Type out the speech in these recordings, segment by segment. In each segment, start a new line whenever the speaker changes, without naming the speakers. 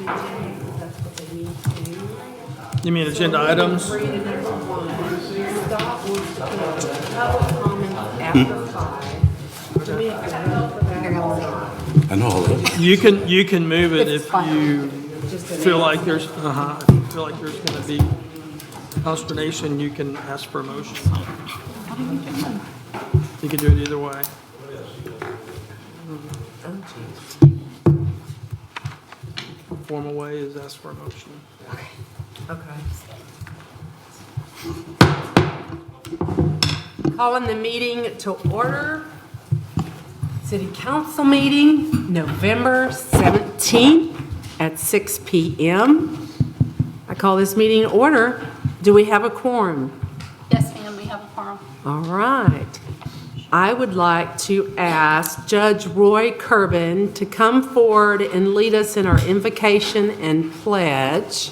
That's what they need to.
You mean agenda items?
Read another one. Scott wants to put public comments after 5. Do we have to vote for that?
I know all that.
You can move it
It's
if
fine.
you
Just an
feel like there's, if you feel like there's gonna be consternation, you can ask for a motion. You can do it either way. Formal way is ask for a motion.
Okay. Calling the meeting to order. City Council meeting, November 17th at 6 p.m. I call this meeting to order. Do we have a quorum?
Yes, ma'am, we have a quorum.
All right. I would like to ask Judge Roy Kerbin to come forward and lead us in our invocation and pledge.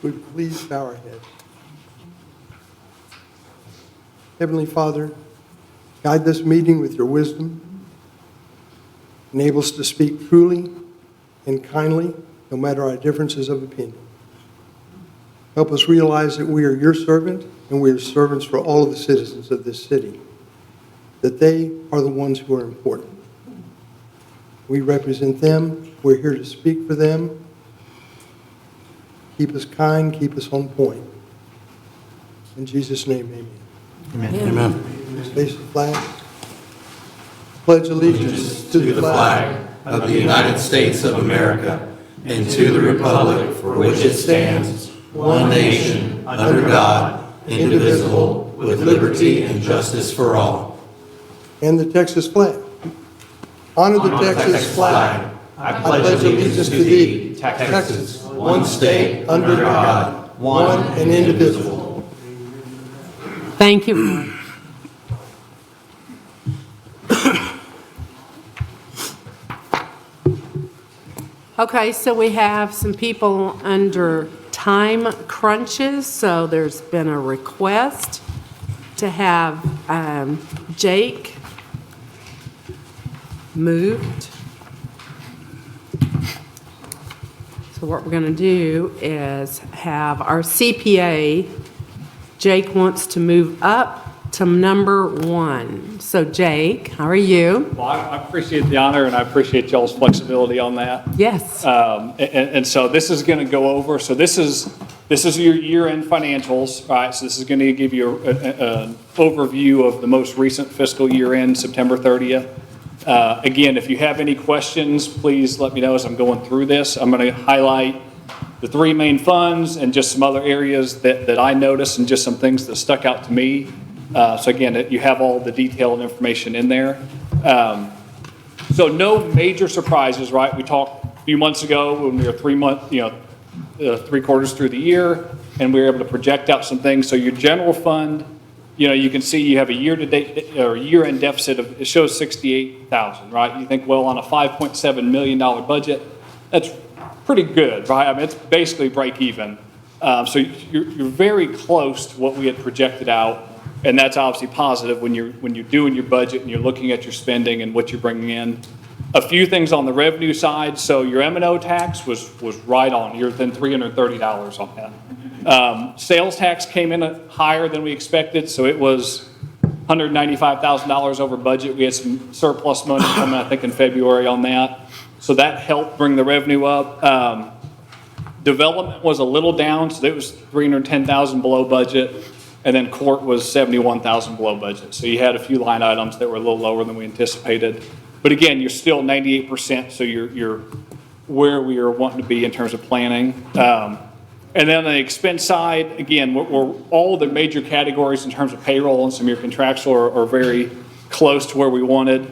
Would you please bow our heads. Heavenly Father, guide this meeting with your wisdom. Enable us to speak truly and kindly, no matter our differences of opinion. Help us realize that we are your servant and we are servants for all of the citizens of this city, that they are the ones who are important. We represent them. We're here to speak for them. Keep us kind, keep us on point. In Jesus' name, amen.
Amen.
Face the flag. Pledge allegiance
To the flag of the United States of America and to the republic for which it stands, one nation, under God, indivisible, with liberty and justice for all.
and the Texas flag. Honor the Texas flag. I pledge allegiance to thee, Texas, one state, under God, one and indivisible.
Thank you. Okay, so we have some people under time crunches, so there's been a request to have Jake moved. So what we're going to do is have our CPA, Jake wants to move up to number 1. So Jake, how are you?
Well, I appreciate the honor, and I appreciate y'all's flexibility on that.
Yes.
And so this is going to go over, so this is your year-end financials, right? So this is going to give you an overview of the most recent fiscal year-end, September 30th. Again, if you have any questions, please let me know as I'm going through this. I'm going to highlight the 3 main funds and just some other areas that I noticed and just some things that stuck out to me. So again, you have all the detail and information in there. So no major surprises, right? We talked a few months ago when we were 3 quarters through the year, and we were able to project out some things. So your general fund, you can see you have a year-to-date or year-end deficit of, it shows 68,000, right? You think, well, on a $5.7 million budget, that's pretty good, right? I mean, it's basically break even. So you're very close to what we had projected out. And that's obviously positive when you're doing your budget and you're looking at your spending and what you're bringing in. A few things on the revenue side. So your M&O tax was right on. You're within $330 on that. Sales tax came in higher than we expected. So it was $195,000 over budget. We had some surplus money coming, I think, in February on that. So that helped bring the revenue up. Development was a little down. So it was $310,000 below budget. And then court was $71,000 below budget. So you had a few line items that were a little lower than we anticipated. But again, you're still 98%, so you're where we are wanting to be in terms of planning. And then on the expense side, again, we're all the major categories in terms of payroll and some of your contractual are very close to where we wanted.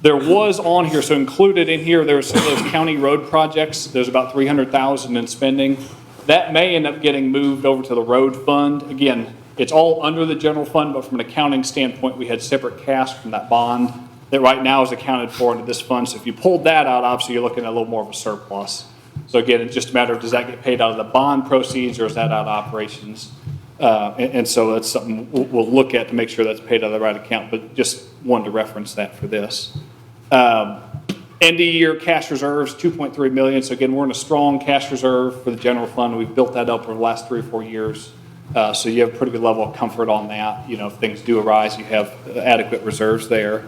There was on here, so included in here, there's some of those county road projects. There's about $300,000 in spending. That may end up getting moved over to the road fund. Again, it's all under the general fund, but from an accounting standpoint, we had separate cash from that bond that right now is accounted for into this fund. So if you pulled that out, obviously you're looking at a little more of a surplus. So again, it's just a matter of does that get paid out of the bond proceeds or is that out of operations? And so that's something we'll look at to make sure that's paid out of the right account, but just wanted to reference that for this. End of year cash reserves, 2.3 million. So again, we're in a strong cash reserve for the general fund. We've built that up over the last 3 or 4 years. So you have a pretty good level of comfort on that. You know, if things do arise, you have adequate reserves there.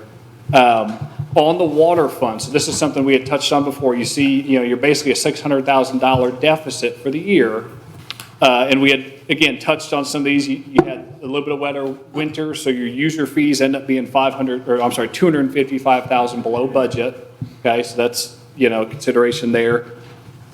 On the water fund, so this is something we had touched on before. You see, you know, you're basically a $600,000 deficit for the year. And we had, again, touched on some of these. You had a little bit of wetter winter, so your user fees end up being $255,000 below budget. Okay, so that's, you know, consideration there.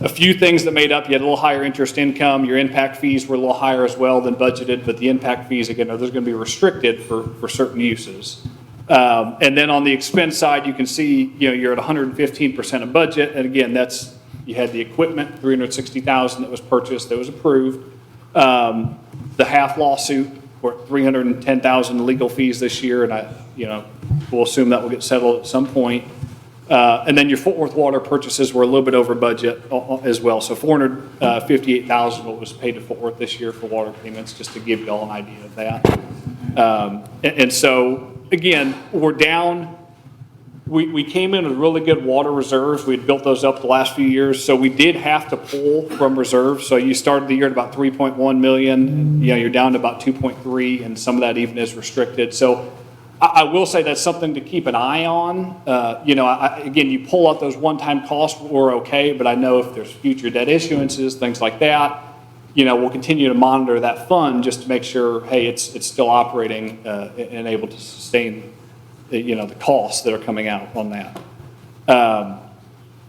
A few things that made up, you had a little higher interest income. Your impact fees were a little higher as well than budgeted, but the impact fees, again, are going to be restricted for certain uses. And then on the expense side, you can see, you know, you're at 115% of budget. And again, that's, you had the equipment, $360,000 that was purchased, that was approved. The half lawsuit, we're at $310,000 legal fees this year, and we'll assume that will get settled at some point. And then your Fort Worth water purchases were a little bit over budget as well. So $458,000 what was paid to Fort Worth this year for water payments, just to give you all an idea of that. And so, again, we're down. We came in with really good water reserves. We had built those up the last few years, so we did have to pull from reserves. So you started the year at about 3.1 million. You know, you're down to about 2.3, and some of that even is restricted. So I will say that's something to keep an eye on. Again, you pull out those one-time costs, we're okay, but I know if there's future debt issuances, things like that, you know, we'll continue to monitor that fund just to make sure, hey, it's still operating and able to sustain the costs that are coming out on that.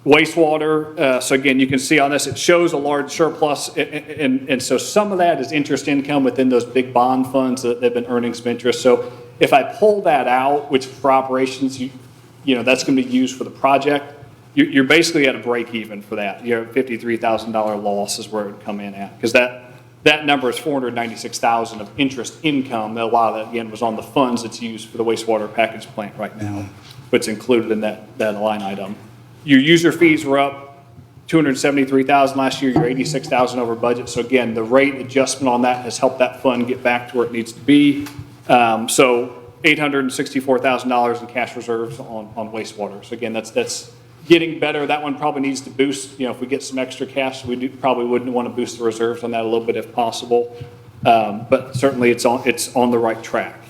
Wastewater, so again, you can see on this, it shows a large surplus, and so some of that is interest income within those big bond funds that they've been earning some interest. So if I pull that out, which for operations, that's going to be used for the project, you're basically at a break even for that. You're at $53,000 loss is where it would come in at, because that number is $496,000 of interest income. A lot of that, again, was on the funds that's used for the wastewater package plant right now, but it's included in that line item. Your user fees were up $273,000 last year. You're $86,000 over budget. So again, the rate adjustment on that has helped that fund get back to where it needs to be. So $864,000 in cash reserves on wastewater. So again, that's getting better. That one probably needs to boost. If we get some extra cash, probably wouldn't want to boost the reserves on that a little bit if possible. But certainly it's on the right track.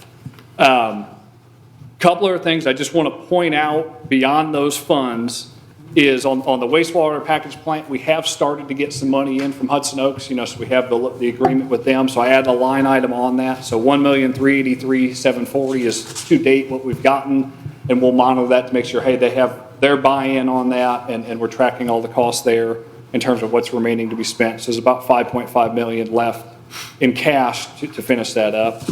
Couple of things I just want to point out beyond those funds is on the wastewater package plant, we have started to get some money in from Hudson Oaks, so we have the agreement with them. So I added a line item on that. So $1,383,740 is to date what we've gotten, and we'll monitor that to make sure, hey, they have their buy-in on that, and we're tracking all the costs there in terms of what's remaining to be spent. So there's about $5.5 million left in cash to finish that up.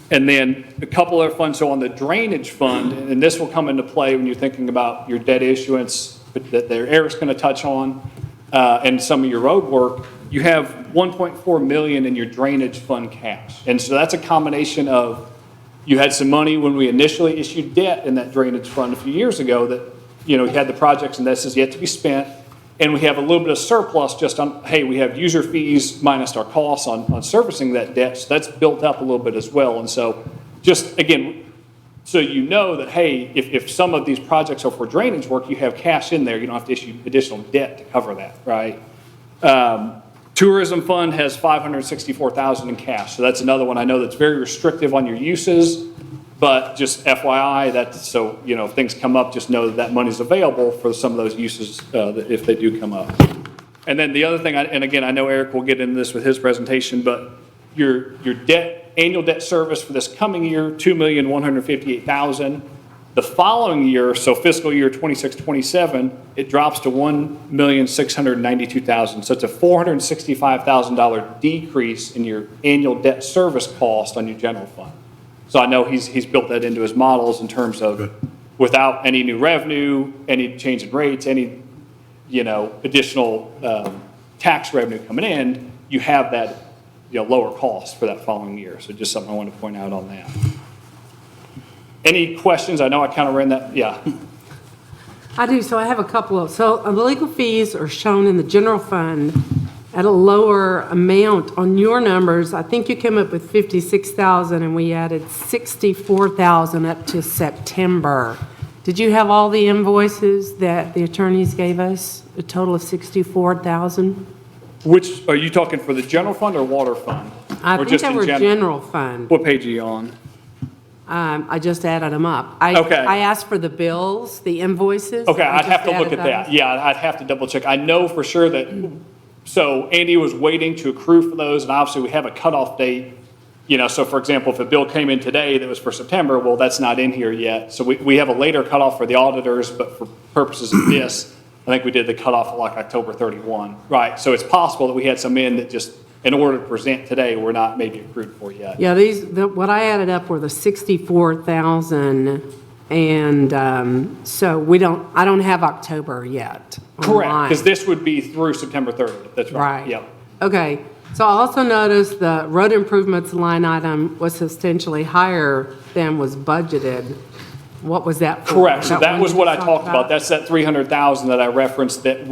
And then a couple other funds. So on the drainage fund, and this will come into play when you're thinking about your debt issuance that Eric's going to touch on, and some of your road work, you have $1.4 million in your drainage fund cash. And so that's a combination of, you had some money when we initially issued debt in that drainage fund a few years ago that, you had the projects and this is yet to be spent. And we have a little bit of surplus just on, hey, we have user fees minus our costs on servicing that debt. So that's built up a little bit as well. And so just, again, so that, hey, if some of these projects are for drainage work, you have cash in there. You don't have to issue additional debt to cover that, right? Tourism fund has $564,000 in cash. So that's another one I know that's very restrictive on your uses. But just FYI, so if things come up, just know that money's available for some of those uses if they do come up. And then the other thing, and again, I know Eric will get into this with his presentation, but your annual debt service for this coming year, $2,158,000. The following year, so fiscal year 26-27, it drops to $1,692,000. So it's a $465,000 decrease in your annual debt service cost on your general fund. So I know he's built that into his models in terms of without any new revenue, any change in rates, any additional tax revenue coming in, you have that lower cost for that following year. So just something I want to point out on that. Any questions? I know I kind of ran that. Yeah.
I do. So I have a couple of, so the legal fees are shown in the general fund at a lower amount on your numbers. I think you came up with 56,000 and we added 64,000 up to September. Did you have all the invoices that the attorneys gave us, a total of 64,000?
Which, are you talking for the general fund or water fund?
I
Or
think
just
they
in
were
gen-
general fund.
What page are you on?
I just added them up.
Okay.
I asked for the bills, the invoices.
Okay,
I
I'd have
just
to look
added
at that.
those.
Yeah, I'd have to double check. I know for sure that, so Andy was waiting to accrue for those, and obviously we have a cutoff date. You know, so for example, if a bill came in today that was for September, well, that's not in here yet. So we have a later cutoff for the auditors, but for purposes of this, I think we did the cutoff at like October 31. Right, so it's possible that we had some in that just, in order to present today, we're not maybe accrued for yet.
Yeah, what I added up were the 64,000, and so I don't have October yet.
Correct,
online.
because this would be through September 30th, that's right.
Right.
Yep.
Okay, so I also noticed the road improvements line item was substantially higher than was budgeted. What was that for?
Correct, so that
one
was
you
what I
talked
talked about, that's that 300,000 that I referenced that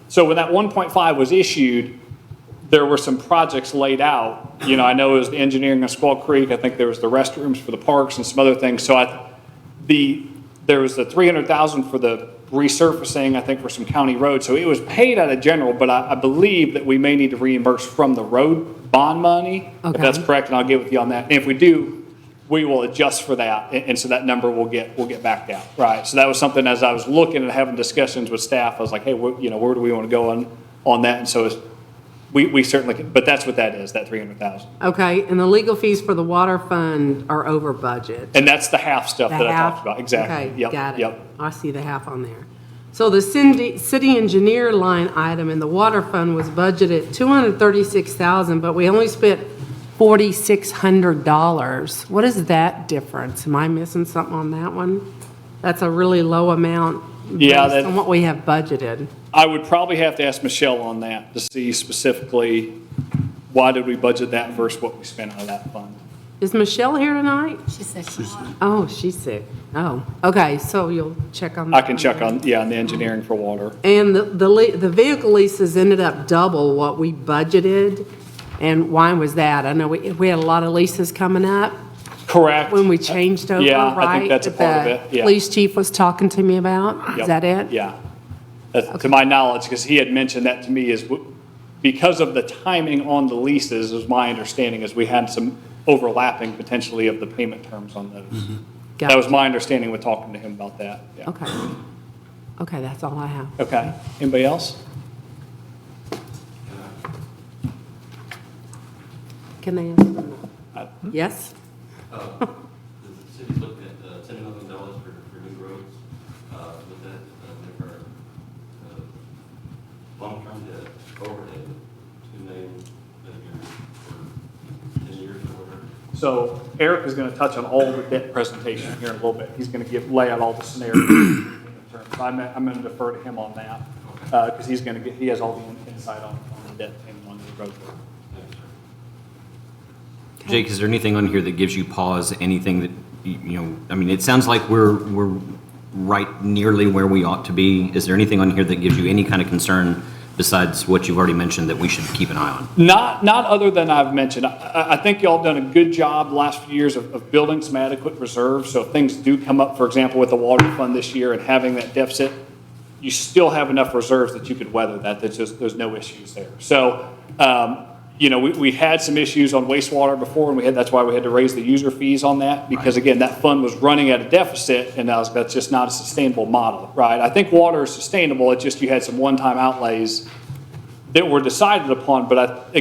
so when that 1.5 was issued, there were some projects laid out. You know, I know it was the engineering on Squaw Creek, I think there was the restrooms for the parks and some other things, so there was the 300,000 for the resurfacing, I think for some county roads, so it was paid out of general, but I believe that we may need to reimburse from the road bond money, if
Okay.
that's correct, and I'll get with you on that. And if we do, we will adjust for that, and so that number will get backed out, right? So that was something, as I was looking and having discussions with staff, I was like, hey, you know, where do we want to go on that? And so we certainly can, but that's what that is, that 300,000.
Okay, and the legal fees for the water fund are over budget.
And that's the half stuff
The
that I
half?
talked about, exactly.
Okay,
Yep,
got it.
Yep.
I see the half on there. So the city engineer line item in the water fund was budgeted $236,000, but we only spent $4,600. What is that difference? Am I missing something on that one? That's a really low amount
Yeah,
based on what we have budgeted.
I would probably have to ask Michelle on that to see specifically why did we budget that versus what we spent out of that fund.
Is Michelle here tonight?
She said she's not.
Oh, she's sick. Oh, okay, so you'll check on that.
I can
one
check
then.
on the engineering for water.
And the vehicle leases ended up double what we budgeted. And why was that? I know we had a lot of leases coming up
Correct.
when we changed over, right?
Yeah, I think that's a
That
part of
the
it, yeah.
Police chief was talking to me about. Is
Yep.
that it?
Yeah. That's to my knowledge, because he had mentioned that to me is because of the timing on the leases, is my understanding is we had some overlapping potentially of the payment terms on those.
Got
That was
it.
my understanding with talking to him about that. Yeah.
Okay. Okay, that's all I have.
Okay. Anybody else?
Can they answer?
I-
Yes?
The city's looking at $10 million for new roads. With that, their long-term debt overhead, $2 million for 10 years or whatever.
So Eric is going to touch on all the debt presentation here in a little bit. He's going to lay out all the scenarios. So I'm going to defer to him on that, because he has all the insight on the debt and on the road.
Jake, is there anything on here that gives you pause, anything that, you know, I mean, it sounds like we're right nearly where we ought to be. Is there anything on here that gives you any kind of concern besides what you've already mentioned that we should keep an eye on?
Not other than I've mentioned. I think y'all have done a good job the last few years of building some adequate reserves. So if things do come up, for example, with the water fund this year and having that deficit, you still have enough reserves that you could weather that. There's no issues there. So, you know, we had some issues on wastewater before, and that's why we had to raise the user fees on that, because again, that fund was running at a deficit, and that's just not a sustainable model, right? I think water is sustainable, it's just you had some one-time outlays that were decided upon, but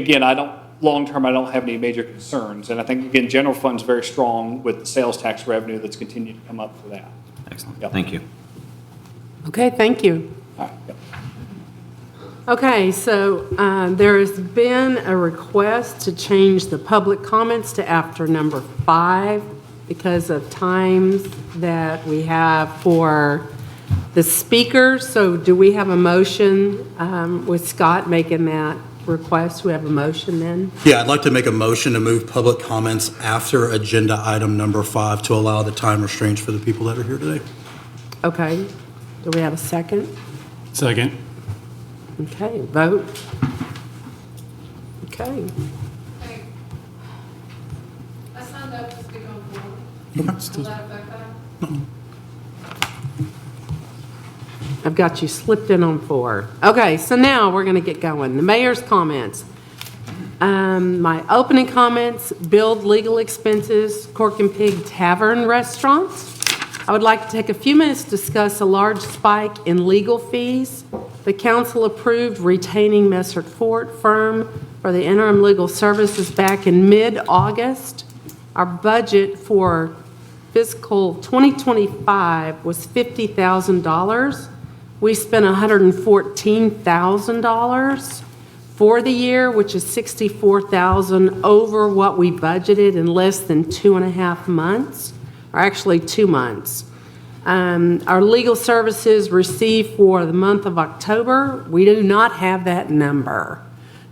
long-term, I don't have any major concerns, and I think, again, general fund's very strong with the sales tax revenue that's continued to come up for that.
Excellent.
Yep.
Thank you.
Okay, thank you.
All right, yep.
Okay, so there has been a request to change the public comments to after number 5 because of times that we have for the speakers. So do we have a motion with Scott making that request? We have a motion then?
Yeah, I'd like to make a motion to move public comments after agenda item number 5 to allow the time restraints for the people that are here today.
Okay. Do we have a second?
Second.
Okay, vote. Okay.
I signed up to speak on board. Will that affect that?
I've got you slipped in on 4. Okay, so now we're going to get going. The mayor's comments. My opening comments, build legal expenses, Cork and Pig Tavern Restaurants. I would like to take a few minutes to discuss a large spike in legal fees. The council approved retaining Messert Fort firm for the interim legal services back in mid-August. Our budget for fiscal 2025 was $50,000. We spent $114,000 for the year, which is $64,000 over what we budgeted in less than 2.5 months, or actually 2 months. Our legal services received for the month of October, we do not have that number.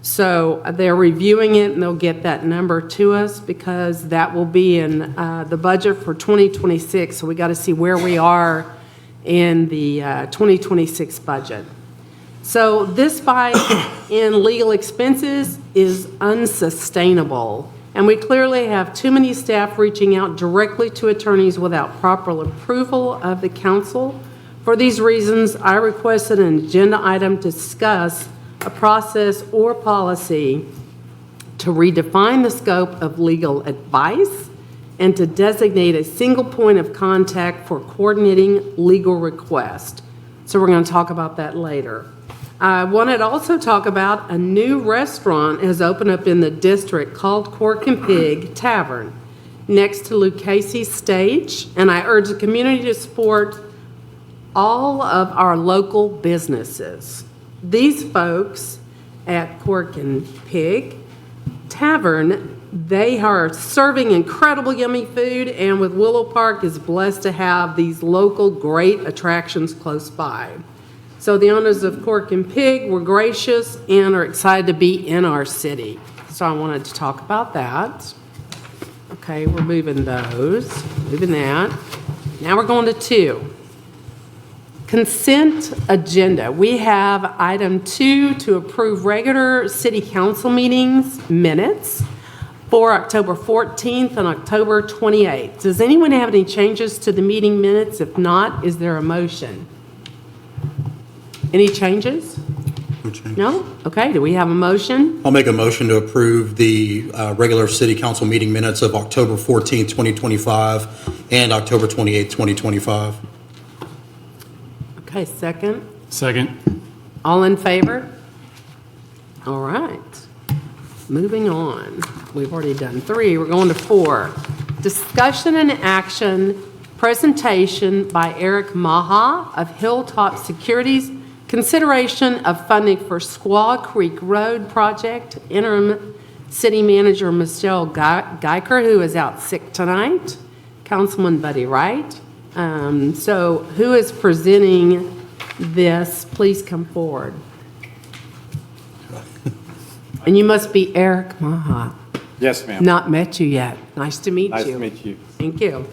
So they're reviewing it, and they'll get that number to us because that will be in the budget for 2026. So we got to see where we are in the 2026 budget. So this spike in legal expenses is unsustainable, and we clearly have too many staff reaching out directly to attorneys without proper approval of the council. For these reasons, I requested an agenda item to discuss a process or policy to redefine the scope of legal advice and to designate a single point of contact for coordinating legal requests. So we're going to talk about that later. I wanted to also talk about a new restaurant has opened up in the district called Cork and Pig Tavern next to Lucchese Stage, and I urge the community to support all of our local businesses. These folks at Cork and Pig Tavern, they are serving incredible yummy food, and with Willow Park is blessed to have these local great attractions close by. So the owners of Cork and Pig were gracious and are excited to be in our city. So I wanted to talk about that. Okay, we're moving those, moving that. Now we're going to 2. Consent agenda. We have item 2 to approve regular city council meetings minutes for October 14th and October 28th. Does anyone have any changes to the meeting minutes? If not, is there a motion? Any changes? No? Okay, do we have a motion?
I'll make a motion to approve the regular city council meeting minutes of October 14th, 2025 and October 28th, 2025.
Okay, second.
Second.
All in favor? All right. Moving on. We've already done 3. We're going to 4. Discussion and action presentation by Eric Maha of Hilltop Securities. Consideration of funding for Squaw Creek Road project. Interim City Manager Michelle Geiker, who is out sick tonight. Councilman Buddy Wright. So who is presenting this? Please come forward. And you must be Eric Maha.
Yes, ma'am.
Not met you yet. Nice to meet you.
Nice to meet you.
Thank you.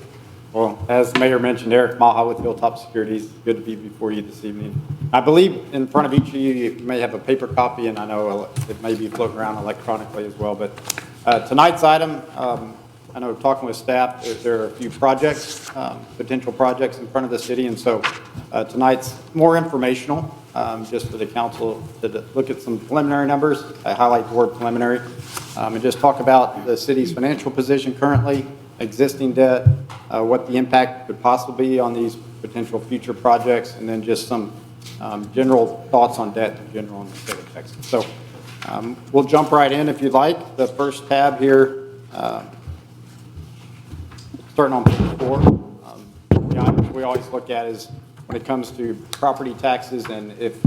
Well, as the mayor mentioned, Eric Maha with Hilltop Securities. Good to be before you this evening. I believe in front of each of you may have a paper copy, and I know it may be floating around electronically as well. But tonight's item, I know talking with staff, there are a few projects, potential projects in front of the city, and so tonight's more informational, just for the council to look at some preliminary numbers. I highlight the word preliminary, and just talk about the city's financial position currently, existing debt, what the impact could possibly be on these potential future projects, and then just some general thoughts on debt in general in the state of Texas. So we'll jump right in if you'd like. The first tab here, starting on page 4, the items we always look at is when it comes to property taxes, and if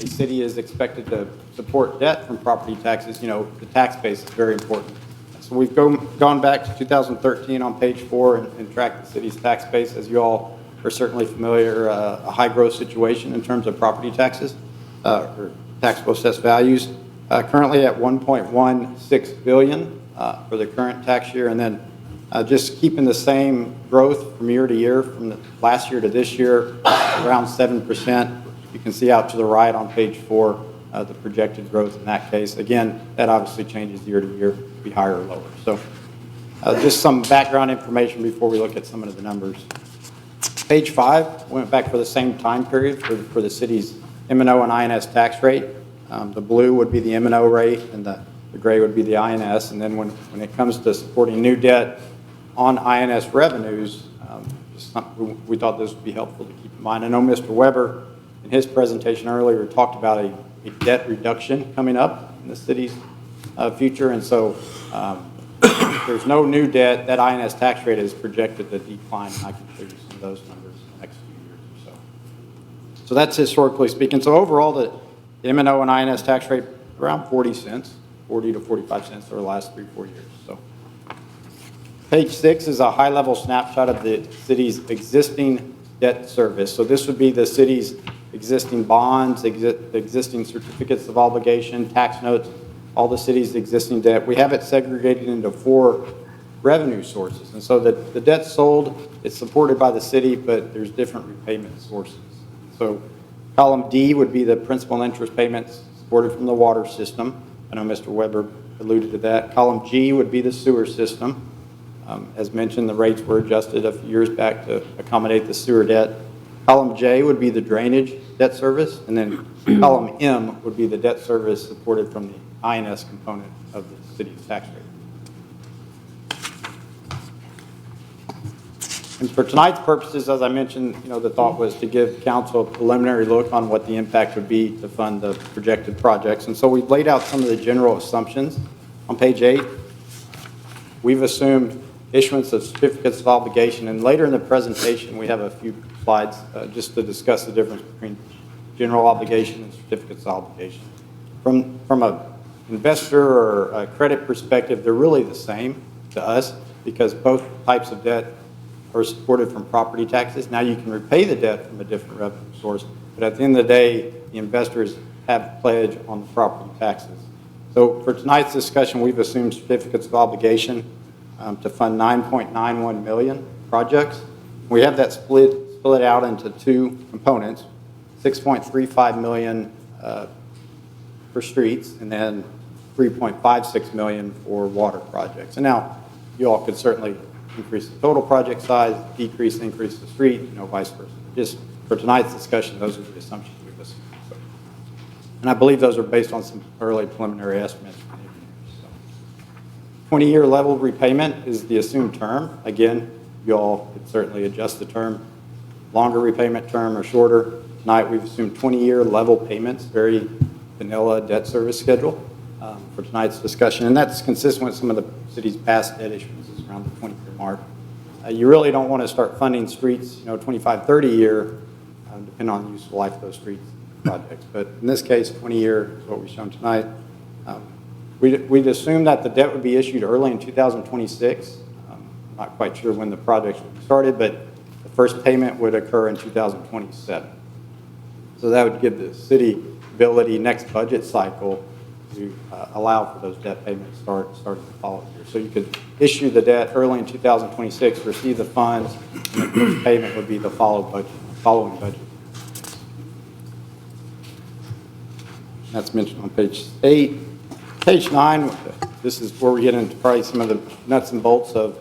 a city is expected to support debt from property taxes, you know, the tax base is very important. So we've gone back to 2013 on page 4 and tracked the city's tax base. As you all are certainly familiar, a high growth situation in terms of property taxes, or taxable assessed values, currently at $1.16 billion for the current tax year, and then just keeping the same growth from year to year, from the last year to this year, around 7%. You can see out to the right on page 4, the projected growth in that case. Again, that obviously changes year to year, be higher or lower. So just some background information before we look at some of the numbers. Page 5 went back for the same time period for the city's M&O and INS tax rate. The blue would be the M&O rate, and the gray would be the INS. And then when it comes to supporting new debt on INS revenues, we thought this would be helpful to keep in mind. I know Mr. Weber, in his presentation earlier, talked about a debt reduction coming up in the city's future, and so there's no new debt. That INS tax rate is projected to decline, and I can show you some of those numbers in the next few years or so. So that's historically speaking. So overall, the M&O and INS tax rate around 40 cents, 40 to 45 cents over the last 3-4 years. So page 6 is a high-level snapshot of the city's existing debt service. So this would be the city's existing bonds, existing certificates of obligation, tax notes, all the city's existing debt. We have it segregated into 4 revenue sources. And so the debt sold, it's supported by the city, but there's different repayment sources. So column D would be the principal and interest payments supported from the water system. I know Mr. Weber alluded to that. Column G would be the sewer system. As mentioned, the rates were adjusted a few years back to accommodate the sewer debt. Column J would be the drainage debt service, and then column M would be the debt service supported from the INS component of the city's tax rate. And for tonight's purposes, as I mentioned, the thought was to give council a preliminary look on what the impact would be to fund the projected projects. And so we've laid out some of the general assumptions on page 8. We've assumed issuance of certificates of obligation, and later in the presentation, we have a few slides just to discuss the difference between general obligation and certificates of obligation. From a investor or a credit perspective, they're really the same to us because both types of debt are supported from property taxes. Now you can repay the debt from a different revenue source, but at the end of the day, the investors have pledge on the property taxes. So for tonight's discussion, we've assumed certificates of obligation to fund 9.91 million projects. We have that split out into 2 components, 6.35 million for streets, and then 3.56 million for water projects. And now you all could certainly increase the total project size, increase the street, vice versa. Just for tonight's discussion, those are the assumptions we've assumed. So, and I believe those are based on some early preliminary estimates. 20-year level repayment is the assumed term. Again, you all could certainly adjust the term, longer repayment term or shorter. Tonight we've assumed 20-year level payments, very vanilla debt service schedule for tonight's discussion. And that's consistent with some of the city's past debt issuances around the 20-year mark. You really don't want to start funding streets, 25, 30 year, depending on the useful life of those streets projects. But in this case, 20 year is what we've shown tonight. We'd assume that the debt would be issued early in 2026. Not quite sure when the projects would be started, but the first payment would occur in 2027. So that would give the city ability next budget cycle to allow for those debt payments starting the following year. So you could issue the debt early in 2026, receive the funds, and the first payment would be the following budget. That's mentioned on page 8. Page 9, this is where we get into probably some of the nuts and bolts of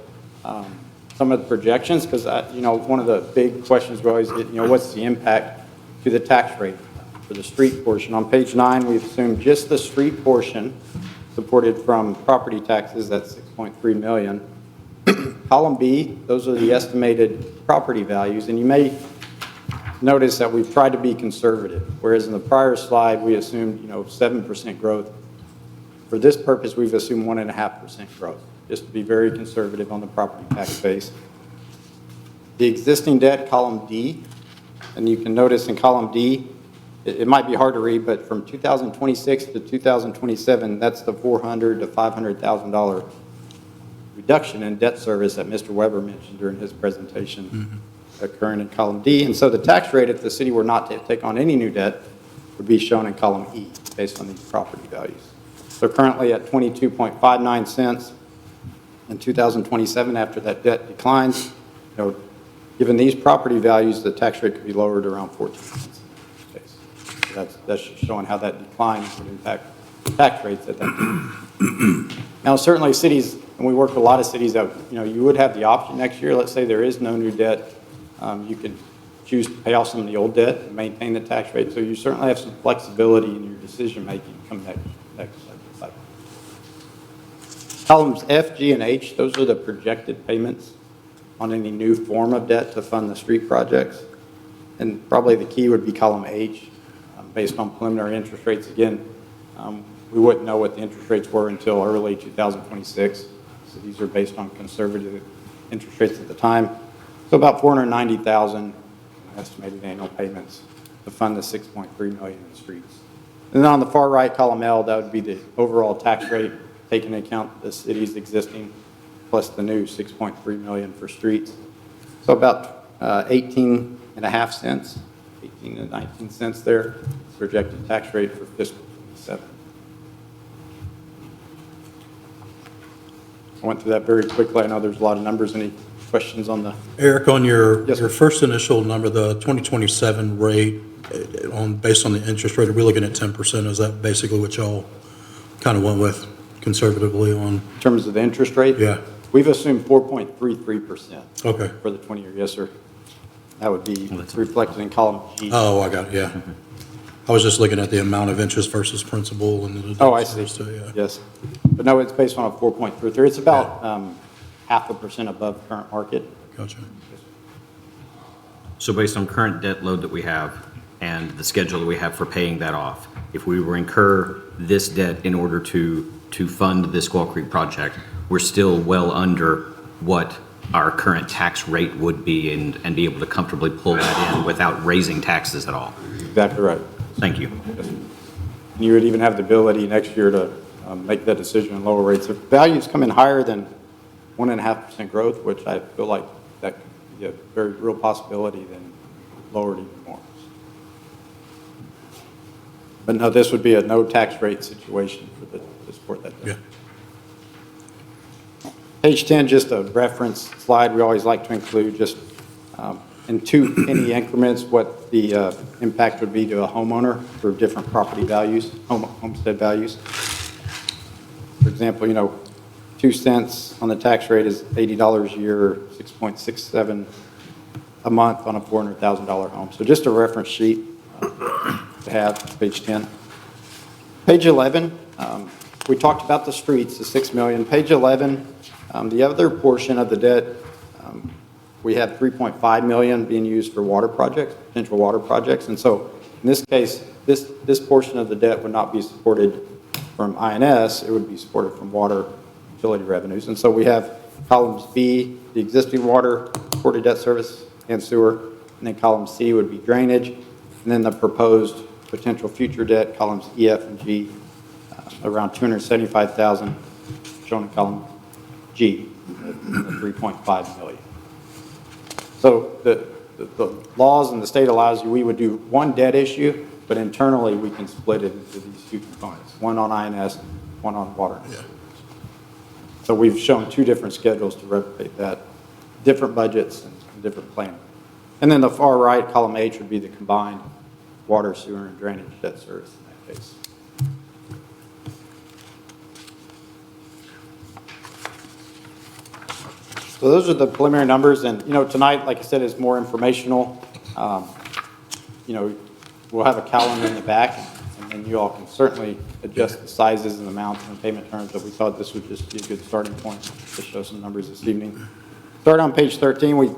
some of the projections, because one of the big questions we always get, what's the impact to the tax rate for the street portion? On page 9, we've assumed just the street portion supported from property taxes, that's 6.3 million. Column B, those are the estimated property values, and you may notice that we've tried to be conservative, whereas in the prior slide we assumed 7% growth. For this purpose, we've assumed 1.5% growth, just to be very conservative on the property tax base. The existing debt, column D, and you can notice in column D, it might be hard to read, but from 2026 to 2027, that's the $400,000 to $500,000 reduction in debt service that Mr. Weber mentioned during his presentation occurring in column D. And so the tax rate, if the city were not to take on any new debt, would be shown in column E based on these property values. So currently at 22.59 cents in 2027, after that debt declines, given these property values, the tax rate could be lowered around 14 cents. That's just showing how that decline would impact tax rates at that time. Now, certainly cities, and we work with a lot of cities that, you would have the option next year, let's say there is no new debt, you could choose to pay off some of the old debt and maintain the tax rate. So you certainly have some flexibility in your decision-making come next cycle. Columns F, G, and H, those are the projected payments on any new form of debt to fund the street projects. And probably the key would be column H, based on preliminary interest rates. Again, we wouldn't know what the interest rates were until early 2026. So these are based on conservative interest rates at the time. So about $490,000 estimated annual payments to fund the $6.3 million in the streets. And then on the far right, column L, that would be the overall tax rate, taking into account the city's existing plus the new $6.3 million for streets. So about 18.5 cents, 18 to 19 cents there, projected tax rate for fiscal 27. I went through that very quickly. I know there's a lot of numbers. Any questions on the?
Eric, on your
Yes, sir.
first initial number, the 2027 rate, based on the interest rate, are we looking at 10%? Is that basically what y'all kind of went with conservatively on?
In terms of the interest rate?
Yeah.
We've assumed 4.33%.
Okay.
For the 20-year, yes, sir. That would be reflected in column G.
Oh, I got it, yeah. I was just looking at the amount of interest versus principal and.
Oh, I see.
Yeah.
Yes. But no, it's based on a 4.33. It's about 0.5% above current market.
Gotcha.
So based on current debt load that we have and the schedule that we have for paying that off, if we were to incur this debt in order to fund this Squaw Creek project, we're still well under what our current tax rate would be and be able to comfortably pull that in without raising taxes at all.
Exactly right.
Thank you.
And you would even have the ability next year to make that decision and lower rates. If values come in higher than 1.5% growth, which I feel like that could be a very real possibility, then lower it even more. But no, this would be a no tax rate situation for to support that.
Yeah.
Page 10, just a reference slide we always like to include, just in 2 penny increments, what the impact would be to a homeowner for different property values, homestead values. For example, 2 cents on the tax rate is $80 a year, or 6.67 a month on a $400,000 home. So just a reference sheet to have, page 10. Page 11, we talked about the streets, the $6 million. Page 11, the other portion of the debt, we have $3.5 million being used for water projects, potential water projects. And so in this case, this portion of the debt would not be supported from INS, it would be supported from water utility revenues. And so we have columns B, the existing water, supported debt service and sewer, and then column C would be drainage, and then the proposed potential future debt, columns E, F, and G, around $275,000, shown in column G, the $3.5 million. So the laws and the state allows you, we would do one debt issue, but internally we can split it into these 2 components, one on INS, one on water. Yeah. So we've shown 2 different schedules to replicate that, different budgets and different planning. And then the far right, column H, would be the combined water, sewer, and drainage debt service in that case. So those are the preliminary numbers, and tonight, like I said, is more informational. We'll have a calendar in the back, and then you all can certainly adjust the sizes and amounts and payment terms, but we thought this would just be a good starting point to show some numbers this evening. Start on page 13, we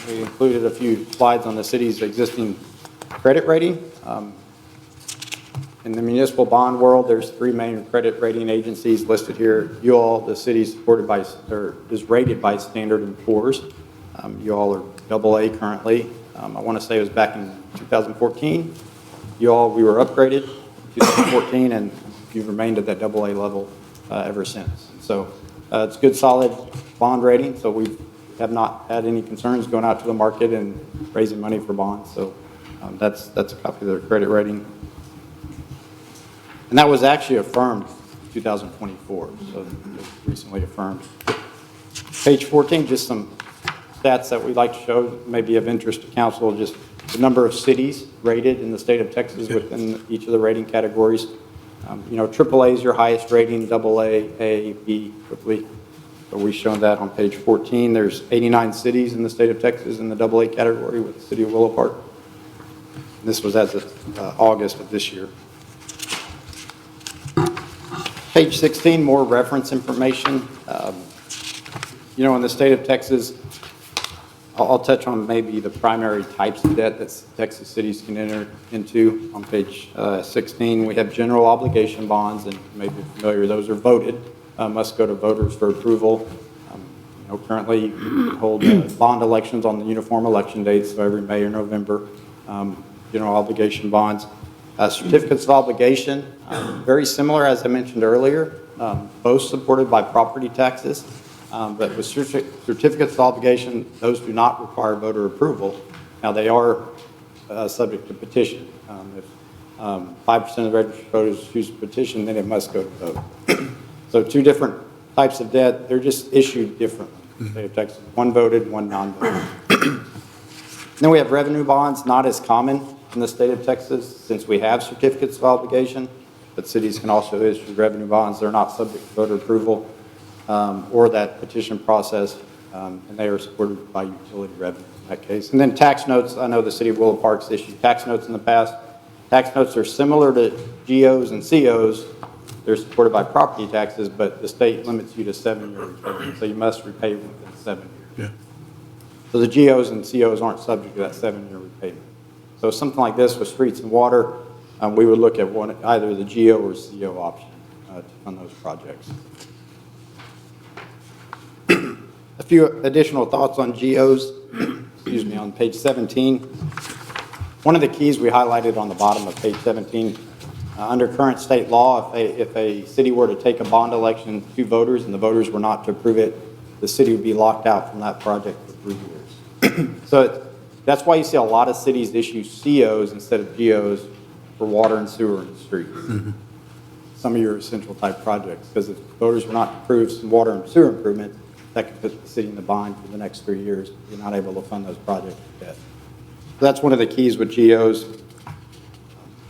included a few slides on the city's existing credit rating. In the municipal bond world, there's 3 main credit rating agencies listed here. You all, the city is supported by, or is rated by Standard & Poor's. You all are AA currently. I want to say it was back in 2014. We were upgraded in 2014, and you've remained at that AA level ever since. So it's good, solid bond rating. So we have not had any concerns going out to the market and raising money for bonds. So that's a copy of their credit rating. And that was actually affirmed in 2024, so it was recently affirmed. Page 14, just some stats that we'd like to show, maybe of interest to council, just the number of cities rated in the state of Texas within each of the rating categories. AAA is your highest rating, AA, A, B, triple. So we've shown that on page 14. There's 89 cities in the state of Texas in the AA category with the city of Willow Park. This was as of August of this year. Page 16, more reference information. In the state of Texas, I'll touch on maybe the primary types of debt that Texas cities can enter into. On page 16, we have general obligation bonds, and you may be familiar, those are voted, must go to voters for approval. Currently, we hold bond elections on the uniform election dates, so every May or November. General obligation bonds. Certificates of obligation, very similar, as I mentioned earlier, both supported by property taxes. But with certificates of obligation, those do not require voter approval. Now, they are subject to petition. If 5% of the registered voters choose to petition, then it must go to vote. So two different types of debt, they're just issued differently. In the state of Texas, one voted, one non-voted. Then we have revenue bonds, not as common in the state of Texas since we have certificates of obligation, but cities can also issue revenue bonds. They're not subject to voter approval. Or that petition process, and they are supported by utility revenue in that case. And then tax notes, I know the city of Willow Park's issued tax notes in the past. Tax notes are similar to GOs and COs. They're supported by property taxes, but the state limits you to 7-year repayment, so you must repay within 7 years.
Yeah.
So the GOs and COs aren't subject to that 7-year repayment. So something like this with streets and water, we would look at either the GO or CO option to fund those projects. A few additional thoughts on GOs, excuse me, on page 17. One of the keys we highlighted on the bottom of page 17, under current state law, if a city were to take a bond election to voters and the voters were not to approve it, the city would be locked out from that project for 3 years. So that's why you see a lot of cities issue COs instead of GOs for water and sewer and streets. Mm-hmm. Some of your essential type projects, because if voters were not to approve some water and sewer improvements, that could put the city in the bind for the next 3 years. You're not able to fund those projects yet. So that's one of the keys with GOs.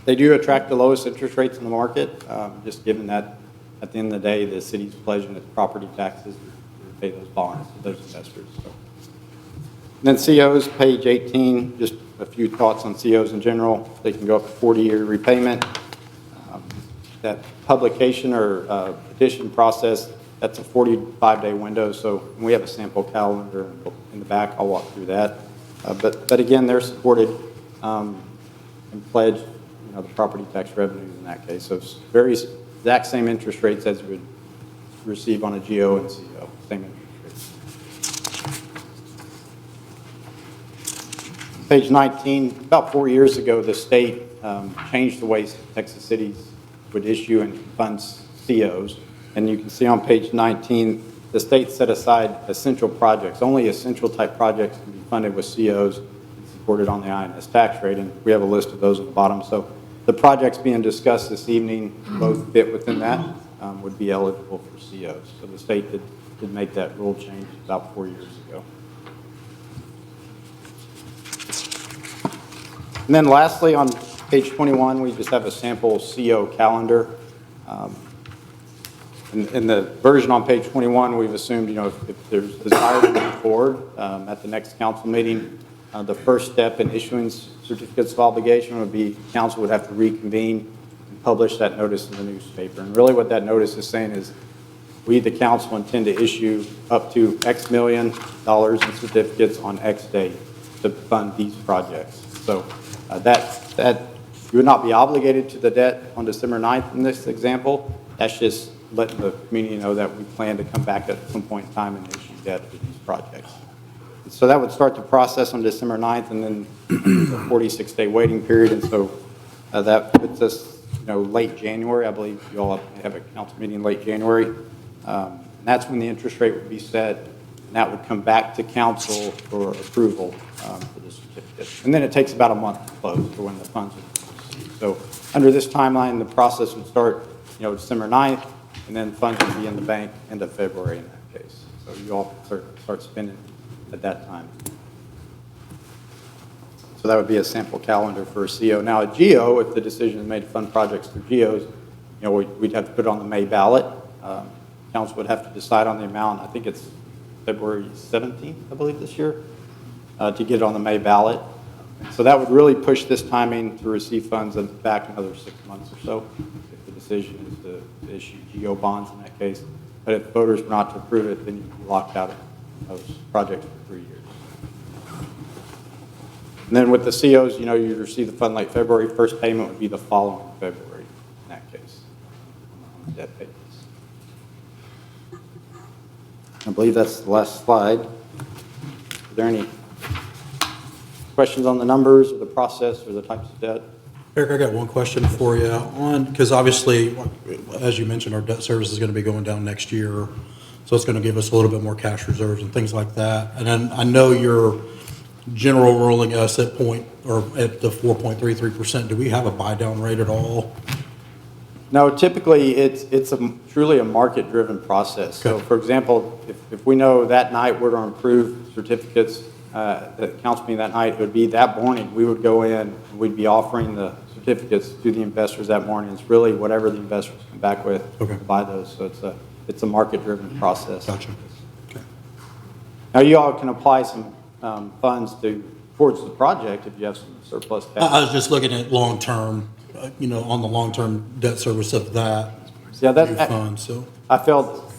They do attract the lowest interest rates in the market, just given that at the end of the day, the city's pledging its property taxes to pay those bonds to those investors. So. And then COs, page 18, just a few thoughts on COs in general. They can go up to 40-year repayment. That publication or petition process, that's a 45-day window, so we have a sample calendar in the back. I'll walk through that. But again, they're supported and pledge, the property tax revenues in that case. So it's very exact same interest rates as you would receive on a GO and CO, same interest rates. Page 19, about 4 years ago, the state changed the way Texas cities would issue and fund COs. And you can see on page 19, the state set aside essential projects. Only essential type projects can be funded with COs and supported on the INS tax rate. And we have a list of those at the bottom. So the projects being discussed this evening both fit within that, would be eligible for COs. So the state did make that rule change about 4 years ago. And then lastly, on page 21, we just have a sample CO calendar. In the version on page 21, we've assumed, if there's desire to move forward at the next council meeting, the first step in issuing certificates of obligation would be council would have to reconvene and publish that notice in the newspaper. And really what that notice is saying is we, the council, intend to issue up to X million dollars in certificates on X date to fund these projects. So that you would not be obligated to the debt on December 9th in this example. That's just letting the community know that we plan to come back at some point in time and issue debt for these projects. So that would start the process on December 9th and then a 46-day waiting period. And so that puts us, late January. I believe you all have a council meeting late January. And that's when the interest rate would be set. And that would come back to council for approval for the certificate. And then it takes about a month to close for when the funds are received. So under this timeline, the process would start, December 9th, and then funds would be in the bank end of February in that case. So you all start spending at that time. So that would be a sample calendar for a CO. Now, a GO, if the decision is made to fund projects through GOs, we'd have to put it on the May ballot. Council would have to decide on the amount. I think it's February 17th, I believe, this year, to get it on the May ballot. So that would really push this timing to receive funds back another 6 months or so, if the decision is to issue GO bonds in that case. But if voters were not to approve it, then you'd be locked out of those projects for 3 years. And then with the COs, you'd receive the fund late February. First payment would be the following February in that case, debt payments. I believe that's the last slide. Are there any questions on the numbers or the process or the types of debt?
Eric, I got one question for you because obviously, as you mentioned, our debt service is going to be going down next year. So it's going to give us a little bit more cash reserves and things like that. And then I know your general rolling asset point or at the 4.33%, do we have a buy down rate at all?
No, typically it's truly a market-driven process. So, for example, if we know that night we're going to approve certificates at the council meeting that night, it would be that morning we would go in and we'd be offering the certificates to the investors that morning. It's really whatever the investors come back with to buy those. So it's a market-driven process.
Gotcha. Okay.
Now you all can apply some funds towards the project if you have some surplus cash.
I was just looking at long-term, on the long-term debt service of that.
Yeah,
new fund, so.
I felt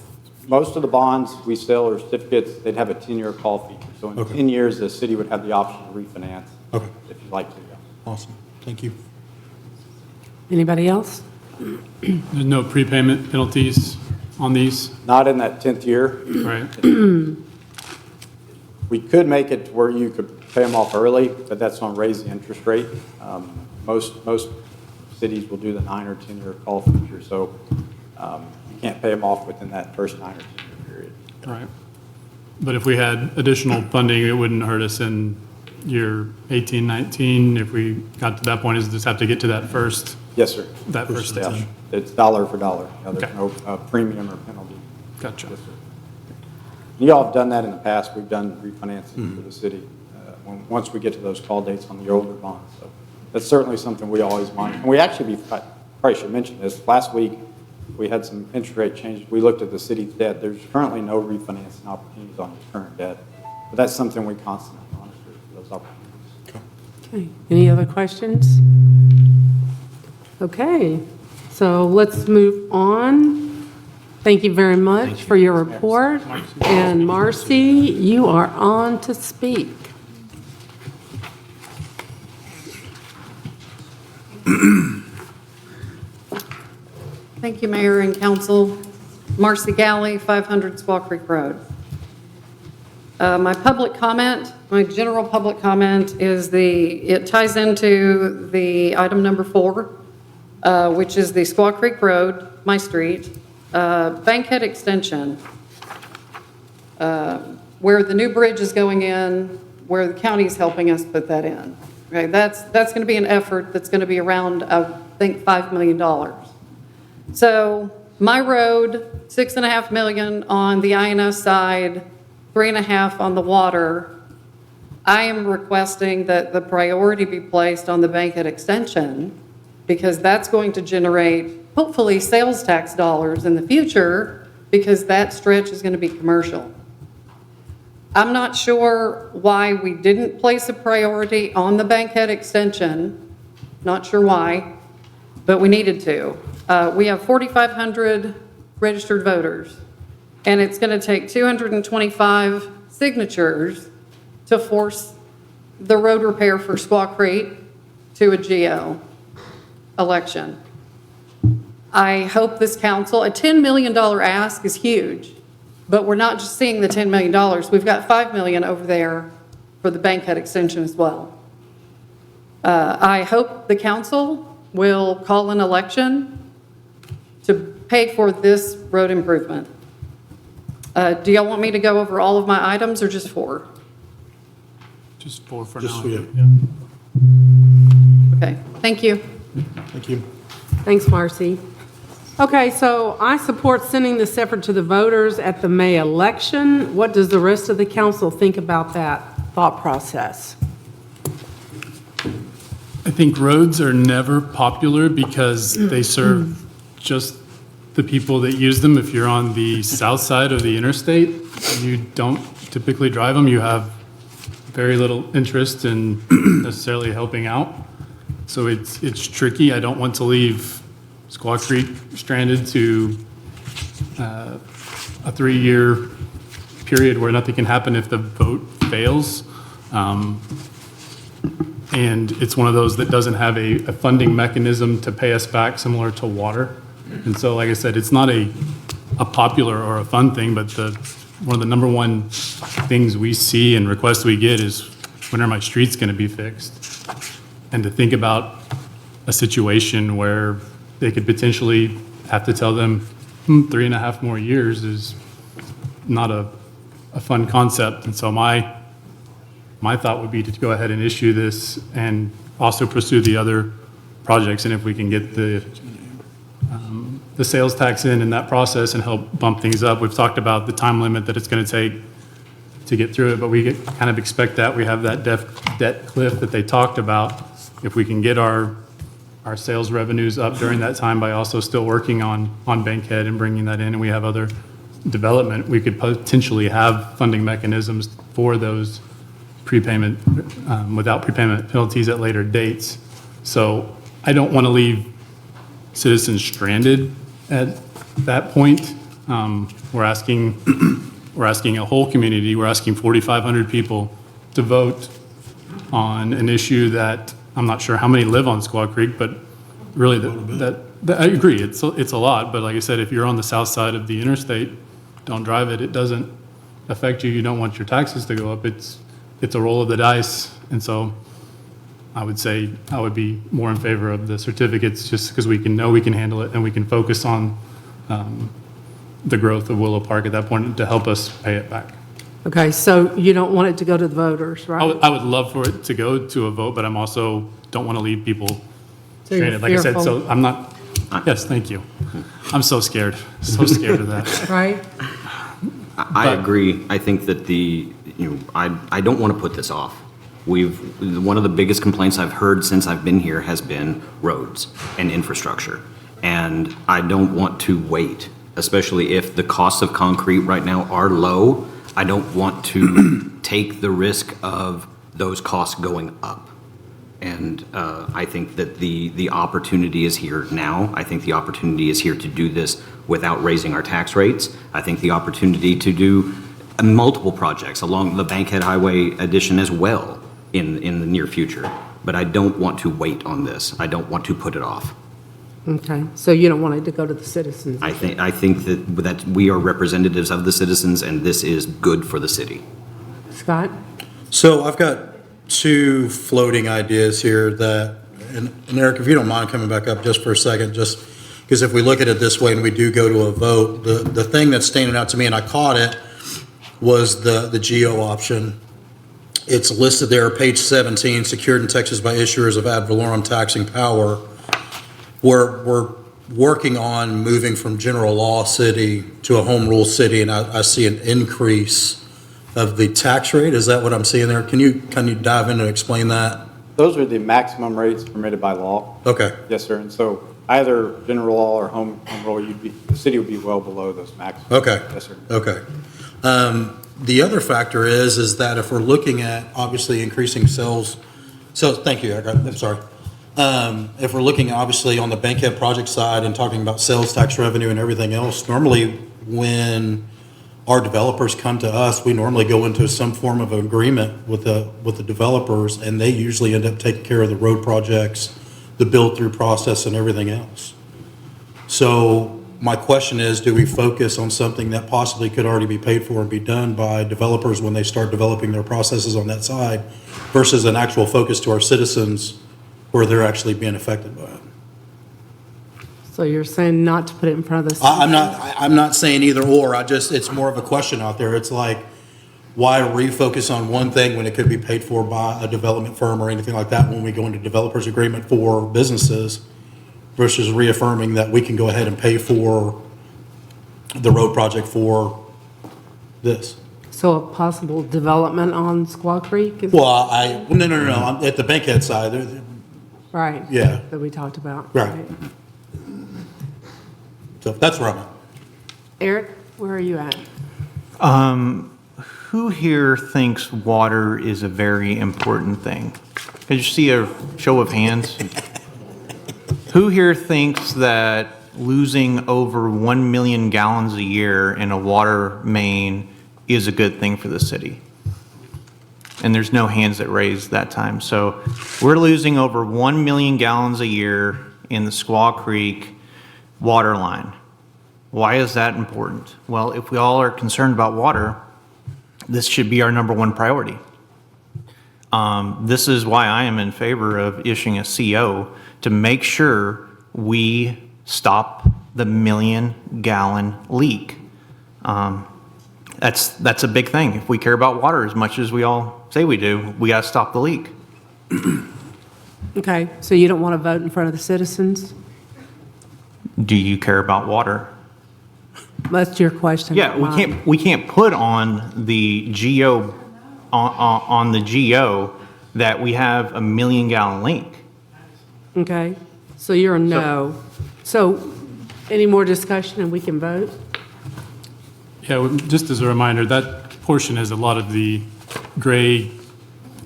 most of the bonds we sell or certificates, they'd have a 10-year call feature. So in 10 years, the city would have the option to refinance if you'd like to.
Awesome. Thank you.
Anybody else?
There's no prepayment penalties on these?
Not in that 10th year.
Right.
We could make it to where you could pay them off early, but that's going to raise the interest rate. Most cities will do the 9 or 10-year call feature, so you can't pay them off within that first 9 or 10-year period.
Right. But if we had additional funding, it wouldn't hurt us in year 18, 19, if we got to that point, is just have to get to that first?
Yes, sir.
That first stage?
It's dollar for dollar. There's
Okay.
no premium or penalty.
Gotcha.
Yes, sir. You all have done that in the past. We've done refinancing for the city once we get to those call dates on the older bonds. So that's certainly something we always monitor. And we actually, I probably should mention this, last week we had some interest rate changes. We looked at the city's debt. There's currently no refinancing opportunities on the current debt. But that's something we constantly monitor, those opportunities.
Okay, any other questions? Okay, so let's move on. Thank you very much for your report. And Marcy, you are on to speak.
Thank you, Mayor and Council. Marcy Galley, 500 Squaw Creek Road. My public comment, my general public comment is it ties into the item number 4, which is the Squaw Creek Road, my street, Bankhead Extension, where the new bridge is going in, where the county is helping us put that in. Okay, that's going to be an effort that's going to be around, I think, $5 million. So my road, $6.5 million on the INS side, 3.5 on the water. I am requesting that the priority be placed on the Bankhead Extension because that's going to generate, hopefully, sales tax dollars in the future because that stretch is going to be commercial. I'm not sure why we didn't place a priority on the Bankhead Extension. Not sure why, but we needed to. We have 4,500 registered voters, and it's going to take 225 signatures to force the road repair for Squaw Creek to a GO election. I hope this council, a $10 million ask is huge, but we're not just seeing the $10 million. We've got $5 million over there for the Bankhead Extension as well. I hope the council will call an election to pay for this road improvement. Do y'all want me to go over all of my items or just 4?
Just 4 for
Just
now.
for
Yeah.
Okay, thank you.
Thank you.
Thanks, Marcy. Okay, so I support sending this effort to the voters at the May election. What does the rest of the council think about that thought process?
I think roads are never popular because they serve just the people that use them. If you're on the south side of the interstate, you don't typically drive them. You have very little interest in necessarily helping out. So it's tricky. I don't want to leave Squaw Creek stranded to a 3-year period where nothing can happen if the vote fails. And it's one of those that doesn't have a funding mechanism to pay us back similar to water. And so, like I said, it's not a popular or a fun thing, but one of the number one things we see and requests we get is, when are my streets going to be fixed? And to think about a situation where they could potentially have to tell them 3.5 more years is not a fun concept. And so my thought would be to go ahead and issue this and also pursue the other projects. And if we can get the sales tax in that process and help bump things up. We've talked about the time limit that it's going to take to get through it, but we kind of expect that. We have that debt cliff that they talked about. If we can get our sales revenues up during that time by also still working on Bankhead and bringing that in, and we have other development, we could potentially have funding mechanisms for those prepayment, without prepayment penalties at later dates. So I don't want to leave citizens stranded at that point. We're asking a whole community, we're asking 4,500 people to vote on an issue that I'm not sure how many live on Squaw Creek, but really that I agree, it's a lot. But like I said, if you're on the south side of the interstate, don't drive it. It doesn't affect you. You don't want your taxes to go up. It's a roll of the dice. And so I would say I would be more in favor of the certificates, just because we can know we can handle it and we can focus on the growth of Willow Park at that point to help us pay it back.
Okay, so you don't want it to go to the voters, right?
I would love for it to go to a vote, but I'm also don't want to leave people
So you're
stranded. Like I said,
fearful.
so I'm not, yes, thank you. I'm so scared of that.
Right?
I agree. I think that I don't want to put this off. One of the biggest complaints I've heard since I've been here has been roads and infrastructure. And I don't want to wait, especially if the costs of concrete right now are low. I don't want to take the risk of those costs going up. And I think that the opportunity is here now. I think the opportunity is here to do this without raising our tax rates. I think the opportunity to do multiple projects along the Bankhead Highway addition as well in the near future. But I don't want to wait on this. I don't want to put it off.
Okay, so you don't want it to go to the citizens?
I think that we are representatives of the citizens, and this is good for the city.
Scott?
So I've got two floating ideas here that, and Eric, if you don't mind coming back up just for a second, just because if we look at it this way and we do go to a vote, the thing that's standing out to me, and I caught it, was the GEO option. It's listed there, page 17, secured in Texas by issuers of ad valorem taxing power. We're working on moving from general law city to a home rule city, and I see an increase of the tax rate. Is that what I'm seeing there? Can you dive in and explain that?
Those are the maximum rates permitted by law.
Okay.
Yes, sir. And so either general law or home rule, the city would be well below those maximums.
Okay.
Yes, sir.
Okay. The other factor is that if we're looking at obviously increasing sales, thank you, Eric, I'm sorry. If we're looking obviously on the Bankhead project side and talking about sales tax revenue and everything else, normally when our developers come to us, we normally go into some form of agreement with the developers, and they usually end up taking care of the road projects, the build-through process, and everything else. So my question is, do we focus on something that possibly could already be paid for and be done by developers when they start developing their processes on that side versus an actual focus to our citizens where they're actually being affected by it?
So you're saying not to put it in front of the
I'm not saying either or. It's more of a question out there. It's like, why refocus on one thing when it could be paid for by a development firm or anything like that when we go into developers agreement for businesses versus reaffirming that we can go ahead and pay for the road project for this?
So a possible development on Squaw Creek?
Well, no. At the Bankhead side,
right?
Yeah.
That we talked about.
Right. So that's where I'm at.
Eric, where are you at?
Who here thinks water is a very important thing? Can you see a show of hands? Who here thinks that losing over 1 million gallons a year in a water main is a good thing for the city? And there's no hands that raised that time. So we're losing over 1 million gallons a year in the Squaw Creek water line. Why is that important? Well, if we all are concerned about water, this should be our number one priority. This is why I am in favor of issuing a CO to make sure we stop the 1 million gallon leak. That's a big thing. If we care about water as much as we all say we do, we got to stop the leak.
Okay, so you don't want to vote in front of the citizens?
Do you care about water?
That's your question.
Yeah, we can't put on the GO on the GO that we have a 1 million gallon leak.
Okay, so you're a no. So any more discussion and we can vote?
Yeah, well, just as a reminder, that portion is a lot of the gray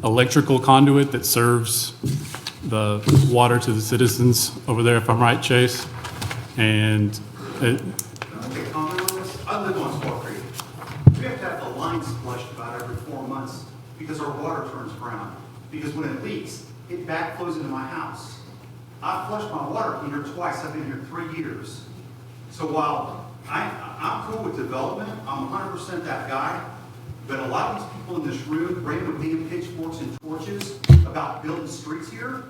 electrical conduit that serves the water to the citizens over there, if I'm right, Chase? And it,
I live on Squaw Creek. We have to have the lines flushed about every 4 months because our water turns brown. Because when it leaks, it backflows into my house. I've flushed my water heater twice. I've been here 3 years. So while I'm cool with development, I'm 100% that guy. But a lot of these people in this room randomly have pitchforks and torches about building streets here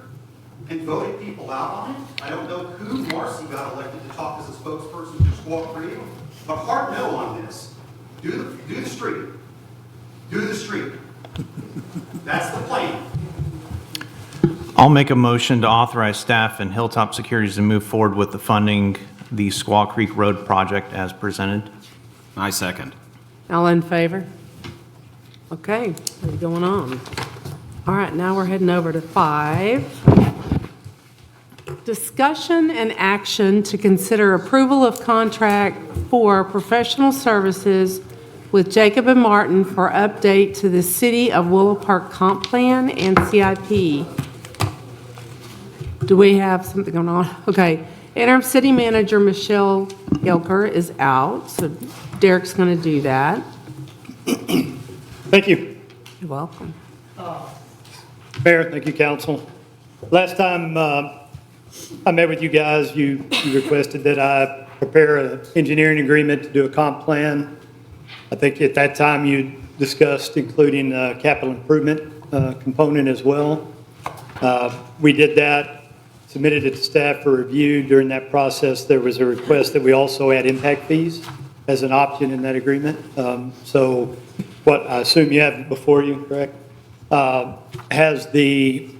and voted people out on it. I don't know who Marcy got elected to talk as a spokesperson to Squaw Creek, but hard no on this. Do the street. Do the street. That's the plan.
I'll make a motion to authorize staff and Hilltop Securities to move forward with the funding the Squaw Creek Road project as presented.
I second.
All in favor? Okay, what's going on? All right, now we're heading over to 5. Discussion and action to consider approval of contract for professional services with Jacob and Martin for update to the City of Willow Park Comp Plan and CIP. Do we have something going on? Okay. Interim City Manager Michelle Yelker is out, so Derek's going to do that.
Thank you.
You're welcome.
Mayor, thank you, council. Last time I met with you guys, you requested that I prepare an engineering agreement to do a comp plan. I think at that time you discussed including a capital improvement component as well. We did that. Submitted it to staff for review. During that process, there was a request that we also add impact fees as an option in that agreement. So what I assume you have before you, correct? Has the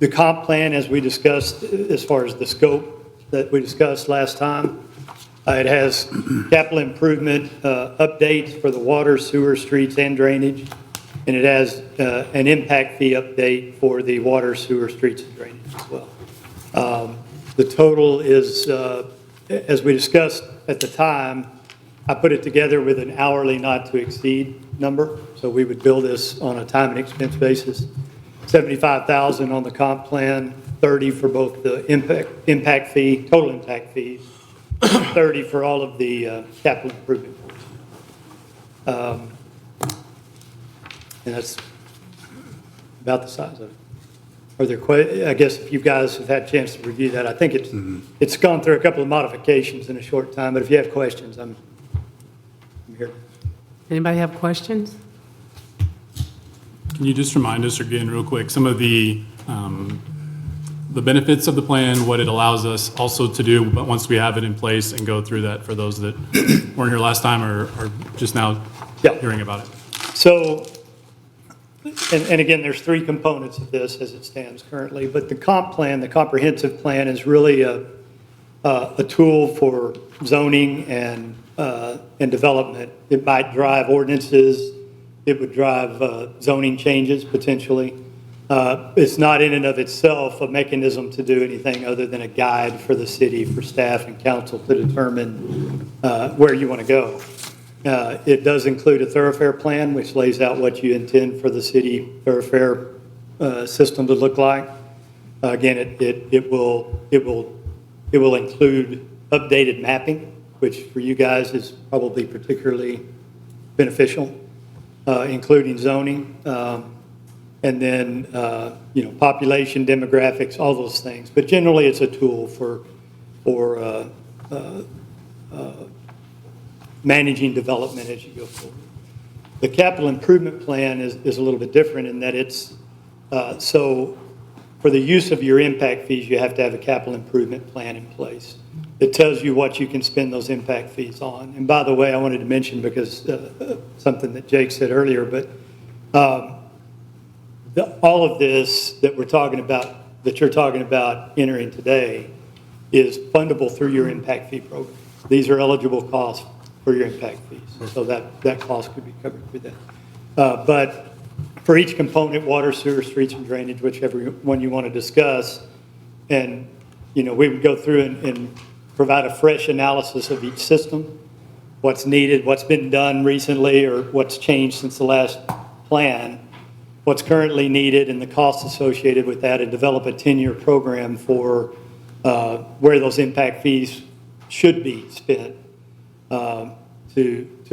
comp plan as we discussed as far as the scope that we discussed last time. It has capital improvement updates for the water, sewer, streets, and drainage. And it has an impact fee update for the water, sewer, streets, and drainage as well. The total is, as we discussed at the time, I put it together with an hourly not to exceed number. So we would bill this on a time and expense basis. $75,000 on the comp plan, $30,000 for both the impact fee, total impact fees, $30,000 for all of the capital improvement. And that's about the size of it. Are there I guess if you guys have had a chance to review that, I think it's gone through a couple of modifications in a short time, but if you have questions, I'm here.
Anybody have questions?
can you just remind us again real quick, some of the benefits of the plan, what it allows us also to do, but once we have it in place and go through that for those that weren't here last time or are just now hearing about it?
So, and again, there's three components of this as it stands currently, but the comp plan, the comprehensive plan is really a tool for zoning and development. It might drive ordinances, it would drive zoning changes potentially. It's not in and of itself a mechanism to do anything other than a guide for the city, for staff and council to determine where you want to go. It does include a thoroughfare plan, which lays out what you intend for the city thoroughfare system to look like. Again, it will include updated mapping, which for you guys is probably particularly beneficial, including zoning, and then, population, demographics, all those things. But generally, it's a tool for managing development as you go forward. The capital improvement plan is a little bit different in that it's, so for the use of your impact fees, you have to have a capital improvement plan in place. It tells you what you can spend those impact fees on. And by the way, I wanted to mention, because something that Jake said earlier, but all of this that we're talking about, that you're talking about entering today, is fundable through your impact fee program. These are eligible costs for your impact fees, so that cost could be covered through that. But for each component, water, sewer, streets, and drainage, whichever one you want to discuss, and we would go through and provide a fresh analysis of each system, what's needed, what's been done recently, or what's changed since the last plan, what's currently needed, and the costs associated with that, and develop a 10-year program for where those impact fees should be spent to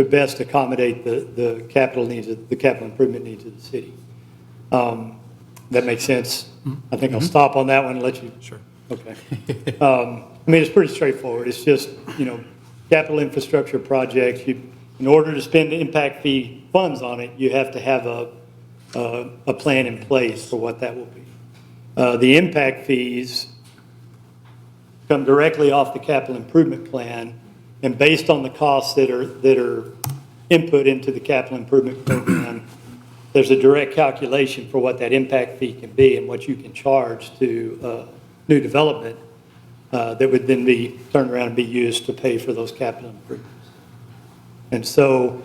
best accommodate the capital needs, the capital improvement needs of the city. That makes sense? I think I'll stop on that one and let you. Sure. Okay. It's pretty straightforward. It's just, capital infrastructure projects. In order to spend impact fee funds on it, you have to have a plan in place for what that will be. The impact fees come directly off the capital improvement plan, and based on the costs that are input into the capital improvement program, there's a direct calculation for what that impact fee can be and what you can charge to new development that would then be turned around and be used to pay for those capital improvements. And so,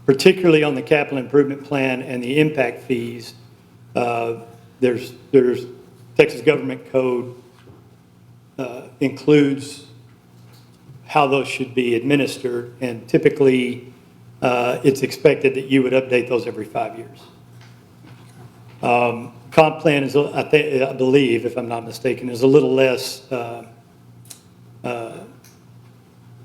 particularly on the capital improvement plan and the impact fees, there's Texas Government Code includes how those should be administered, and typically it's expected that you would update those every 5 years. Comp plan is, I believe, if I'm not mistaken, is a little less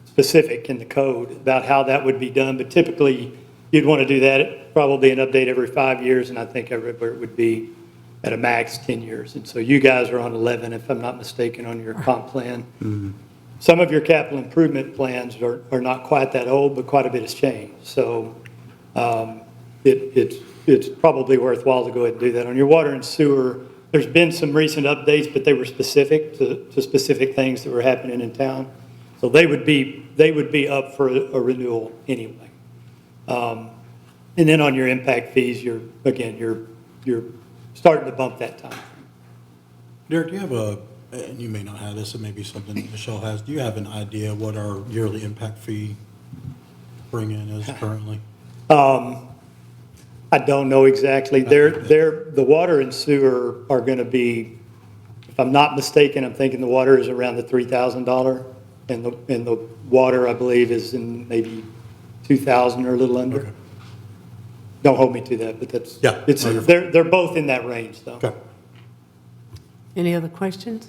specific in the code about how that would be done, but typically you'd want to do that, probably an update every 5 years, and I think everywhere it would be at a max 10 years. And so you guys are on 11, if I'm not mistaken, on your comp plan. Mm-hmm. Some of your capital improvement plans are not quite that old, but quite a bit has changed. So it's probably worthwhile to go ahead and do that. On your water and sewer, there's been some recent updates, but they were specific to specific things that were happening in town. So they would be up for a renewal anyway. And then on your impact fees, you're starting to bump that time.
Derek, do you have and you may not have this, it may be something Michelle has, do you have an idea what our yearly impact fee bring-in is currently?
I don't know exactly. The water and sewer are going to be, if I'm not mistaken, I'm thinking the water is around the $3,000, and the water, I believe, is in maybe $2,000 or a little under. Okay. Don't hold me to that, but that's, yeah, they're both in that range, though. Okay.
Any other questions?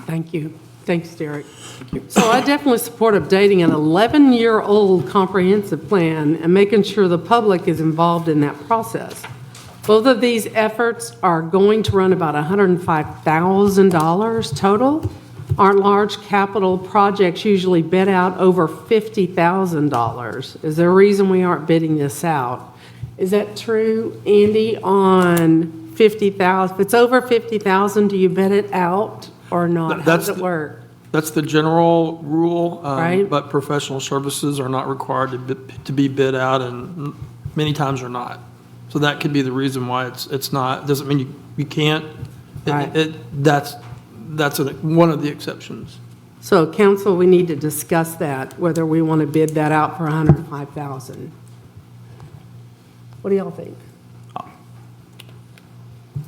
Thank you. Thanks, Derek. Thank you. So I definitely support updating an 11-year-old comprehensive plan and making sure the public is involved in that process. Both of these efforts are going to run about $105,000 total. Aren't large capital projects usually bid out over $50,000? Is there a reason we aren't bidding this out? Is that true, Andy, on 50,000? If it's over 50,000, do you bid it out or not? How does it work?
That's the general rule,
Right.
But professional services are not required to be bid out, and many times are not. So that could be the reason why it's not. Doesn't mean you can't.
Right.
That's one of the exceptions.
So council, we need to discuss that, whether we want to bid that out for $105,000. What do y'all think?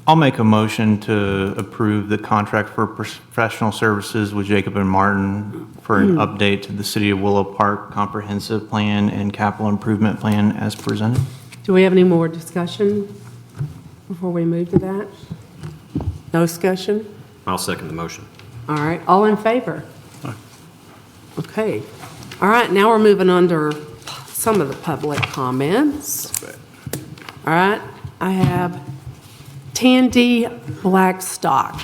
I'll make a motion to approve the contract for professional services with Jacob and Martin for an update to the City of Willow Park Comprehensive Plan and Capital Improvement Plan as presented.
Do we have any more discussion before we move to that? No discussion?
I'll second the motion.
All right, all in favor? Okay. All right, now we're moving under some of the public comments. All right, I have Tandy Blackstock.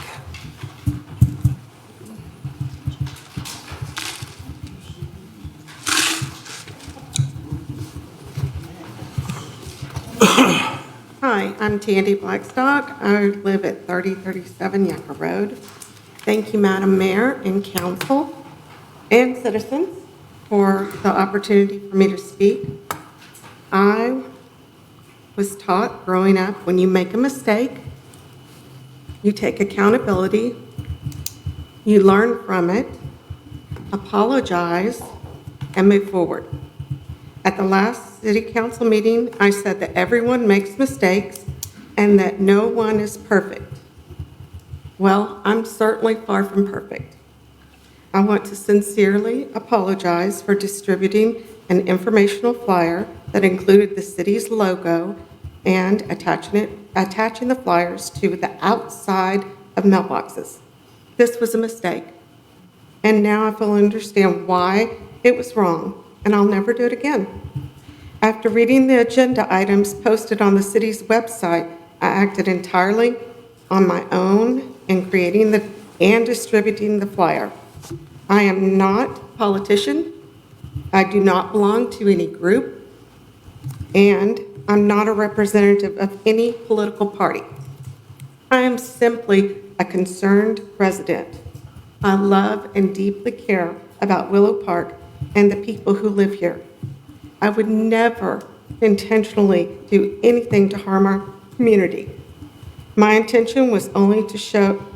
Hi, I'm Tandy Blackstock. I live at 3037 Yucca Road. Thank you, Madam Mayor and Council and citizens for the opportunity for me to speak. I was taught growing up, when you make a mistake, you take accountability, you learn from it, apologize, and move forward. At the last city council meeting, I said that everyone makes mistakes and that no one is perfect. Well, I'm certainly far from perfect. I want to sincerely apologize for distributing an informational flyer that included the city's logo and attaching the flyers to the outside of mailboxes. This was a mistake. And now I fully understand why it was wrong, and I'll never do it again. After reading the agenda items posted on the city's website, I acted entirely on my own in creating and distributing the flyer. I am not a politician. I do not belong to any group, and I'm not a representative of any political party. I am simply a concerned resident. I love and deeply care about Willow Park and the people who live here. I would never intentionally do anything to harm our community. My intention was only to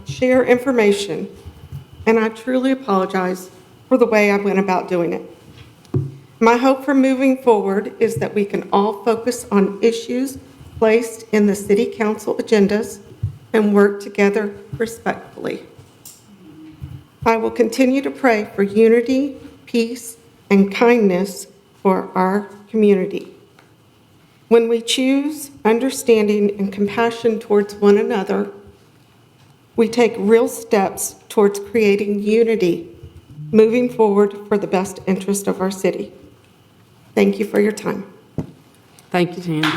share information, and I truly apologize for the way I went about doing it. My hope for moving forward is that we can all focus on issues placed in the city council agendas and work together respectfully. I will continue to pray for unity, peace, and kindness for our community. When we choose understanding and compassion towards one another, we take real steps towards creating unity, moving forward for the best interest of our city. Thank you for your time.
Thank you, Tandy.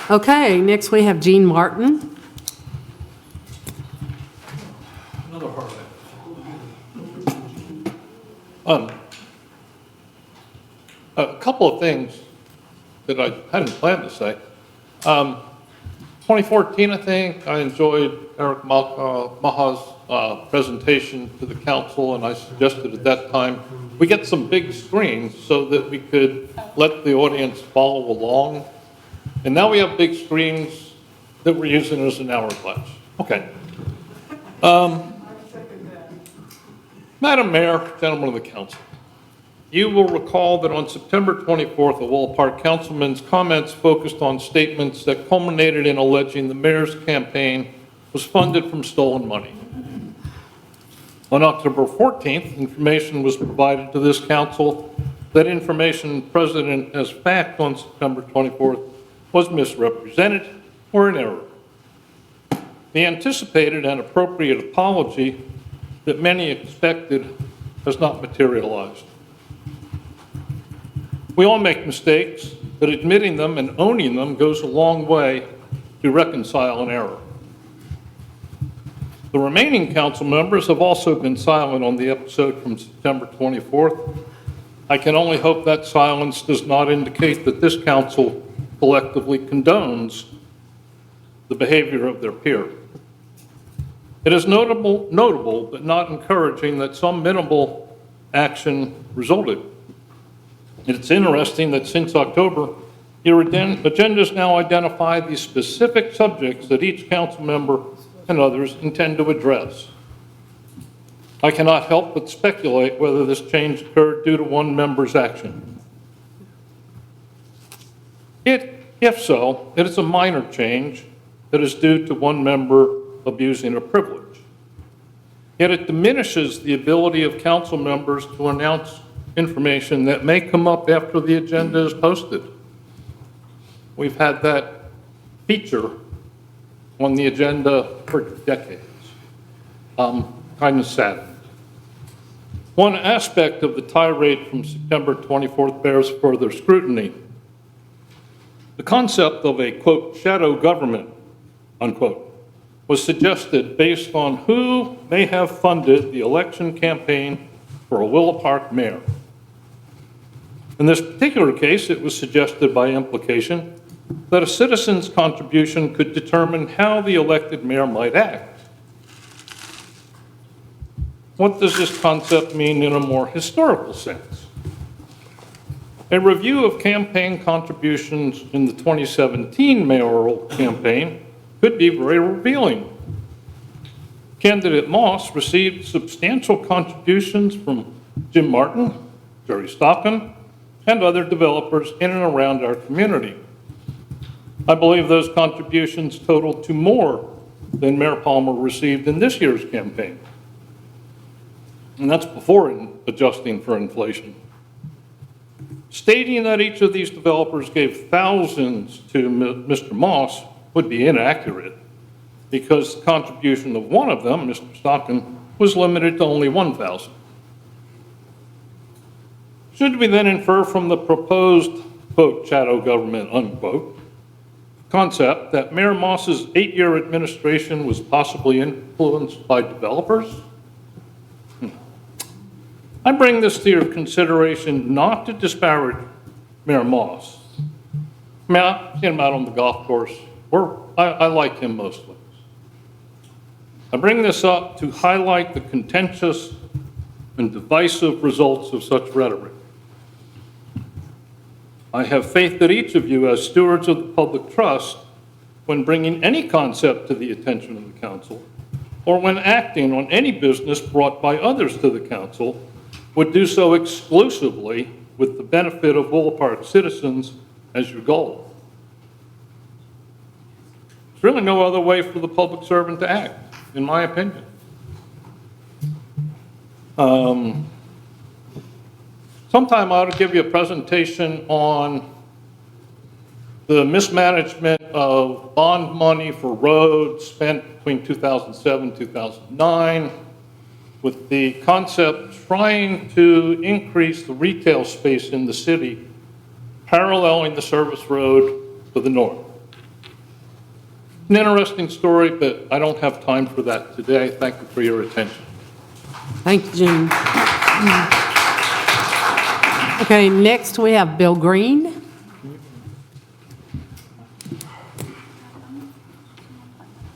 Okay, next we have Jean Martin.
Another hard A couple of things that I hadn't planned to say. 2014, I think, I enjoyed Eric Maha's presentation to the council, and I suggested at that time we get some big screens so that we could let the audience follow along. And now we have big screens that we're using as an hourglass. Okay. Madam Mayor, gentlemen of the council, you will recall that on September 24th, the Willow Park councilman's comments focused on statements that culminated in alleging the mayor's campaign was funded from stolen money. On October 14th, information was provided to this council that information presented as fact on September 24th was misrepresented or in error. The anticipated and appropriate apology that many expected has not materialized. We all make mistakes, but admitting them and owning them goes a long way to reconcile an error. The remaining council members have also been silent on the episode from September 24th. I can only hope that silence does not indicate that this council collectively condones the behavior of their peer. It is notable but not encouraging that some minimal action resulted. It's interesting that since October, your agendas now identify the specific subjects that each council member and others intend to address. I cannot help but speculate whether this change occurred due to one member's action. It If so, it is a minor change that is due to one member abusing a privilege. Yet it diminishes the ability of council members to announce information that may come up after the agenda is posted. We've had that feature on the agenda for decades. Kind of saddened. One aspect of the tirade from September 24th bears further scrutiny. The concept of a, quote, shadow government, unquote, was suggested based on who may have funded the election campaign for a Willow Park mayor. In this particular case, it was suggested by implication that a citizen's contribution could determine how the elected mayor might act. What does this concept mean in a more historical sense? A review of campaign contributions in the 2017 mayoral campaign could be very revealing. Candidate Moss received substantial contributions from Jim Martin, Jerry Stockham, and other developers in and around our community. I believe those contributions totaled to more than Mayor Palmer received in this year's campaign. And that's before adjusting for inflation. Stating that each of these developers gave thousands to Mr. Moss would be inaccurate because the contribution of one of them, Mr. Stockham, was limited to only $1,000. Should we then infer from the proposed, quote, shadow government, unquote, concept that Mayor Moss's 8-year administration was possibly influenced by developers? I bring this to your consideration not to disparage Mayor Moss. I mean, I've seen him out on the golf course. I like him mostly. I bring this up to highlight the contentious and divisive results of such rhetoric. I have faith that each of you, as stewards of the public trust, when bringing any concept to the attention of the council, or when acting on any business brought by others to the council, would do so exclusively with the benefit of Willow Park citizens as your goal. There's really no other way for the public servant to act, in my opinion. Sometime I ought to give you a presentation on the mismanagement of bond money for roads spent between 2007 and 2009, with the concept trying to increase the retail space in the city, paralleling the service road to the north. An interesting story, but I don't have time for that today. Thank you for your attention.
Thank you, Gene. Okay, next we have Bill Green.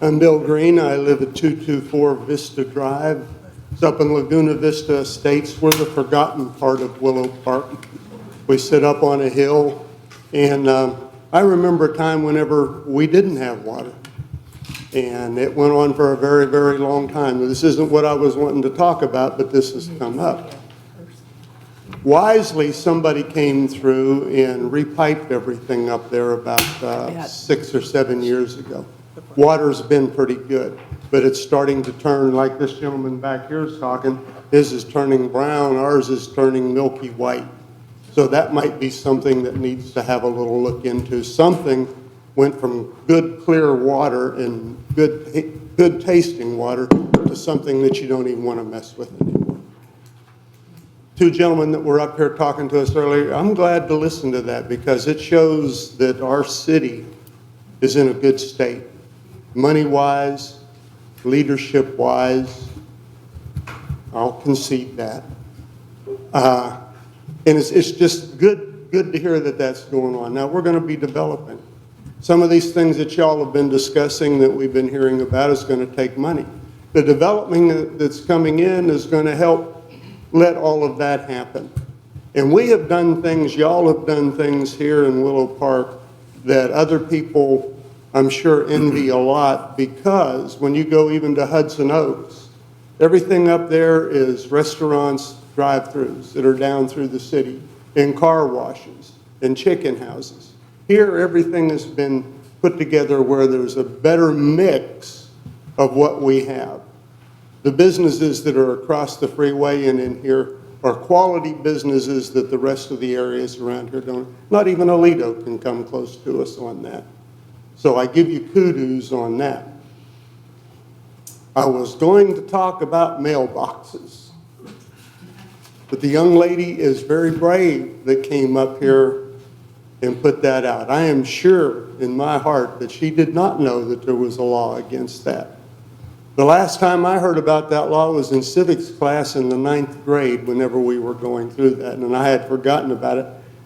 I'm Bill Green. I live at 224 Vista Drive. It's up in Laguna Vista Estates. We're the forgotten part of Willow Park. We sit up on a hill, and I remember a time whenever we didn't have water, and it went on for a very, very long time. This isn't what I was wanting to talk about, but this has come up. Wisely, somebody came through and repiped everything up there about 6 or 7 years ago. Water's been pretty good, but it's starting to turn, like this gentleman back here is talking, his is turning brown, ours is turning milky white. So that might be something that needs to have a little look into. Something went from good, clear water and good tasting water to something that you don't even want to mess with anymore. Two gentlemen that were up here talking to us earlier, I'm glad to listen to that because it shows that our city is in a good state. Money-wise, leadership-wise, I'll concede that. And it's just good to hear that that's going on. Now, we're going to be developing. Some of these things that y'all have been discussing that we've been hearing about is going to take money. The development that's coming in is going to help let all of that happen. And we have done things, y'all have done things here in Willow Park that other people, I'm sure, envy a lot, because when you go even to Hudson Oaks, everything up there is restaurants, drive-throughs that are down through the city, and car washes, and chicken houses. Here, everything has been put together where there's a better mix of what we have. The businesses that are across the freeway and in here are quality businesses that the rest of the areas around here don't. Not even Aledo can come close to us on that. So I give you kudos on that. I was going to talk about mailboxes, but the young lady is very brave that came up here and put that out. I am sure in my heart that she did not know that there was a law against that. The last time I heard about that law was in civics class in the 9th grade whenever we were going through that, and I had forgotten about it.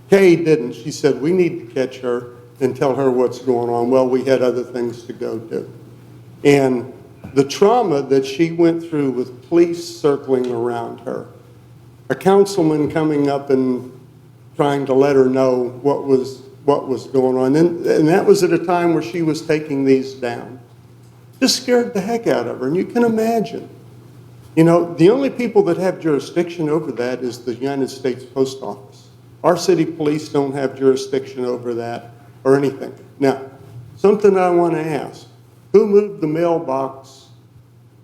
Kay didn't. She said, we need to catch her and tell her what's going on. Well, we had other things to go do. And the trauma that she went through with police circling around her, a councilman coming up and trying to let her know what was going on, and that was at a time where she was taking these down. Just scared the heck out of her, and you can imagine. You know, the only people that have jurisdiction over that is the United States Post Office. Our city police don't have jurisdiction over that or anything. Now, something I want to ask, who moved the mailbox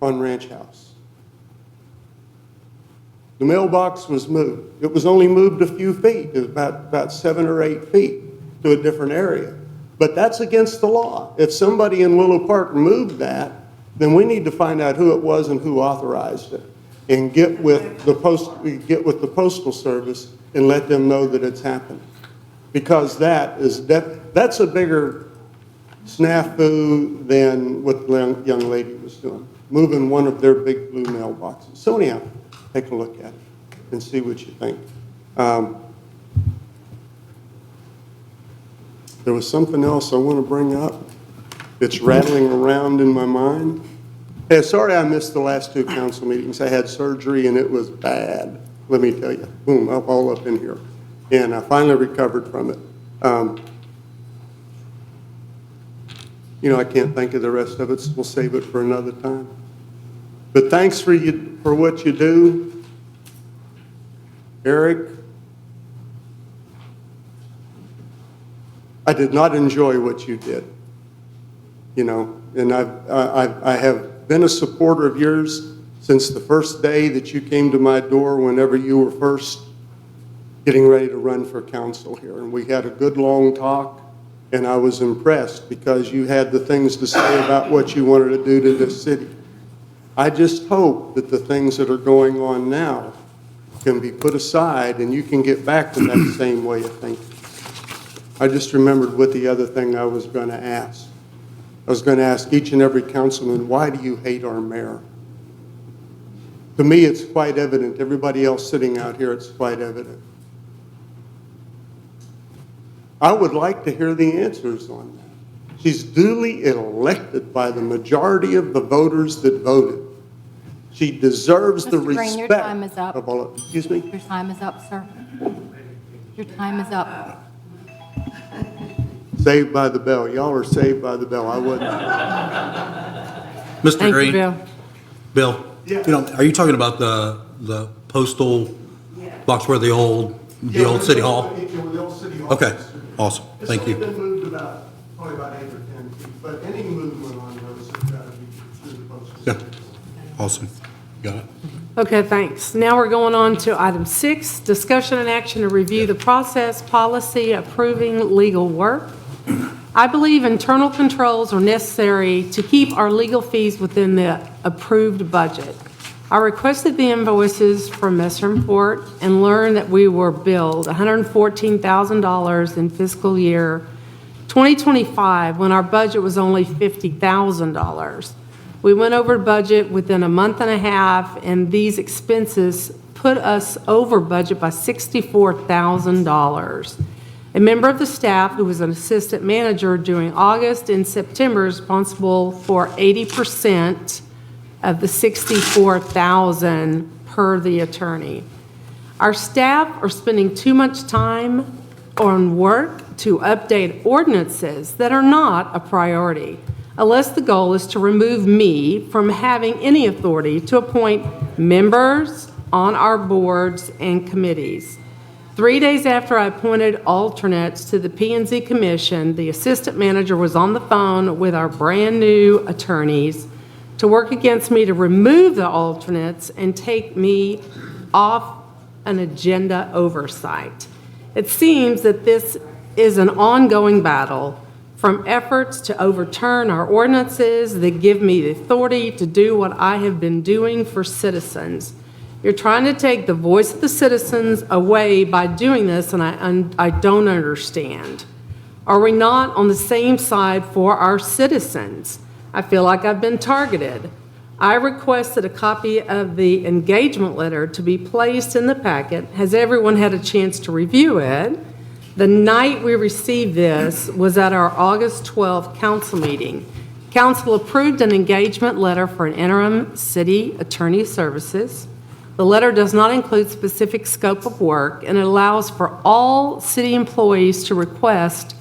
on Ranch House? The mailbox was moved. It was only moved a few feet, about 7 or 8 feet to a different area. But that's against the law. If somebody in Willow Park moved that, then we need to find out who it was and who authorized it, and get with the Postal Service and let them know that it's happened. Because that's a bigger snafu than what the young lady was doing, moving one of their big blue mailboxes. So anyhow, take a look at it and see what you think. There was something else I want to bring up. It's rattling around in my mind. Hey, sorry I missed the last 2 council meetings. I had surgery and it was bad. Let me tell you, boom, all up in here. And I finally recovered from it. You know, I can't think of the rest of it, so we'll save it for another time. But thanks for what you do, Eric. I did not enjoy what you did, you know, and I have been a supporter of yours since the first day that you came to my door whenever you were first getting ready to run for council here. And we had a good long talk, and I was impressed because you had the things to say about what you wanted to do to this city. I just hope that the things that are going on now can be put aside and you can get back to that same way of thinking. I just remembered what the other thing I was going to ask. I was going to ask each and every councilman, why do you hate our mayor? To me, it's quite evident. Everybody else sitting out here, it's quite evident. I would like to hear the answers on that. She's duly elected by the majority of the voters that voted. She deserves the
Mr. Green,
respect.
your time is up.
Of all, excuse me?
Your time is up, sir. Your time is up.
Saved by the bell. Y'all are saved by the bell. I wouldn't.
Mr.
Thank
Green?
you, Bill.
Bill, you know, are you talking about the postal box where the old city hall?
The old city hall.
Okay, awesome. Thank
It's
you.
only been moved probably about 8 or 10 feet, but any movement on those has got to be through the postal
Yeah,
service.
awesome. Got it.
Okay, thanks. Now we're going on to item 6, discussion and action to review the process policy approving legal work. I believe internal controls are necessary to keep our legal fees within the approved budget. I requested the invoices from Messer & Fort and learned that we were billed $114,000 in fiscal year 2025 when our budget was only $50,000. We went over budget within a month and a half, and these expenses put us over budget by $64,000. A member of the staff who was an assistant manager during August and September is responsible for 80% of the $64,000 per the attorney. Our staff are spending too much time on work to update ordinances that are not a priority, unless the goal is to remove me from having any authority to appoint members on our boards and committees. 3 days after I appointed alternates to the P&Z Commission, the assistant manager was on the phone with our brand-new attorneys to work against me to remove the alternates and take me off an agenda oversight. It seems that this is an ongoing battle, from efforts to overturn our ordinances that give me the authority to do what I have been doing for citizens. You're trying to take the voice of the citizens away by doing this, and I don't understand. Are we not on the same side for our citizens? I feel like I've been targeted. I requested a copy of the engagement letter to be placed in the packet. Has everyone had a chance to review it? The night we received this was at our August 12th council meeting. Council approved an engagement letter for an interim city attorney services. The letter does not include specific scope of work, and it allows for all city employees to request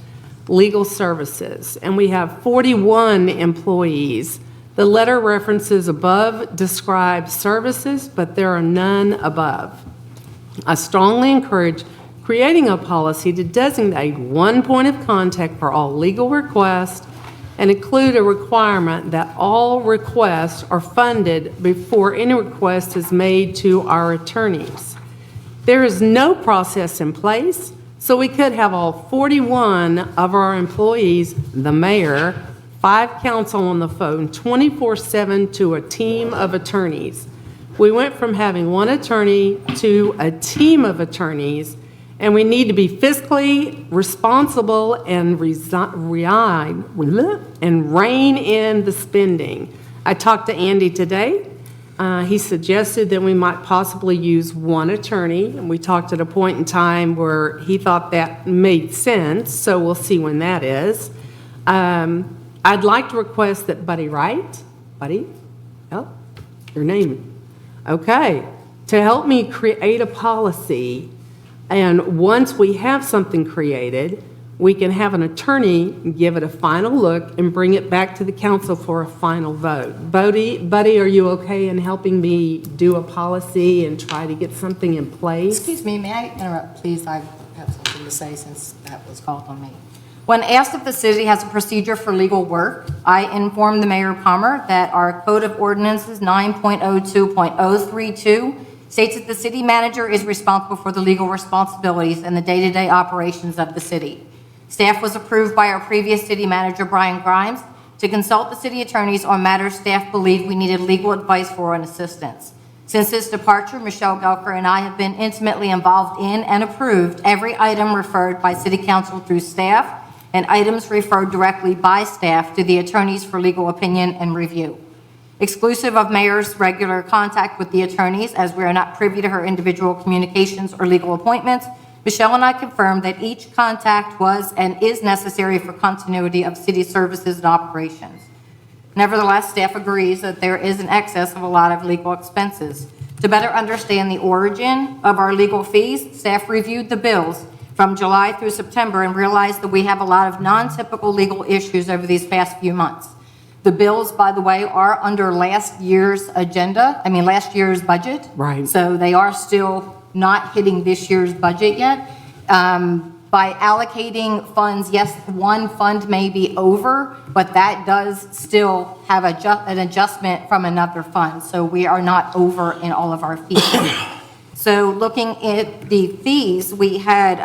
legal services, and we have 41 employees. The letter references above described services, but there are none above. I strongly encourage creating a policy to designate one point of contact for all legal requests and include a requirement that all requests are funded before any request is made to our attorneys. There is no process in place, so we could have all 41 of our employees, the mayor, 5 counsel on the phone 24/7 to a team of attorneys. We went from having one attorney to a team of attorneys, and we need to be fiscally responsible and rein in the spending. I talked to Andy today. He suggested that we might possibly use one attorney, and we talked at a point in time where he thought that made sense, so we'll see when that is. I'd like to request that Buddy Wright, Buddy, oh, your name, okay, to help me create a policy. And once we have something created, we can have an attorney give it a final look and bring it back to the council for a final vote. Buddy, are you okay in helping me do a policy and try to get something in place?
Excuse me, may I interrupt, please? I have something to say since that was called on me. When asked if the city has a procedure for legal work, I informed the Mayor Palmer that our Code of Ordinances 9.02.032 states that the city manager is responsible for the legal responsibilities and the day-to-day operations of the city. Staff was approved by our previous city manager, Brian Grimes, to consult the city attorneys on matters staff believed we needed legal advice for and assistance. Since his departure, Michelle Gelker and I have been intimately involved in and approved every item referred by city council through staff and items referred directly by staff to the attorneys for legal opinion and review. Exclusive of mayor's regular contact with the attorneys, as we are not privy to her individual communications or legal appointments, Michelle and I confirmed that each contact was and is necessary for continuity of city services and operations. Nevertheless, staff agrees that there is an excess of a lot of legal expenses. To better understand the origin of our legal fees, staff reviewed the bills from July through September and realized that we have a lot of non-typical legal issues over these past few months. The bills, by the way, are under last year's budget.
Right.
So they are still not hitting this year's budget yet. By allocating funds, yes, one fund may be over, but that does still have an adjustment from another fund. So we are not over in all of our fees. So looking at the fees, we had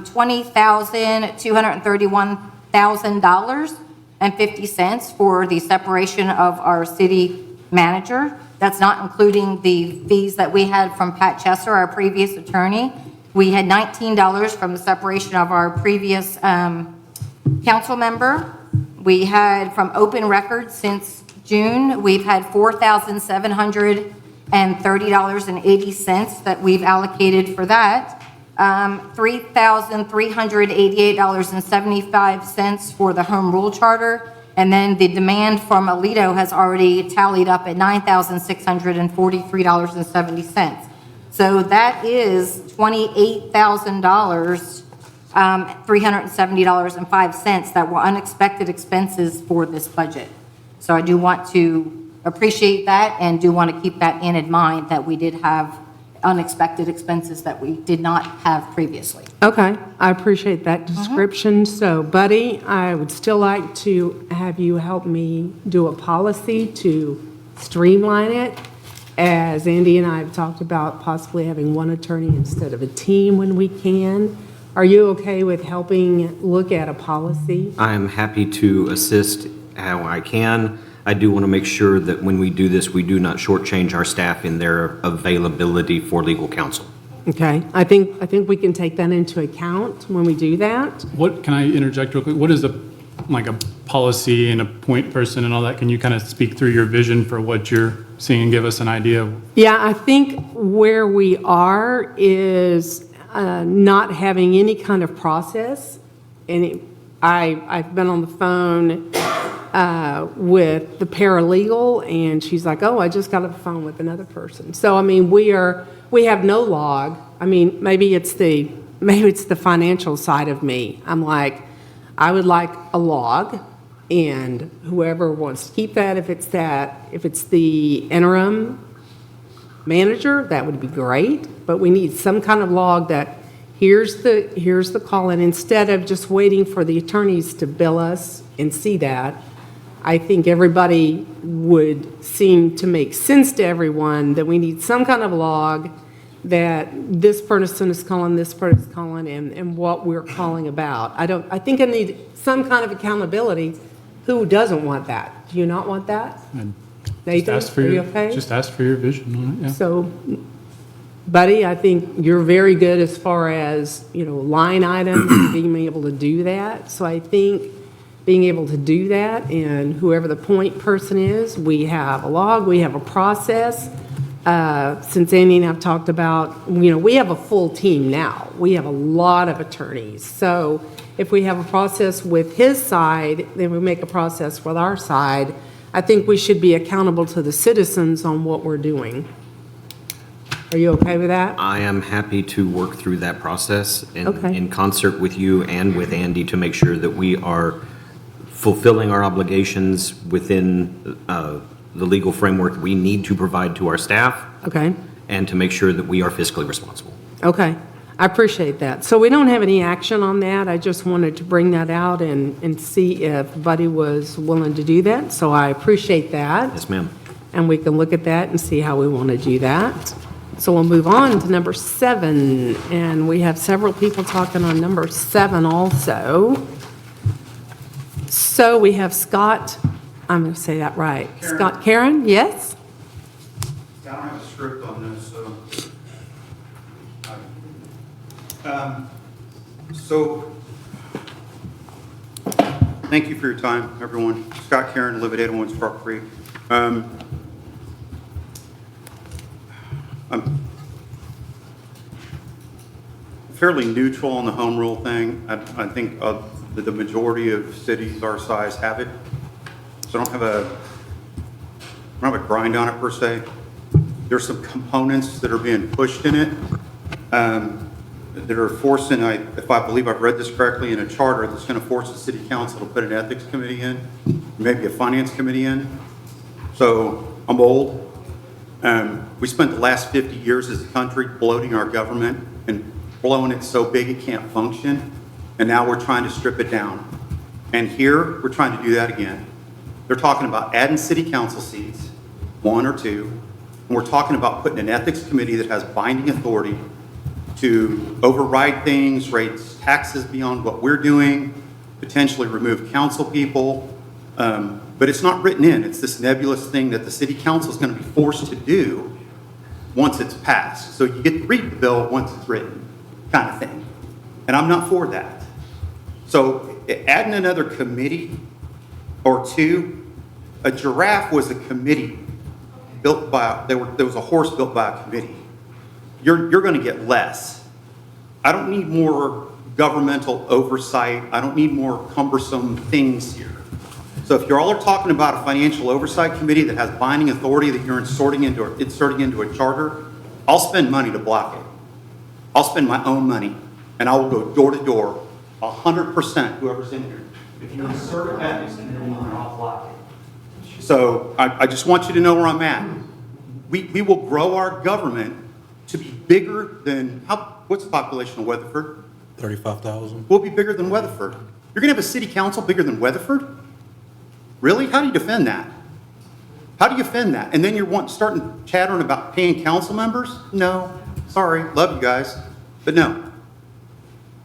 $20,231,000.50 for the separation of our city manager. That's not including the fees that we had from Pat Chester, our previous attorney. We had $19 from the separation of our previous council member. We had from open records since June, we've had $4,730.80 that we've allocated for that. $3,388.75 for the home rule charter. And then the demand from Alito has already tallied up at $9,643.70. So that is $28,000, $370.05 that were unexpected expenses for this budget. So I do want to appreciate that and do want to keep that in mind, that we did have unexpected expenses that we did not have previously.
Okay, I appreciate that description. So Buddy, I would still like to have you help me do a policy to streamline it. As Andy and I have talked about possibly having one attorney instead of a team when we can. Are you okay with helping look at a policy?
I am happy to assist how I can. I do want to make sure that when we do this, we do not shortchange our staff in their availability for legal counsel.
Okay, I think we can take that into account when we do that.
What, can I interject real quick? What is like a policy and a point person and all that? Can you kind of speak through your vision for what you're seeing and give us an idea of?
Yeah, I think where we are is not having any kind of process. And I've been on the phone with the paralegal, and she's like, oh, I just got off the phone with another person. So, I mean, we have no log. I mean, maybe it's the financial side of me. I'm like, I would like a log, and whoever wants to keep that, if it's the interim manager, that would be great, but we need some kind of log that here's the call, and instead of just waiting for the attorneys to bill us and see that, I think everybody would seem to make sense to everyone that we need some kind of log that this person is calling, this person is calling, and what we're calling about. I think I need some kind of accountability. Who doesn't want that? Do you not want that? Nathan, are you okay?
Just ask for your vision on it, yeah.
So, Buddy, I think you're very good as far as, line items, being able to do that. So I think being able to do that, and whoever the point person is, we have a log, we have a process. Since Andy and I have talked about, we have a full team now. We have a lot of attorneys. So if we have a process with his side, then we make a process with our side. I think we should be accountable to the citizens on what we're doing. Are you okay with that?
I am happy to work through that process
Okay.
in concert with you and with Andy to make sure that we are fulfilling our obligations within the legal framework we need to provide to our staff.
Okay.
And to make sure that we are fiscally responsible.
Okay, I appreciate that. So we don't have any action on that. I just wanted to bring that out and see if Buddy was willing to do that. So I appreciate that.
Yes, ma'am.
And we can look at that and see how we want to do that. So we'll move on to number 7, and we have several people talking on number 7 also. So we have Scott, I'm going to say that right.
Karen.
Scott Karen, yes?
I don't have a script on this, so. Thank you for your time, everyone. Scott Karen, live at 801 Spark Creek. I'm fairly neutral on the home rule thing. I think the majority of cities our size have it. So I don't have a grind on it per se. There's some components that are being pushed in it that are forcing, if I believe I've read this correctly, in a charter that's going to force the city council to put an ethics committee in, maybe a finance committee in. So I'm old. We spent the last 50 years as a country bloating our government and blowing it so big it can't function. And now we're trying to strip it down. And here, we're trying to do that again. They're talking about adding city council seats, 1 or 2. And we're talking about putting an ethics committee that has binding authority to override things, raise taxes beyond what we're doing, potentially remove council people. But it's not written in. It's this nebulous thing that the city council is going to be forced to do once it's passed. So you get to read the bill once it's written, kind of thing. And I'm not for that. So adding another committee or 2, a giraffe was a committee built by, there was a horse built by a committee. You're going to get less. I don't need more governmental oversight. I don't need more cumbersome things here. So if you all are talking about a financial oversight committee that has binding authority that you're inserting into a charter, I'll spend money to block it. I'll spend my own money, and I will go door to door, 100%, whoever's in here. If you insert ethics committee, I'll block it. So I just want you to know where I'm at. We will grow our government to be bigger than, what's the population of Weatherford?
35,000.
We'll be bigger than Weatherford. You're going to have a city council bigger than Weatherford? Really? How do you defend that? How do you defend that? And then you're starting chattering about paying council members? No, sorry, love you guys, but no.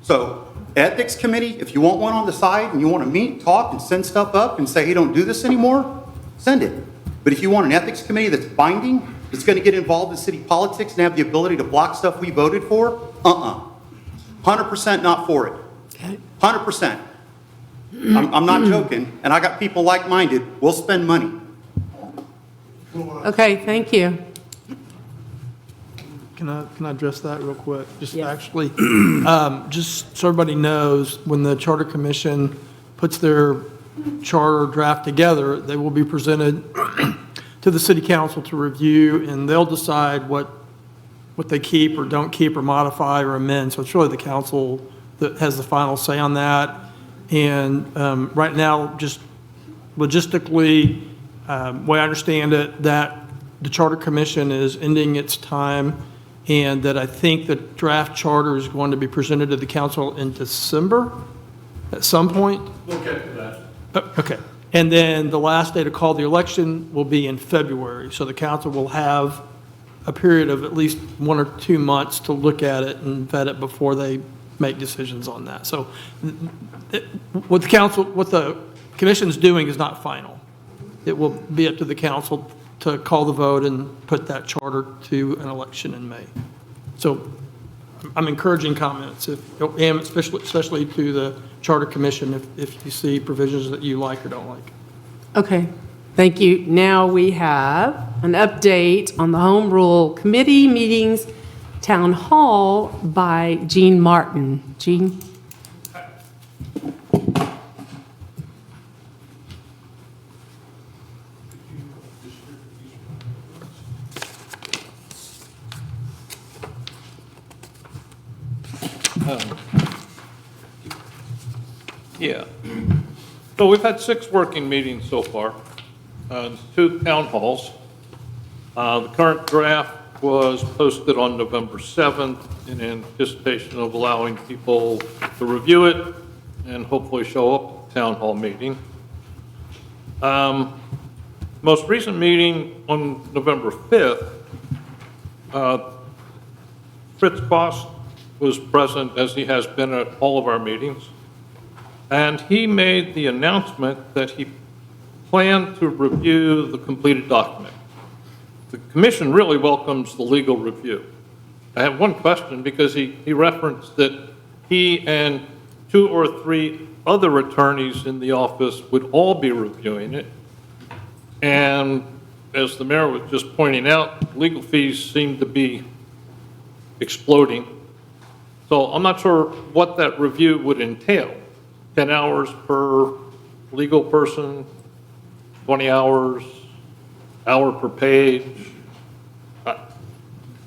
So, ethics committee, if you want one on the side and you want to meet, talk, and send stuff up and say, hey, don't do this anymore, send it. But if you want an ethics committee that's binding, that's going to get involved in city politics and have the ability to block stuff we voted for, 100% not for it. 100%. I'm not joking, and I got people like-minded, we'll spend money.
Okay, thank you.
Can I address that real quick? Just actually, just so everybody knows, when the Charter Commission puts their charter draft together, they will be presented to the city council to review, and they'll decide what they keep or don't keep or modify or amend. So it's really the council that has the final say on that. And right now, just logistically, the way I understand it, that the Charter Commission is ending its time, and that I think the draft charter is going to be presented to the council in December at some point.
We'll get to that.
Okay. And then the last day to call the election will be in February. So the council will have a period of at least 1 or 2 months to look at it and vet it before they make decisions on that. So what the commission's doing is not final. It will be up to the council to call the vote and put that charter to an election in May. So I'm encouraging comments, and especially to the Charter Commission, if you see provisions that you like or don't like.
Okay, thank you. Now we have an update on the Home Rule Committee meetings, Town Hall by Jean Martin. Jean?
Yeah. So we've had 6 working meetings so far, 2 town halls. The current draft was posted on November 7th in anticipation of allowing people to review it and hopefully show up at the town hall meeting. Most recent meeting on November 5th, Fritz Kost was present, as he has been at all of our meetings. And he made the announcement that he planned to review the completed document. The commission really welcomes the legal review. I have one question, because he referenced that he and 2 or 3 other attorneys in the office would all be reviewing it. And as the mayor was just pointing out, legal fees seem to be exploding. So I'm not sure what that review would entail. 10 hours per legal person, 20 hours, hour per page.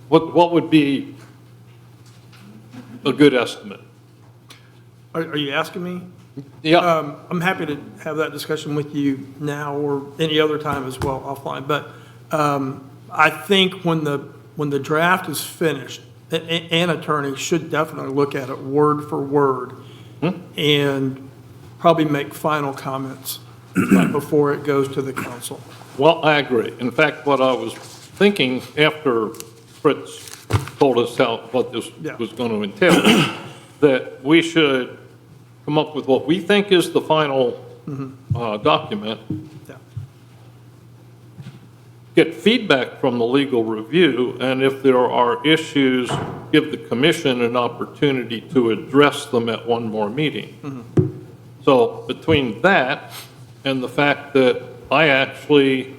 What would be a good estimate?
Are you asking me?
Yeah.
I'm happy to have that discussion with you now or any other time as well offline. But I think when the draft is finished, an attorney should definitely look at it word for word and probably make final comments before it goes to the council.
Well, I agree. In fact, what I was thinking after Fritz told us what this was going to entail, that we should come up with what we think is the final document, get feedback from the legal review, and if there are issues, give the commission an opportunity to address them at one more meeting. So between that and the fact that I actually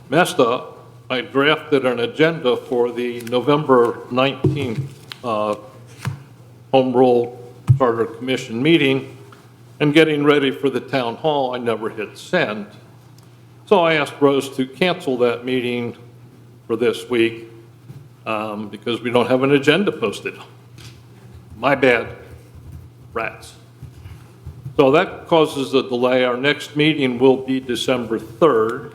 messed up, I drafted an agenda for the November 19th Home Rule Charter Commission meeting, and getting ready for the town hall, I never hit send. So I asked Rose to cancel that meeting for this week because we don't have an agenda posted. My bad, rats. So that causes a delay. Our next meeting will be December 3rd.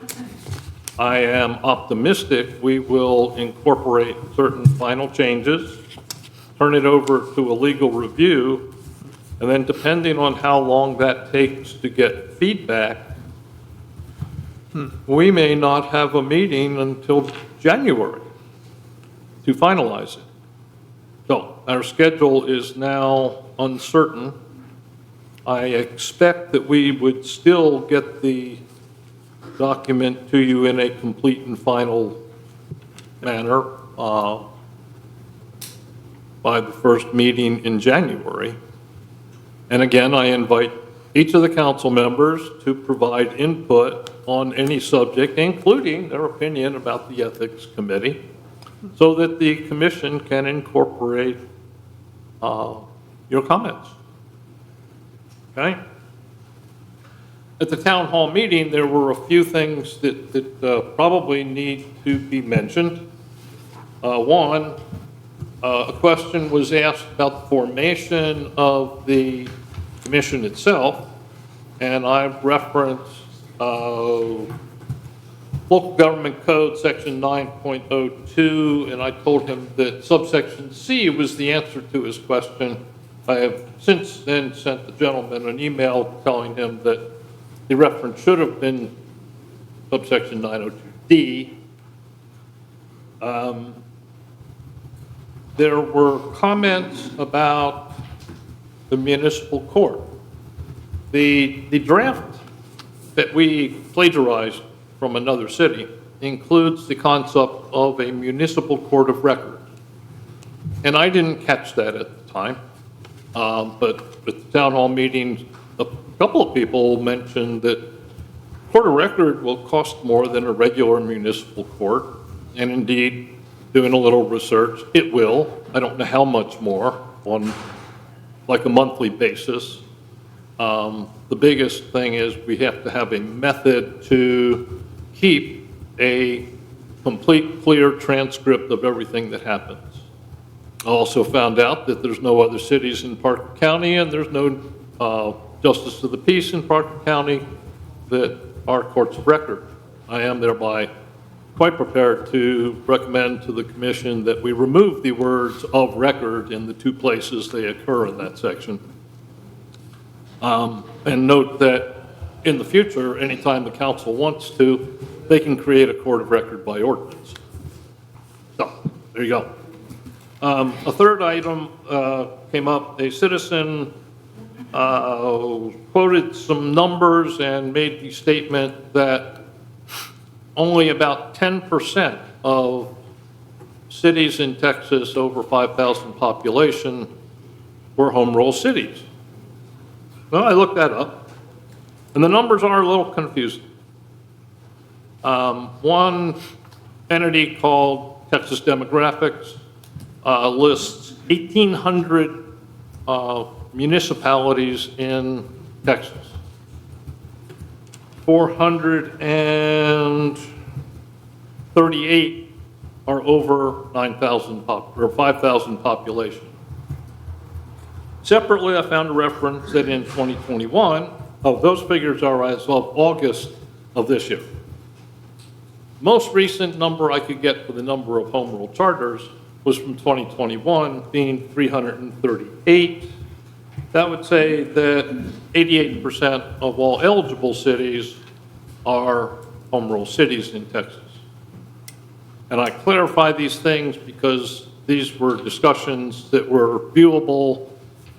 I am optimistic we will incorporate certain final changes, turn it over to a legal review, and then depending on how long that takes to get feedback, we may not have a meeting until January to finalize it. So our schedule is now uncertain. I expect that we would still get the document to you in a complete and final manner by the first meeting in January. And again, I invite each of the council members to provide input on any subject, including their opinion about the Ethics Committee, so that the commission can incorporate your comments. Okay? At the town hall meeting, there were a few things that probably need to be mentioned. One, a question was asked about the formation of the commission itself, and I referenced Local Government Code, Section 9.02, and I told him that subsection C was the answer to his question. I have since then sent the gentleman an email telling him that the reference should have been subsection 902D. There were comments about the municipal court. The draft that we plagiarized from another city includes the concept of a municipal court of record. And I didn't catch that at the time, but at the town hall meeting, a couple of people mentioned that court of record will cost more than a regular municipal court, and indeed, doing a little research, it will. I don't know how much more on like a monthly basis. The biggest thing is we have to have a method to keep a complete, clear transcript of everything that happens. I also found out that there's no other cities in Parker County, and there's no justice of the peace in Parker County that are courts of record. I am thereby quite prepared to recommend to the commission that we remove the words "of record" in the two places they occur in that section. And note that in the future, anytime the council wants to, they can create a court of record by ordinance. So, there you go. A third item came up. A citizen quoted some numbers and made the statement that only about 10% of cities in Texas over 5,000 population were home rule cities. Well, I looked that up, and the numbers are a little confusing. One entity called Texas Demographics lists 1,800 municipalities in Texas. 438 are over 9,000 or 5,000 population. Separately, I found a reference that in 2021, those figures are as of August of this year. Most recent number I could get for the number of home rule charters was from 2021, being 338. That would say that 88% of all eligible cities are home rule cities in Texas. And I clarify these things because these were discussions that were viewable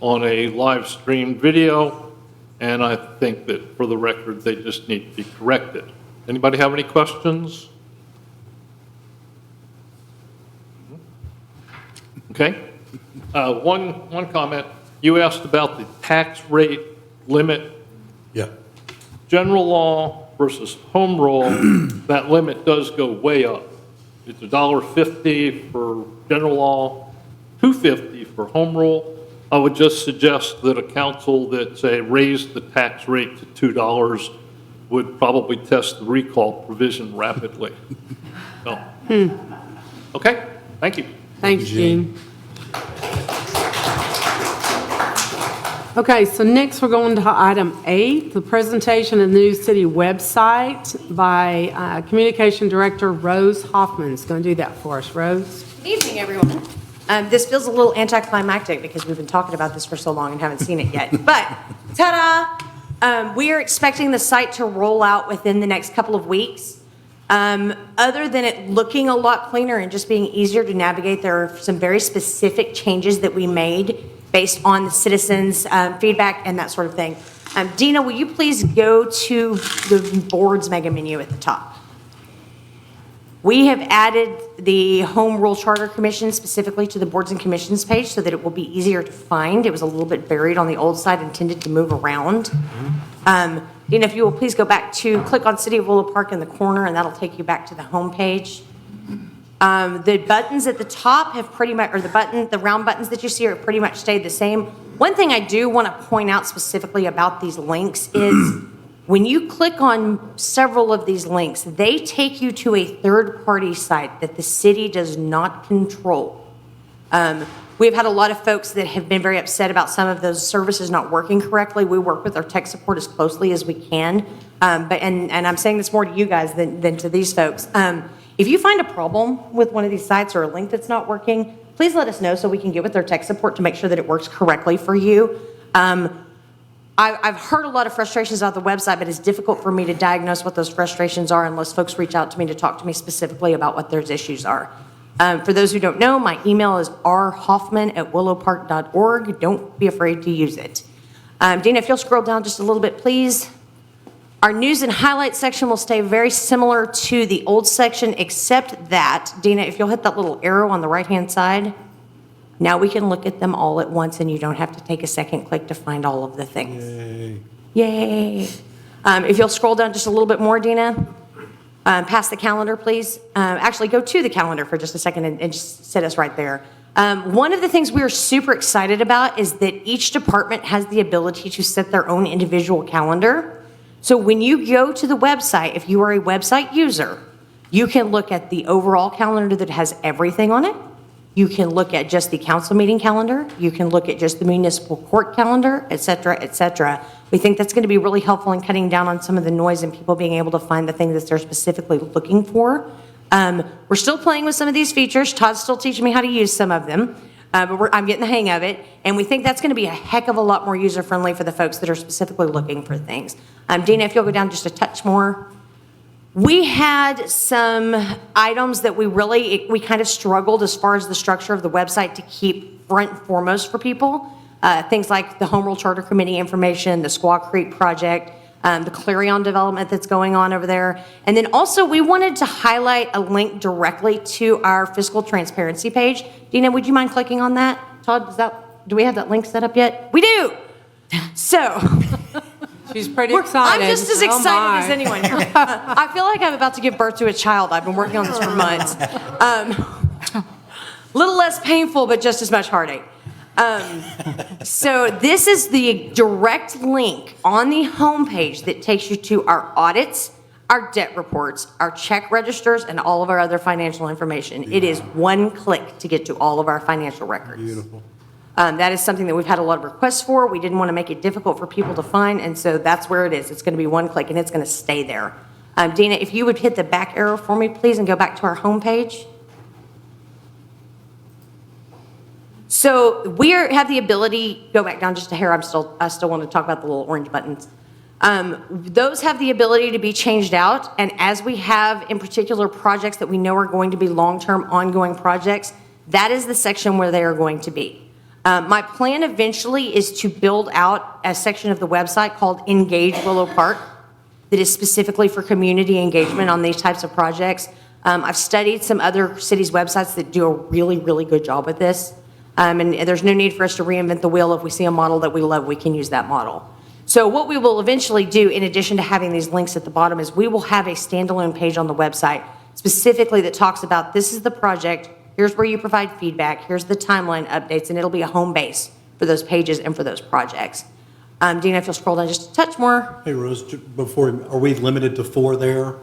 on a live stream video, and I think that for the record, they just need to be corrected. Anybody have any questions? Okay. One comment. You asked about the tax rate limit.
Yeah.
General law versus home rule, that limit does go way up. It's $1.50 for general law, $2.50 for home rule. I would just suggest that a council that, say, raised the tax rate to $2 would probably test the recall provision rapidly. So, okay, thank you.
Thanks, Gene. Okay, so next we're going to item 8, the presentation of the new city website by Communication Director Rose Hoffman is going to do that for us. Rose?
Good evening, everyone. This feels a little anticlimactic because we've been talking about this for so long and haven't seen it yet. But, ta-da! We are expecting the site to roll out within the next couple of weeks. Other than it looking a lot cleaner and just being easier to navigate, there are some very specific changes that we made based on the citizens' feedback and that sort of thing. Dina, will you please go to the board's mega menu at the top? We have added the Home Rule Charter Commission specifically to the boards and commissions page so that it will be easier to find. It was a little bit buried on the old side and tended to move around. Dina, if you will please go back to, click on City of Willow Park in the corner, and that'll take you back to the home page. The buttons at the top have pretty much, or the round buttons that you see are pretty much stayed the same. One thing I do want to point out specifically about these links is when you click on several of these links, they take you to a third-party site that the city does not control. We've had a lot of folks that have been very upset about some of those services not working correctly. We work with our tech support as closely as we can. And I'm saying this more to you guys than to these folks. If you find a problem with one of these sites or a link that's not working, please let us know so we can get with our tech support to make sure that it works correctly for you. I've heard a lot of frustrations about the website, but it's difficult for me to diagnose what those frustrations are unless folks reach out to me to talk to me specifically about what those issues are. For those who don't know, my email is rhoffman@willowpark.org. Don't be afraid to use it. Dina, if you'll scroll down just a little bit, please. Our news and highlights section will stay very similar to the old section, except that, Dina, if you'll hit that little arrow on the right-hand side, now we can look at them all at once and you don't have to take a second click to find all of the things. Yay. If you'll scroll down just a little bit more, Dina, past the calendar, please. Actually, go to the calendar for just a second and just set us right there. One of the things we are super excited about is that each department has the ability to set their own individual calendar. So when you go to the website, if you are a website user, you can look at the overall calendar that has everything on it. You can look at just the council meeting calendar. You can look at just the municipal court calendar, et cetera, et cetera. We think that's going to be really helpful in cutting down on some of the noise and people being able to find the things that they're specifically looking for. We're still playing with some of these features. Todd's still teaching me how to use some of them, but I'm getting the hang of it. And we think that's going to be a heck of a lot more user-friendly for the folks that are specifically looking for things. Dina, if you'll go down just a touch more. We had some items that we kind of struggled as far as the structure of the website to keep front and foremost for people. Things like the Home Rule Charter Committee information, the Squaw Creek project, the Clarion development that's going on over there. And then also we wanted to highlight a link directly to our fiscal transparency page. Dina, would you mind clicking on that? Todd, do we have that link set up yet? We do! So...
She's pretty excited.
I'm just as excited as anyone here. I feel like I'm about to give birth to a child. I've been working on this for months. Little less painful, but just as much heartache. So this is the direct link on the homepage that takes you to our audits, our debt reports, our check registers, and all of our other financial information. It is one click to get to all of our financial records.
Beautiful.
That is something that we've had a lot of requests for. We didn't want to make it difficult for people to find, and so that's where it is. It's going to be one click, and it's going to stay there. Dina, if you would hit the back arrow for me, please, and go back to our homepage. So we have the ability, go back down just a hair, I still want to talk about the little orange buttons. Those have the ability to be changed out, and as we have in particular projects that we know are going to be long-term ongoing projects, that is the section where they are going to be. My plan eventually is to build out a section of the website called Engage Willow Park that is specifically for community engagement on these types of projects. I've studied some other cities' websites that do a really, really good job with this. And there's no need for us to reinvent the wheel. If we see a model that we love, we can use that model. So what we will eventually do, in addition to having these links at the bottom, is we will have a standalone page on the website specifically that talks about this is the project, here's where you provide feedback, here's the timeline updates, and it'll be a home base for those pages and for those projects. Dina, if you'll scroll down just a touch more.
Hey, Rose, are we limited to 4 there?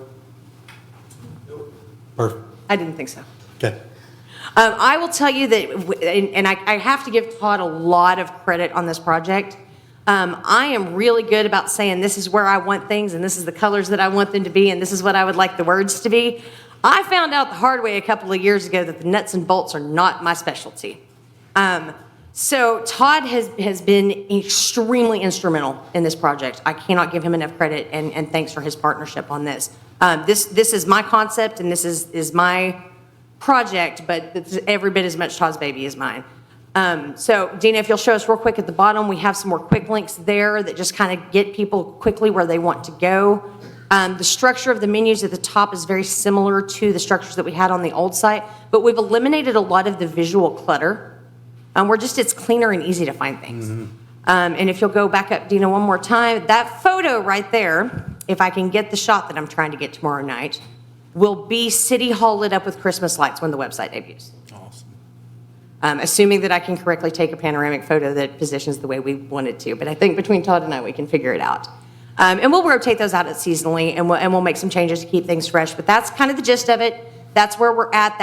Perfect.
I didn't think so.
Okay.
I will tell you that, and I have to give Todd a lot of credit on this project. I am really good about saying this is where I want things, and this is the colors that I want them to be, and this is what I would like the words to be. I found out the hard way a couple of years ago that the nuts and bolts are not my specialty. So Todd has been extremely instrumental in this project. I cannot give him enough credit, and thanks for his partnership on this. This is my concept, and this is my project, but it's every bit as much Todd's baby as mine. So Dina, if you'll show us real quick at the bottom, we have some more quick links there that just kind of get people quickly where they want to go. The structure of the menus at the top is very similar to the structures that we had on the old site, but we've eliminated a lot of the visual clutter. It's cleaner and easy to find things. And if you'll go back up, Dina, one more time, that photo right there, if I can get the shot that I'm trying to get tomorrow night, will be City Hall lit up with Christmas lights when the website debuts. Awesome. Assuming that I can correctly take a panoramic photo that positions the way we want it to. But I think between Todd and I, we can figure it out. And we'll rotate those out seasonally, and we'll make some changes to keep things fresh. But that's kind of the gist of it. That's where we're at.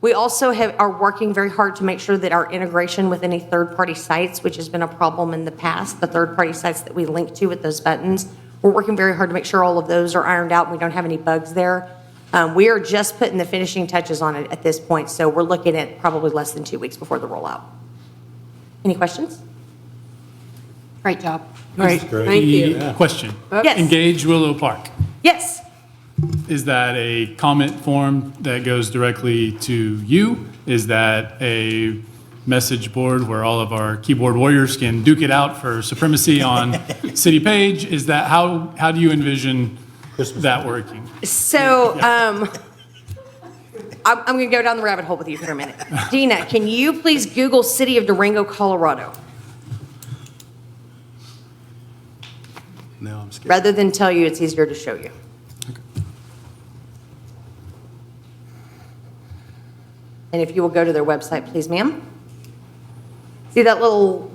We also are working very hard to make sure that our integration with any third-party sites, which has been a problem in the past, the third-party sites that we link to with those buttons, we're working very hard to make sure all of those are ironed out and we don't have any bugs there. We are just putting the finishing touches on it at this point, so we're looking at probably less than 2 weeks before the rollout. Any questions?
Great job.
Great, thank you.
Question.
Yes.
Engage Willow Park.
Yes.
Is that a comment form that goes directly to you? Is that a message board where all of our keyboard warriors can duke it out for supremacy on city page? Is that, how do you envision that working?
So, I'm going to go down the rabbit hole with you for a minute. Dina, can you please Google City of Durango, Colorado?
No, I'm scared.
Rather than tell you, it's easier to show you. And if you will go to their website, please, ma'am. See that little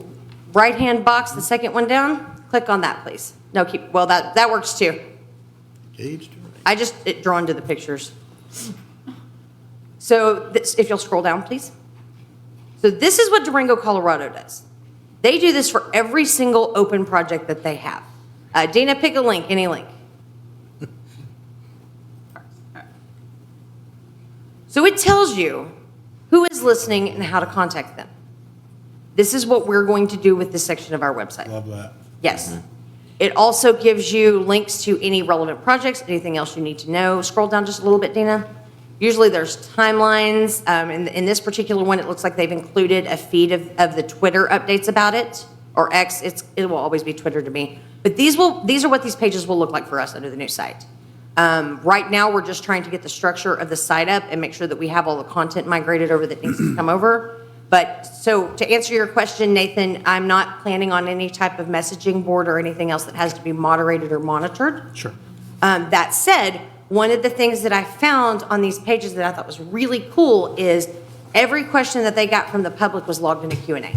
right-hand box, the second one down? Click on that, please. No, well, that works too.
Engaged.
I just drawn to the pictures. So if you'll scroll down, please. So this is what Durango, Colorado does. They do this for every single open project that they have. Dina, pick a link, any link. So it tells you who is listening and how to contact them. This is what we're going to do with this section of our website.
Love that.
Yes. It also gives you links to any relevant projects, anything else you need to know. Scroll down just a little bit, Dina. Usually there's timelines. In this particular one, it looks like they've included a feed of the Twitter updates about it, or X. It will always be Twitter to me. But these are what these pages will look like for us under the new site. Right now, we're just trying to get the structure of the site up and make sure that we have all the content migrated over that needs to come over. But so to answer your question, Nathan, I'm not planning on any type of messaging board or anything else that has to be moderated or monitored.
Sure.
That said, one of the things that I found on these pages that I thought was really cool is every question that they got from the public was logged into Q&A.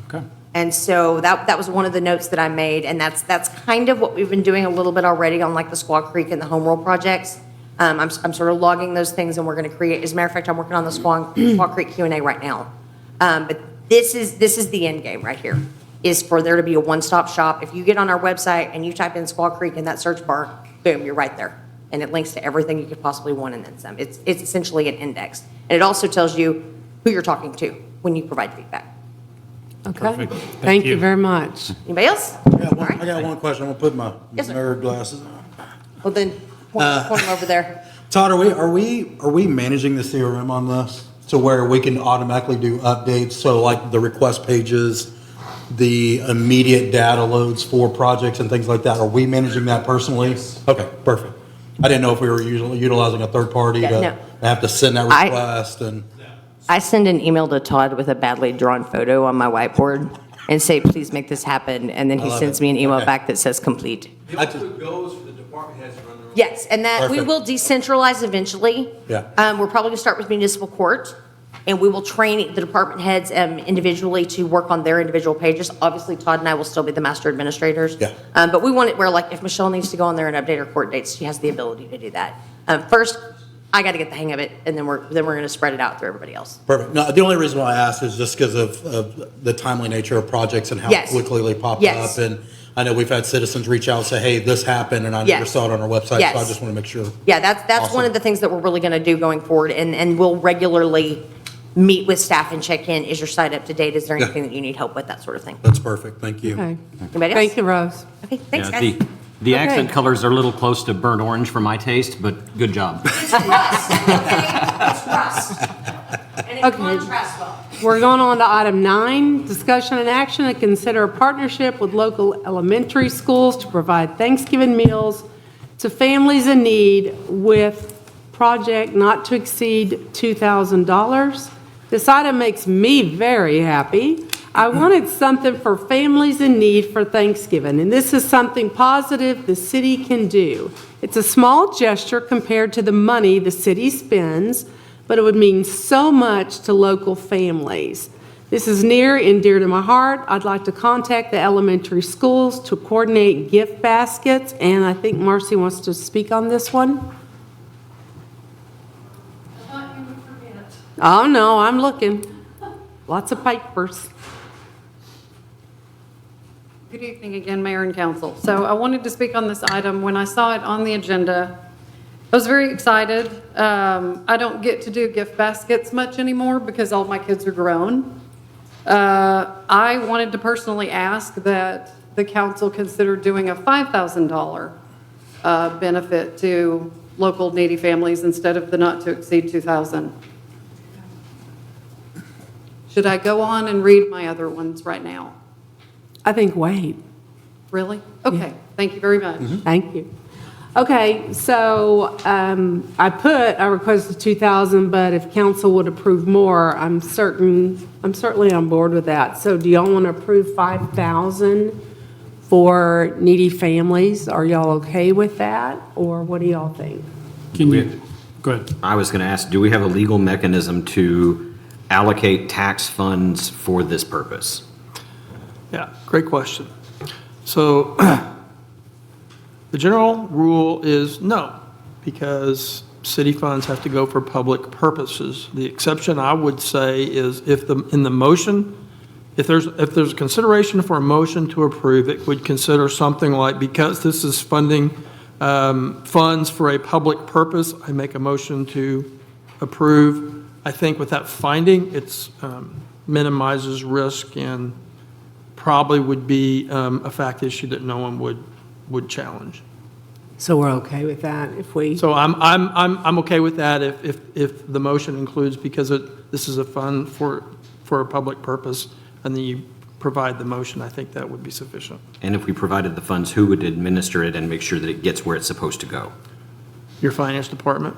Okay.
And so that was one of the notes that I made, and that's kind of what we've been doing a little bit already on like the Squaw Creek and the Home Rule projects. I'm sort of logging those things, and we're going to create. As a matter of fact, I'm working on the Squaw Creek Q&A right now. But this is the end game right here, is for there to be a one-stop shop. If you get on our website and you type in Squaw Creek in that search bar, boom, you're right there, and it links to everything you could possibly want and then some. It's essentially an index, and it also tells you who you're talking to when you provide feedback.
Okay,
Perfect.
thank you very much.
Anybody else?
I got one question. I'm gonna put my
Yes, sir.
nerd glasses on.
Well, then point them over there.
Todd, are we managing the CRM on this to where we can automatically do updates? So like the request pages, the immediate data loads for projects and things like that. Are we managing that personally? Okay, perfect. I didn't know if we were utilizing a third party to have to send that request and.
I send an email to Todd with a badly drawn photo on my whiteboard and say, please make this happen. And then he sends me an email back that says complete.
It also goes for the department heads to run their own.
Yes, and that we will decentralize eventually.
Yeah.
We're probably gonna start with municipal court, and we will train the department heads individually to work on their individual pages. Obviously, Todd and I will still be the master administrators.
Yeah.
But we want it where, like, if Michelle needs to go on there and update her court dates, she has the ability to do that. First, I got to get the hang of it, and then we're going to spread it out through everybody else.
Perfect. No, the only reason why I asked is just because of the timely nature of projects and how
Yes.
quickly they pop
Yes.
up. And I know we've had citizens reach out and say, hey, this happened, and I never
Yes.
saw it on our website, so I
Yes.
just want to make sure.
Yeah, that's one
Awesome.
of the things that we're really going to do going forward, and we'll regularly meet with staff and check in. Is your site up to date? Is there
Yeah.
anything that you need help with? That sort of thing.
That's perfect. Thank you.
Okay.
Anybody else?
Thank you, Rose.
Okay, thanks,
Yeah,
guys.
The accent
Okay.
colors are a little close to burnt orange for my taste, but good job.
It's rust, okay? It's rust. And it
Okay.
contrasts well.
We're going on to item 9, discussion and action to consider a partnership with local elementary schools to provide Thanksgiving meals to families in need with project not to exceed $2,000. This item makes me very happy. I wanted something for families in need for Thanksgiving, and this is something positive the city can do. It's a small gesture compared to the money the city spends, but it would mean so much to local families. This is near and dear to my heart. I'd like to contact the elementary schools to coordinate gift baskets, and I think Marcy wants to speak on this one. Oh, no, I'm looking. Lots of papers.
Good evening again, Mayor and Council. So I wanted to speak on this item. When I saw it on the agenda, I was very excited. I don't get to do gift baskets much anymore because all my kids are grown. I wanted to personally ask that the council consider doing a $5,000 benefit to local needy families instead of the not to exceed 2,000. Should I go on and read my other ones right now?
I think wait.
Really? Okay, thank you very much.
Thank you. Okay, so I requested 2,000, but if council would approve more, I'm certainly on board with that. So do y'all want to approve 5,000 for needy families? Are y'all okay with that, or what do y'all think?
Can you, go ahead.
I was going to ask, do we have a legal mechanism to allocate tax funds for this purpose?
Yeah, great question. So the general rule is no, because city funds have to go for public purposes. The exception I would say is if in the motion, if there's a consideration for a motion to approve, it would consider something like, because this is funding funds for a public purpose, I make a motion to approve. I think with that finding, it's minimizes risk and probably would be a fact issue that no one would challenge.
So we're okay with that if we?
So I'm okay with that if the motion includes, because this is a fund for a public purpose, and then you provide the motion, I think that would be sufficient.
And if we provided the funds, who would administer it and make sure that it gets where it's supposed to go?
Your finance department?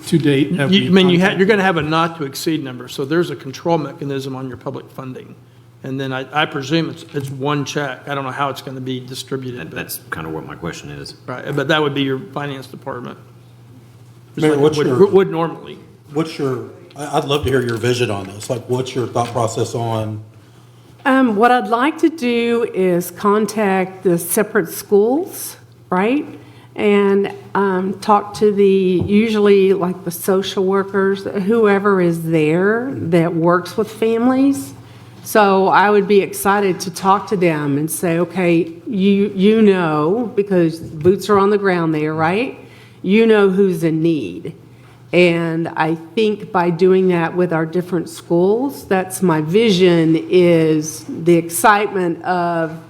To date, have we
I mean, you're
contacted-
going to have a not to exceed number, so there's a control mechanism on your public funding. And then I presume it's one check. I don't know how it's going to be distributed. but-
That's kind of what my question is.
Right, but that would be your finance department. Just
Mayor,
like
what's
it
your-
would normally.
I'd love to hear your vision on this. Like, what's your thought process on,
What I'd like to do is contact the separate schools, right? And talk to usually like the social workers, whoever is there that works with families. So I would be excited to talk to them and say, okay, you know, because boots are on the ground there, right? You know who's in need. And I think by doing that with our different schools, that's my vision, is the excitement of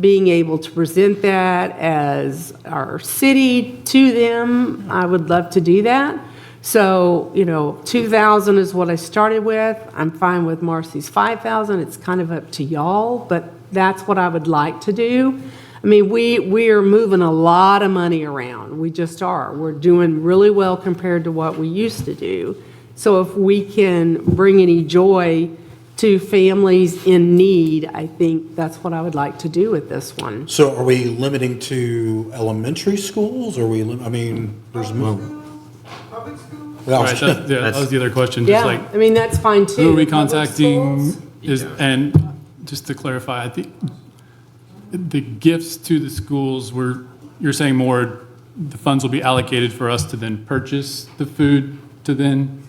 being able to present that as our city to them. I would love to do that. So, 2,000 is what I started with. I'm fine with Marcy's 5,000. It's kind of up to y'all, but that's what I would like to do. I mean, we are moving a lot of money around. We just are. We're doing really well compared to what we used to do. So if we can bring any joy to families in need, I think that's what I would like to do with this one.
so are we limiting to elementary schools? Or there's more.
Right, that was the other question, just
Yeah,
like,
I mean, that's fine too.
who are we
Public
contacting?
schools.
And just to clarify, I think the gifts to the schools you're saying more the funds will be allocated for us to then purchase the food to then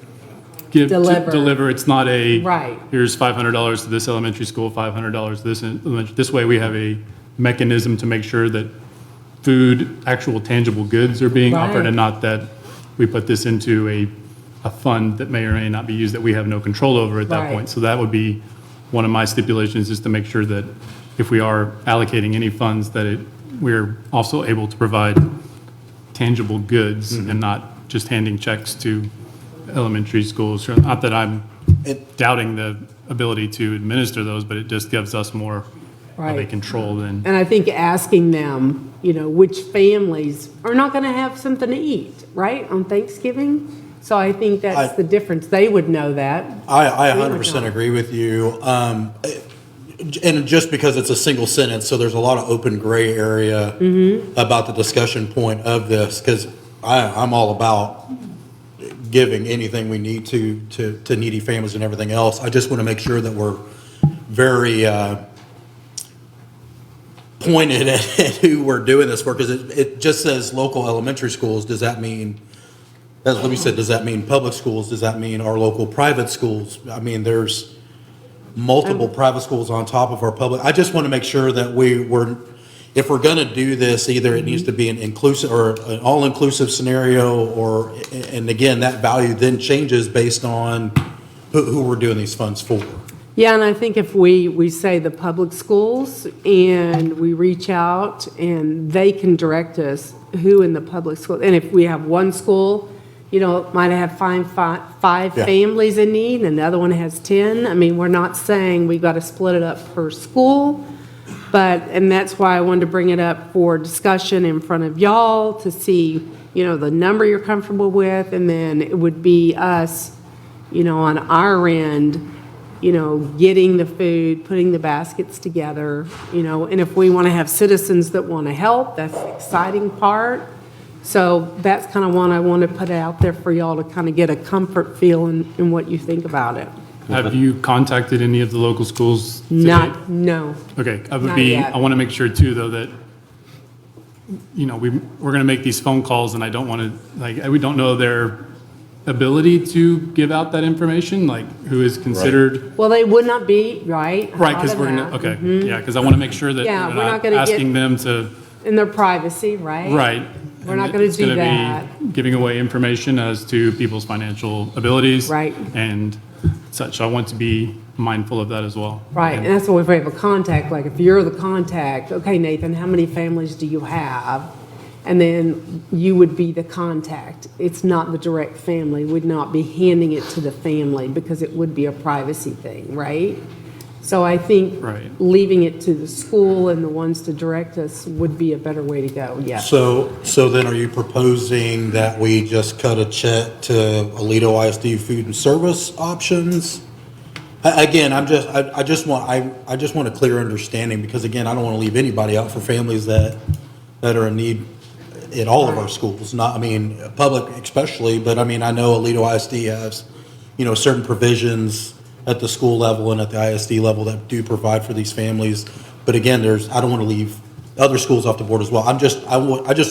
give, to
Deliver.
deliver. It's not a,
Right.
here's $500 to this elementary school, $500 to this elementary. This way we have a mechanism to make sure that food, actual tangible goods are being offered,
Right.
and not that we put this into a fund that may or may not be used that we have no control over at that
Right.
point. So that would be one of my stipulations, is to make sure that if we are allocating any funds, that we're also able to provide tangible goods and not just handing checks to elementary schools. Not that I'm doubting the ability to administer those, but it just gives us more of a
Right.
control than.
And I think asking them, which families are not going to have something to eat, right, on Thanksgiving? So I think that's the difference. They would know that.
I
We would
100%
know.
agree with you. And just because it's a single sentence, so there's a lot of open gray area about the discussion point of this, because I'm all about giving anything we need to needy families and everything else. I just want to make sure that we're very pointed at who we're doing this for, because it just says local elementary schools. Does that mean, as Libby said, does that mean public schools? Does that mean our local private schools? I mean, there's multiple private schools on top of our public. I just want to make sure that if we're going to do this, either it needs to be an inclusive or an all-inclusive scenario, and again, that value then changes based on who we're doing these funds for.
Yeah, and I think if we say the public schools and we reach out and they can direct us who in the public school, and if we have one school, might have five
Yeah.
families in need, and the other one has 10. I mean, we're not saying we've got to split it up per school, and that's why I wanted to bring it up for discussion in front of y'all to see, the number you're comfortable with, and then it would be us, on our end, getting the food, putting the baskets together, and if we want to have citizens that want to help, that's the exciting part. So that's kind of one I want to put out there for y'all to kind of get a comfort feel in what you think about it.
Have you contacted any of the local schools today?
No.
Okay,
Not yet.
I want to make sure too, though, that, we're going to make these phone calls, and I don't want to, we don't know their ability to give out that information, who is considered.
Well, they would not be, right?
Right, because we're going to, okay, yeah, because I want to make sure that
Yeah,
we're
we're not
not
gonna get-
asking them to,
In their privacy, right?
right.
We're
and
not gonna
it's
do
gonna be
that.
Giving away information as to people's financial abilities.
Right.
And such, so I want to be mindful of that as well.
Right, and that's why if we have a contact, like if you're the contact, okay, Nathan, how many families do you have? And then you would be the contact. It's not the direct family, would not be handing it to the family because it would be a privacy thing, right? So I think
Right.
leaving it to the school and the ones to direct us would be a better way to go, yes.
So then are you proposing that we just cut a check to Aledo ISD Food and Service Options? Again, I just want a clear understanding, because again, I don't want to leave anybody out for families that are in need in all of our schools, public especially, but I know Aledo ISD has, certain provisions at the school level and at the ISD level that do provide for these families. But again, I don't want to leave other schools off the board as well. I'm just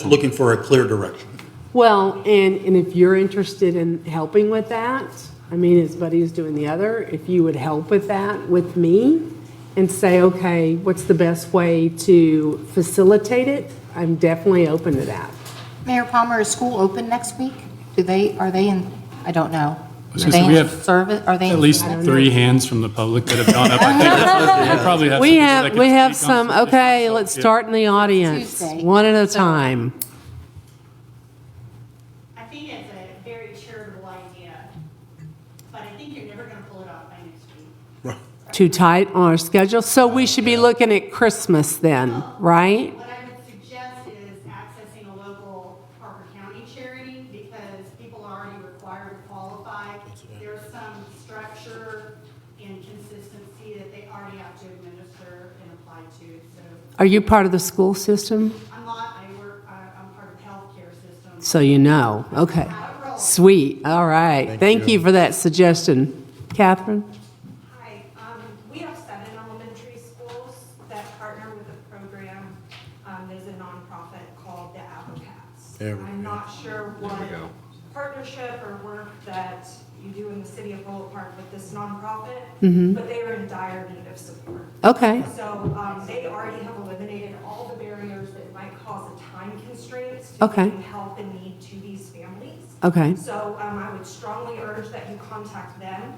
looking for a clear direction.
Well, and if you're interested in helping with that, his buddy is doing the other, if you would help with that with me and say, okay, what's the best way to facilitate it? I'm definitely open to that.
Mayor Palmer, is school open next week? Are they in, I don't know.
was
Are
gonna say,
they
we
in
have
service, are they?
At
in-
least
I don't
3
know.
hands from the public that have gone up. I think we probably have.
We
some people that
have,
can
we have
speak on
some, okay, let's
Yeah.
start in the audience,
Tuesday.
one at a time.
I think it's a very charitable idea, but I think you're never gonna pull it off by next week.
Too tight on our schedule, so we should be looking at Christmas then, right?
What I would suggest is accessing a local Parker County charity, because people are already required to qualify. There's some structure and consistency that they already have to administer and apply to, so
Are you part of the school system?
I'm not, I'm part of the healthcare system.
So you know, okay. Sweet, all right. Thank you for that suggestion. Catherine?
Hi, we have 7 elementary schools that partner with a program. There's a nonprofit called the Applecats.
There we
I'm not sure what partnership or work that you do in the city of Rolla Park with this nonprofit,
Mhm.
but they are in dire need of support.
Okay.
So they already have eliminated all the barriers that might cause a time constraints to
Okay.
getting help and need to these families.
Okay.
So I would strongly urge that you contact them.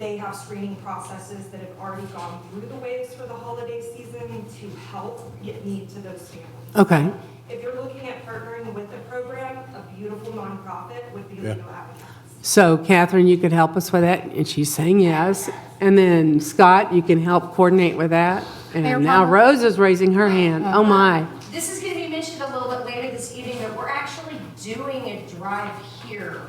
They have screening processes that have already gone through the waves for the holiday season to help get need to those families.
Okay.
If you're looking at partnering with the program, a beautiful nonprofit would be Legal Advocates.
So Catherine, you could help us with that, and she's saying yes. And then Scott, you can help coordinate with that.
Mayor
And now
Palmer?
Rose is raising her hand. Oh, my.
This is going to be mentioned a little bit later this evening, but we're actually doing a drive here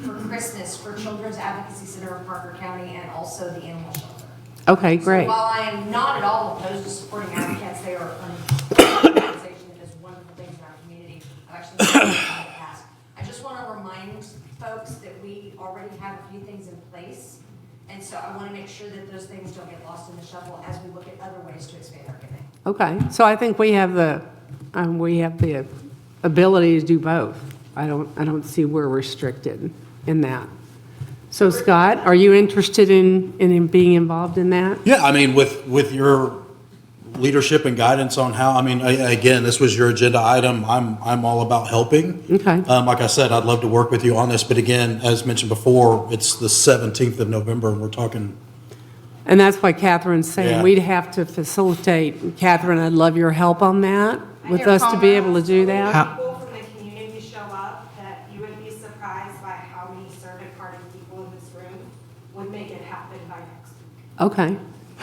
for Christmas for Children's Advocacy Center of Parker County and also the Animal Shelter.
Okay, great.
So while I am not at all opposed to supporting advocates, they are an organization that does wonderful things in our community. I've actually done that in the past. I just want to remind folks that we already have a few things in place. And so I want to make sure that those things don't get lost in the shuffle as we look at other ways to expand our giving.
Okay, so I think we have the ability to do both. I don't see we're restricted in that. So Scott, are you interested in being involved in that?
Yeah, I mean, with your leadership and guidance on how, I mean, again, this was your agenda item. I'm all about helping.
Okay.
Like I said, I'd love to work with you on this, but again, as mentioned before, it's the 17th of November, and we're talking.
And that's why Catherine's saying
Yeah.
we'd have to facilitate. Catherine, I'd love your help on that, with us to be able to do that.
People from the community show up, that you would be surprised by how many servant-hearted people in this room would make it happen by next week.
Okay.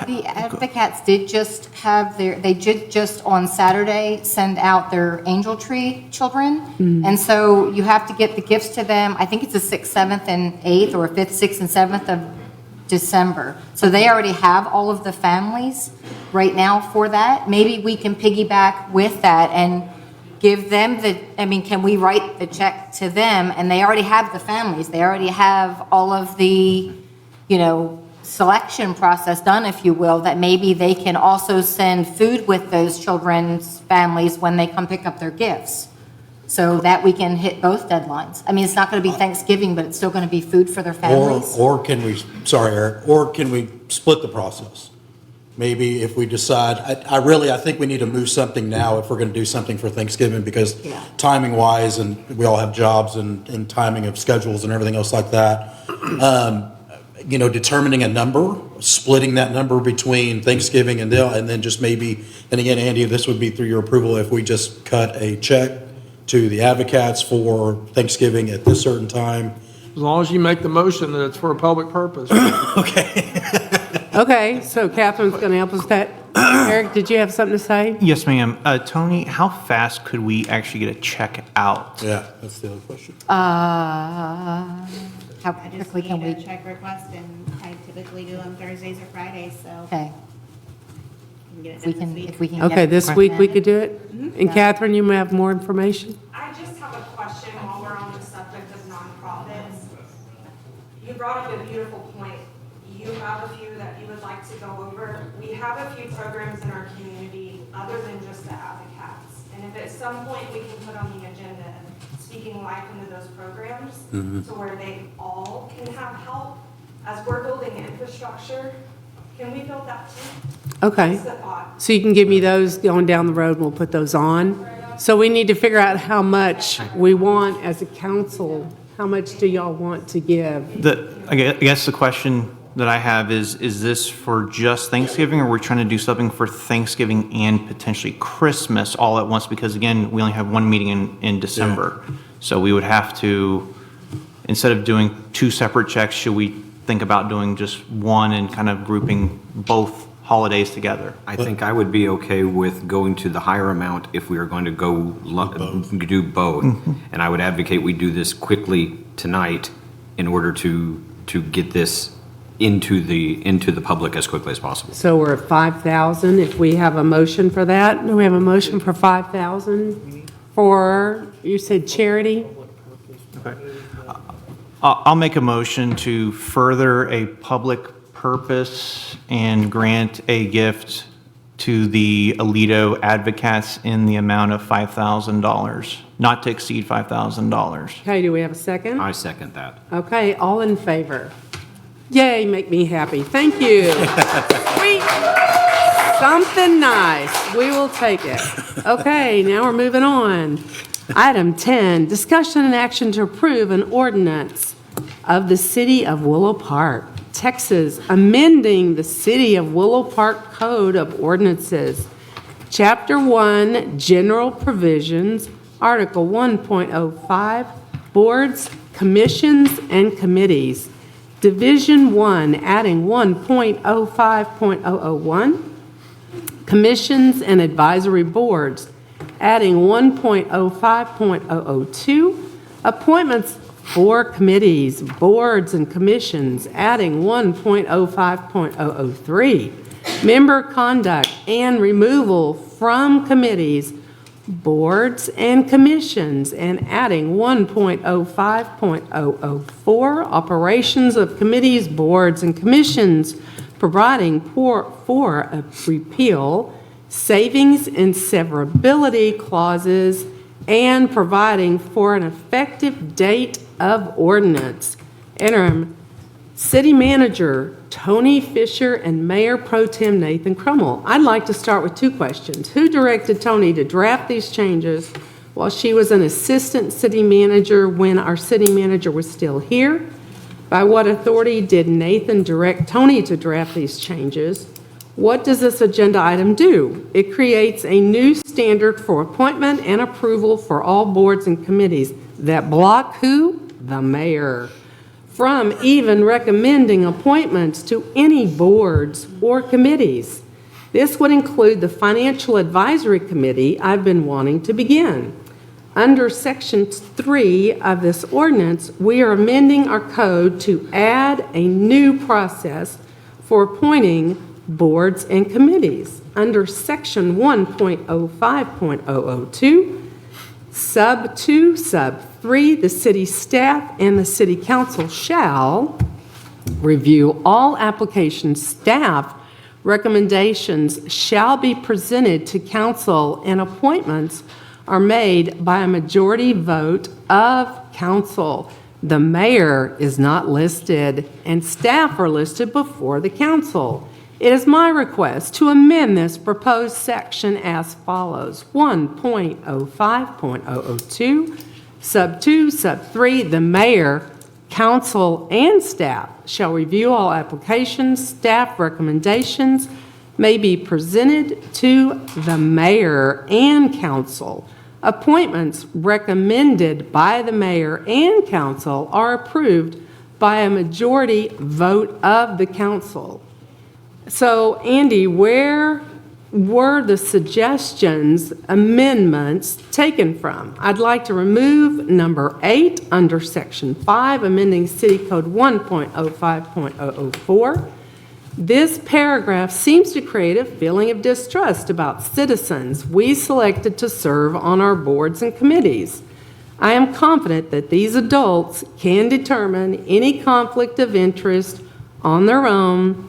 The Advocates did just have they did just on Saturday send out their Angel Tree children. And so you have to get the gifts to them. I think it's the 6th, 7th, and 8th, or 5th, 6th, and 7th of December. So they already have all of the families right now for that. Maybe we can piggyback with that and give them can we write the check to them? And they already have the families. They already have all of the, selection process done, if you will, that maybe they can also send food with those children's families when they come pick up their gifts, so that we can hit both deadlines. I mean, it's not going to be Thanksgiving, but it's still going to be food for their families.
Or can we, sorry, Eric, or can we split the process? Maybe if we decide, I think we need to move something now if we're going to do something for Thanksgiving, because timing wise, and we all have jobs and timing of schedules and everything else like that. Determining a number, splitting that number between Thanksgiving and then just maybe, and again, Andy, this would be through your approval, if we just cut a check to the Advocates for Thanksgiving at this certain time.
As long as you make the motion that it's for a public purpose.
Okay, so Catherine's going to help us with that. Eric, did you have something to say?
Yes, ma'am. Tony, how fast could we actually get a check out?
Yeah, that's the other question.
How
I just
quickly can
need
we?
a check request, and I typically do them Thursdays or Fridays, so.
Okay.
can get it
We
done
can,
this week.
if we can.
Okay,
get
this
it
week we
recommended.
could do it? And Catherine, you may have more information?
I just have a question while we're on the subject of nonprofits. You brought up a beautiful point. You have a few that you would like to go over. We have a few programs in our community other than just the Advocates. And if at some point we can put on the agenda, speaking life into those programs, to where they all can have help, as we're building infrastructure, can we build that too?
Okay.
Just a thought.
So you can give me those going down the road, we'll put those on. So we need to figure out how much we want as a council. How much do y'all want to give?
I guess the question that I have is this for just Thanksgiving, or we're trying to do something for Thanksgiving and potentially Christmas all at once? Because again, we only have one meeting in December. So we would have to, instead of doing two separate checks, should we think about doing just one and kind of grouping both holidays together?
I think I would be okay with going to the higher amount if we are going to do both. And I would advocate we do this quickly tonight in order to get this into the public as quickly as possible.
So we're at 5,000, if we have a motion for that. Do we have a motion for 5,000 for, you said charity?
Okay. I'll make a motion to further a public purpose and grant a gift to the Alito advocates in the amount of $5,000, not to exceed $5,000.
Okay, do we have a second?
I second that.
Okay, all in favor? Yay, make me happy. Thank you. Sweet. Something nice. We will take it. Okay, now we're moving on. Item 10, discussion and action to approve an ordinance of the City of Willow Park, Texas, amending the City of Willow Park Code of Ordinances, Chapter 1, General Provisions, Article 1.05, Boards, Commissions, and Committees, Division 1, adding 1.05.001, Commissions and Advisory Boards, adding 1.05.002, appointments for committees, boards, and commissions, adding 1.05.003, member conduct and removal from committees, boards, and commissions, and adding 1.05.004, operations of committees, boards, and commissions, providing for a repeal, savings and severability clauses, and providing for an effective date of ordinance. Interim City Manager Tony Fisher and Mayor Pro Tem Nathan Crummell. I'd like to start with two questions. Who directed Tony to draft these changes while she was an assistant city manager when our city manager was still here? By what authority did Nathan direct Tony to draft these changes? What does this agenda item do? It creates a new standard for appointment and approval for all boards and committees that block who? The mayor from even recommending appointments to any boards or committees. This would include the Financial Advisory Committee I've been wanting to begin. Under Section 3 of this ordinance, we are amending our code to add a new process for appointing boards and committees. Under Section 1.05.002, Sub 2, Sub 3, the city staff and the city council shall review all application staff recommendations shall be presented to council, and appointments are made by a majority vote of council. The mayor is not listed, and staff are listed before the council. It is my request to amend this proposed section as follows. 1.05.002, Sub 2, Sub 3, the mayor, council, and staff shall review all applications. Staff recommendations may be presented to the mayor and council. Appointments recommended by the mayor and council are approved by a majority vote of the council. So, Andy, where were the suggestions, amendments taken from? I'd like to remove number 8 under Section 5, amending City Code 1.05.004. This paragraph seems to create a feeling of distrust about citizens we selected to serve on our boards and committees. I am confident that these adults can determine any conflict of interest on their own,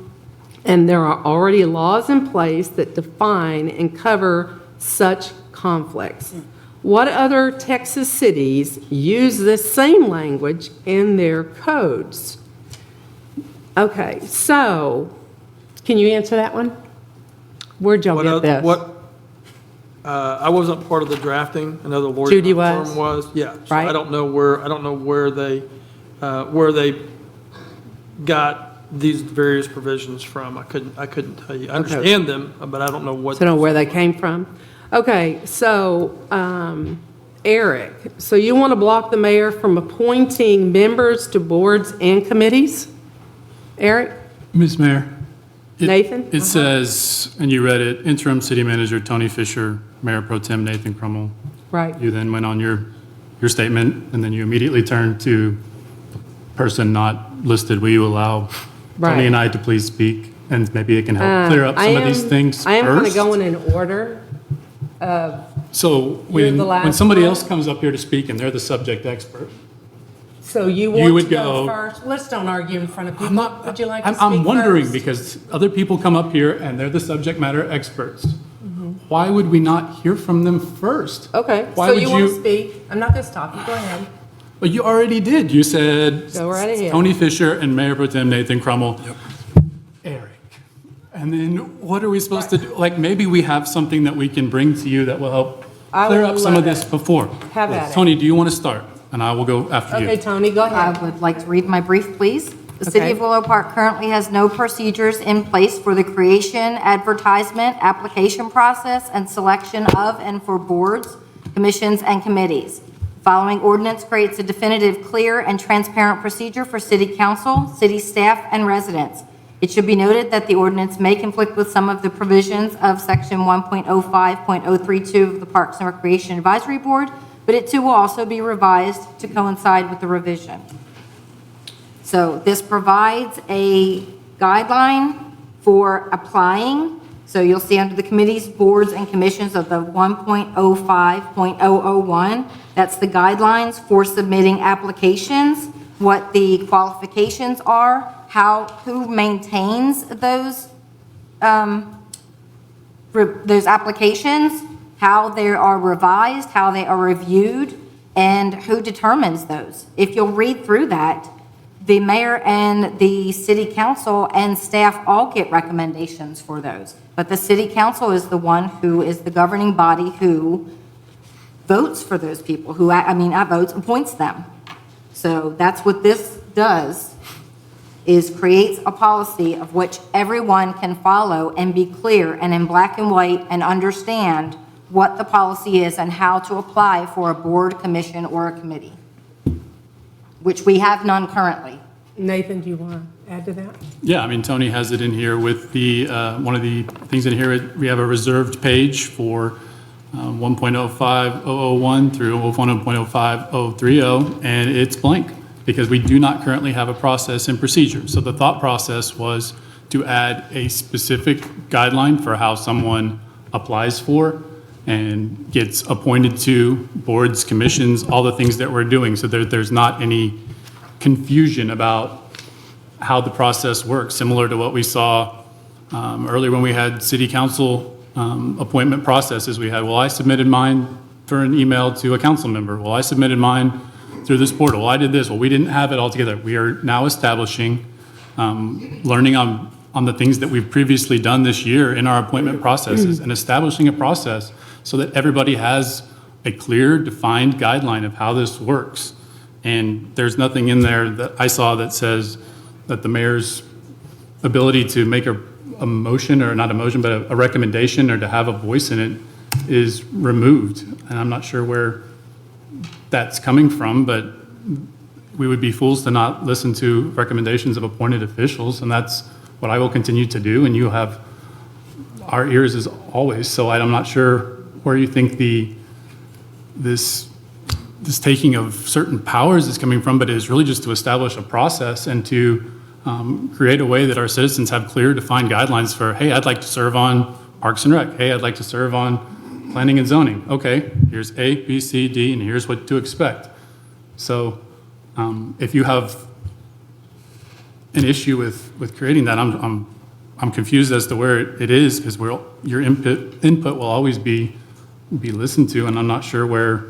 and there are already laws in place that define and cover such conflicts. What other Texas cities use this same language in their codes? Okay, so, can you answer that one? Where'd y'all get this?
I wasn't part of the drafting. Another lawyer
Judy
firm was. Yeah. So
Right.
I don't know where they got these various provisions from. I couldn't tell you. I understand them, but I don't know what.
So know where they came from? Okay, so, Eric, so you want to block the mayor from appointing members to boards and committees? Eric?
Ms. Mayor?
Nathan?
It says, and you read it, interim city manager Tony Fisher, Mayor Pro Tem Nathan Crummell.
Right.
You then went on your statement, and then you immediately turned to person not listed. Will you allow
Right.
Tony and I to please speak? And maybe it can help clear up some of these things first.
I am kind of going in order.
So
You're
when
the last
somebody
one?
else comes up here to speak and they're the subject expert,
So you
You
want
would
to go
go-
first? Let's don't argue in front of people. Would you like to speak
I'm wondering,
first?
because other people come up here and they're the subject matter experts. Why would we not hear from them first?
Okay,
Why
so
would
you want to speak? I'm not going to stop you. Go ahead.
Well, you already did. You said
Go right ahead.
Tony Fisher and Mayor Pro Tem Nathan Crummell. Eric. And then what are we supposed to do? Like, maybe we have something that we can bring to you that will help
I
clear
would
up some of
love
this
it.
before.
Have at it.
Tony, do you want to start? And I will go after you.
Okay, Tony, go ahead.
I would like to read my brief, please. The City
Okay.
of Willow Park currently has no procedures in place for the creation, advertisement, application process, and selection of and for boards, commissions, and committees. The following ordinance creates a definitive, clear, and transparent procedure for city council, city staff, and residents. It should be noted that the ordinance may conflict with some of the provisions of Section 1.05.032 of the Parks and Recreation Advisory Board, but it too will also be revised to coincide with the revision. So this provides a guideline for applying. So you'll see under the committees, boards, and commissions of the 1.05.001, that's the guidelines for submitting applications, what the qualifications are, who maintains those applications, how they are revised, how they are reviewed, and who determines those. If you'll read through that, the mayor and the city council and staff all get recommendations for those. But the city council is the one who is the governing body who votes for those people, appoints them. So that's what this does, is creates a policy of which everyone can follow and be clear and in black and white and understand what the policy is and how to apply for a board, commission, or a committee, which we have none currently.
Nathan, do you want to add to that?
Yeah, I mean, Tony has it in here with the, one of the things in here, we have a reserved page for 1.05001 through 1.05030, and it's blank because we do not currently have a process and procedure. So the thought process was to add a specific guideline for how someone applies for and gets appointed to boards, commissions, all the things that we're doing, so there's not any confusion about how the process works, similar to what we saw earlier when we had city council appointment processes. We had, well, I submitted mine for an email to a council member. Well, I submitted mine through this portal. Well, I did this. Well, we didn't have it all together. We are now establishing, learning on the things that we've previously done this year in our appointment processes and establishing a process so that everybody has a clear, defined guideline of how this works. And there's nothing in there that I saw that says that the mayor's ability to make a motion, or not a motion, but a recommendation, or to have a voice in it is removed. And I'm not sure where that's coming from, but we would be fools to not listen to recommendations of appointed officials, and that's what I will continue to do, and you have our ears as always. So I'm not sure where you think this taking of certain powers is coming from, but it is really just to establish a process and to create a way that our citizens have clear, defined guidelines for, hey, I'd like to serve on Parks and Rec. Hey, I'd like to serve on Planning and Zoning. Okay, here's A, B, C, D, and here's what to expect. So if you have an issue with creating that, I'm confused as to where it is, because your input will always be listened to, and I'm not sure where.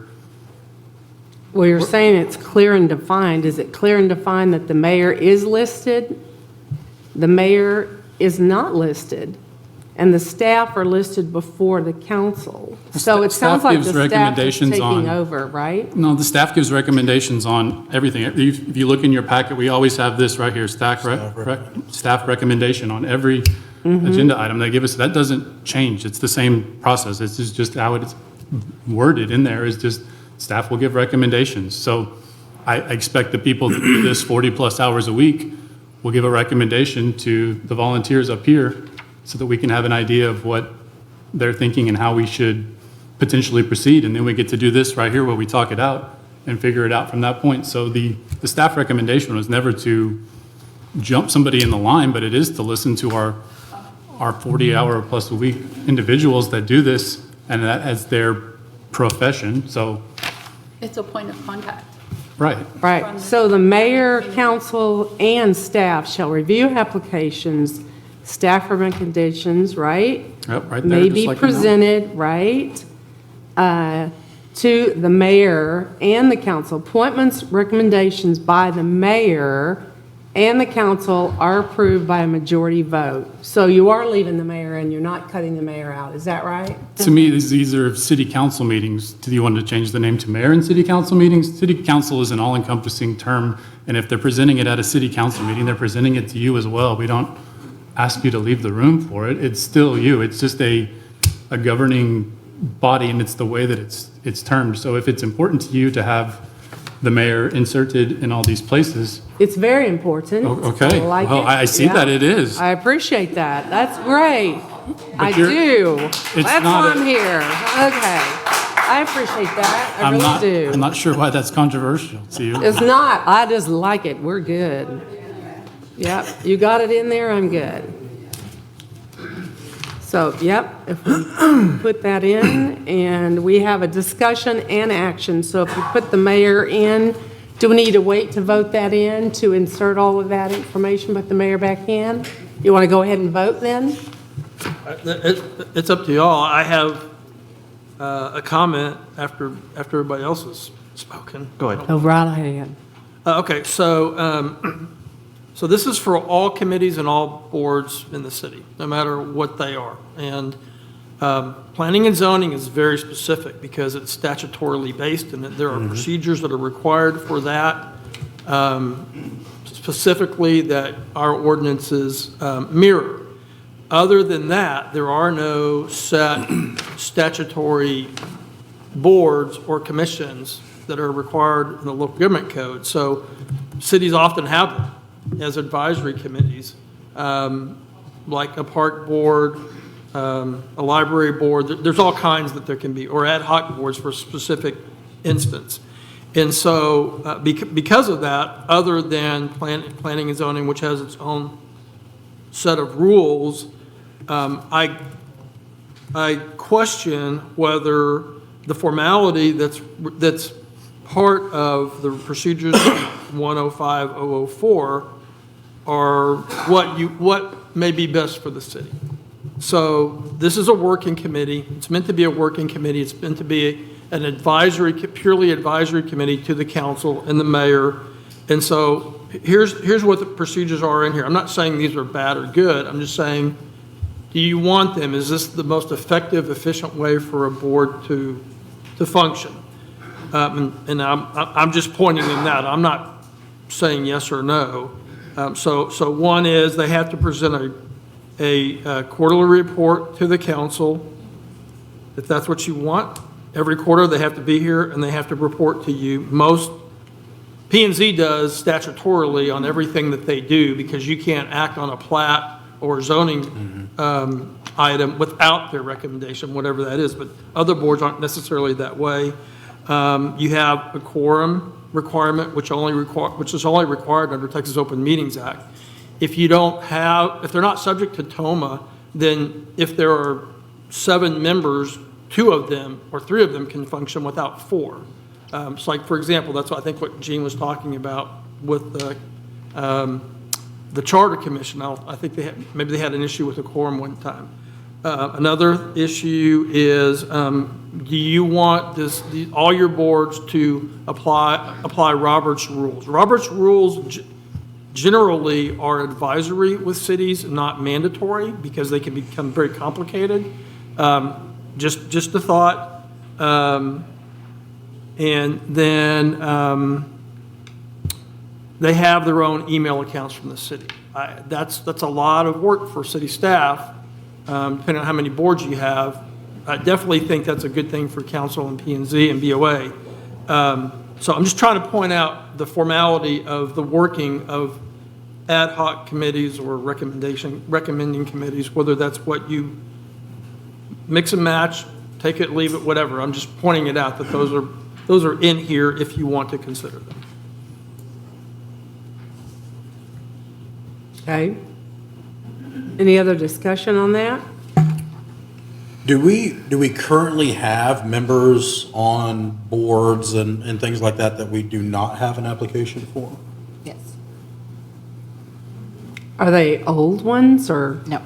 Well, you're saying it's clear and defined. Is it clear and defined that the mayor is listed? The mayor is not listed, and the staff are listed before the council. So it sounds like the staff is taking over, right?
No, the staff gives recommendations on everything. If you look in your packet, we always have this right here, staff recommendation on every agenda item they give us. That doesn't change. It's the same process. It's just how it's worded in there is just staff will give recommendations. So I expect the people that do this 40-plus hours a week will give a recommendation to the volunteers up here so that we can have an idea of what they're thinking and how we should potentially proceed. And then we get to do this right here where we talk it out and figure it out from that point. So the staff recommendation was never to jump somebody in the line, but it is to listen to our 40-hour-plus a week individuals that do this, and that as their profession. So
It's a point of contact.
Right.
Right, so the mayor, council, and staff shall review applications, staff recommendations, right?
Yep, right there,
May
just
be
like you know.
presented, right, to the mayor and the council. Appointments, recommendations by the mayor and the council are approved by a majority vote. So you are leaving the mayor and you're not cutting the mayor out, is that right?
To me, these are city council meetings. Do you want to change the name to mayor and city council meetings? City council is an all-encompassing term, and if they're presenting it at a city council meeting, they're presenting it to you as well. We don't ask you to leave the room for it. It's still you. It's just a governing body, and it's the way that it's termed. So if it's important to you to have the mayor inserted in all these places.
It's very important.
Okay.
I like
Well,
it.
I see that it is.
I appreciate that. That's great. I
you're-
do.
it's
That's
not
why
a-
I'm here. Okay. I appreciate that. I really do.
I'm not sure why that's controversial to you.
It's not. I just like it. We're good. Yep. You got it in there, I'm good. So, yep, if we put that in, and we have a discussion and action. So if we put the mayor in, do we need to wait to vote that in, to insert all of that information, put the mayor back in? You want to go ahead and vote then?
It's up to y'all. I have a comment after everybody else has spoken.
Go ahead.
Oh, right ahead.
Okay, so this is for all committees and all boards in the city, no matter what they are. And planning and zoning is very specific because it's statutorily based, and there are procedures that are required for that, specifically that our ordinances mirror. Other than that, there are no set statutory boards or commissions that are required in the local government code. So cities often have them as advisory committees, like a park board, a library board. There's all kinds that there can be, or ad hoc boards for a specific instance. And so because of that, other than planning and zoning, which has its own set of rules, I question whether the formality that's part of the procedures 105-004 are what may be best for the city. So this is a working committee. It's meant to be a working committee. It's meant to be an advisory, purely advisory committee to the council and the mayor. And so here's what the procedures are in here. I'm not saying these are bad or good. I'm just saying, do you want them? Is this the most effective, efficient way for a board to function? And I'm just pointing them that. I'm not saying yes or no. So one is they have to present a quarterly report to the council, if that's what you want. Every quarter they have to be here and they have to report to you. Most P&Z does statutorily on everything that they do, because you can't act on a plat or zoning item without their recommendation, whatever that is. But other boards aren't necessarily that way. You have a quorum requirement, which is only required under Texas Open Meetings Act. If they're not subject to TOMA, then if there are 7 members, 2 of them or 3 of them can function without 4. So like, for example, that's what I think what Gene was talking about with the Charter Commission. I think maybe they had an issue with a quorum one time. Another issue is, do you want all your boards to apply Robert's rules? Robert's rules generally are advisory with cities, not mandatory, because they can become very complicated. Just a thought. And then they have their own email accounts from the city. That's a lot of work for city staff, depending on how many boards you have. I definitely think that's a good thing for council and P&Z and BOA. So I'm just trying to point out the formality of the working of ad hoc committees or recommending committees, whether that's what you mix and match, take it, leave it, whatever. I'm just pointing it out that those are in here if you want to consider them.
Okay. Any other discussion on that?
Do we currently have members on boards and things like that we do not have an application for?
Yes.
Are they old ones or?
No.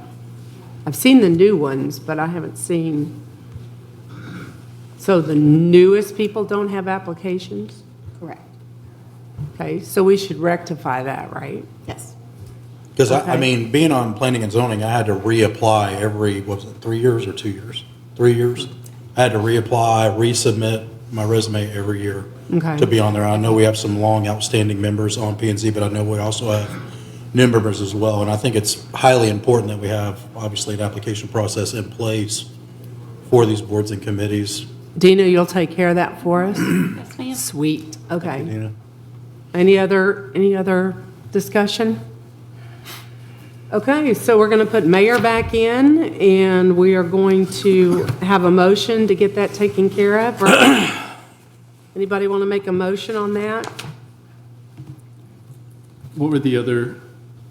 I've seen the new ones, but I haven't seen. So the newest people don't have applications?
Correct.
Okay, so we should rectify that, right?
Yes.
Because I
Okay.
mean, being on planning and zoning, I had to reapply every, what was it, 3 years or 2 years? 3 years? I had to reapply, resubmit my resume every year
Okay.
to be on there. I know we have some long outstanding members on P and Z, but I know we also have new members as well. And I think it's highly important that we have, obviously, an application process in place for these boards and committees.
Dina, you'll take care of that for us?
Yes, ma'am.
Sweet, okay.
Dina?
Any other discussion? Okay, so we're going to put mayor back in, and we are going to have a motion to get that taken care of. Anybody want to make a motion on that?
What were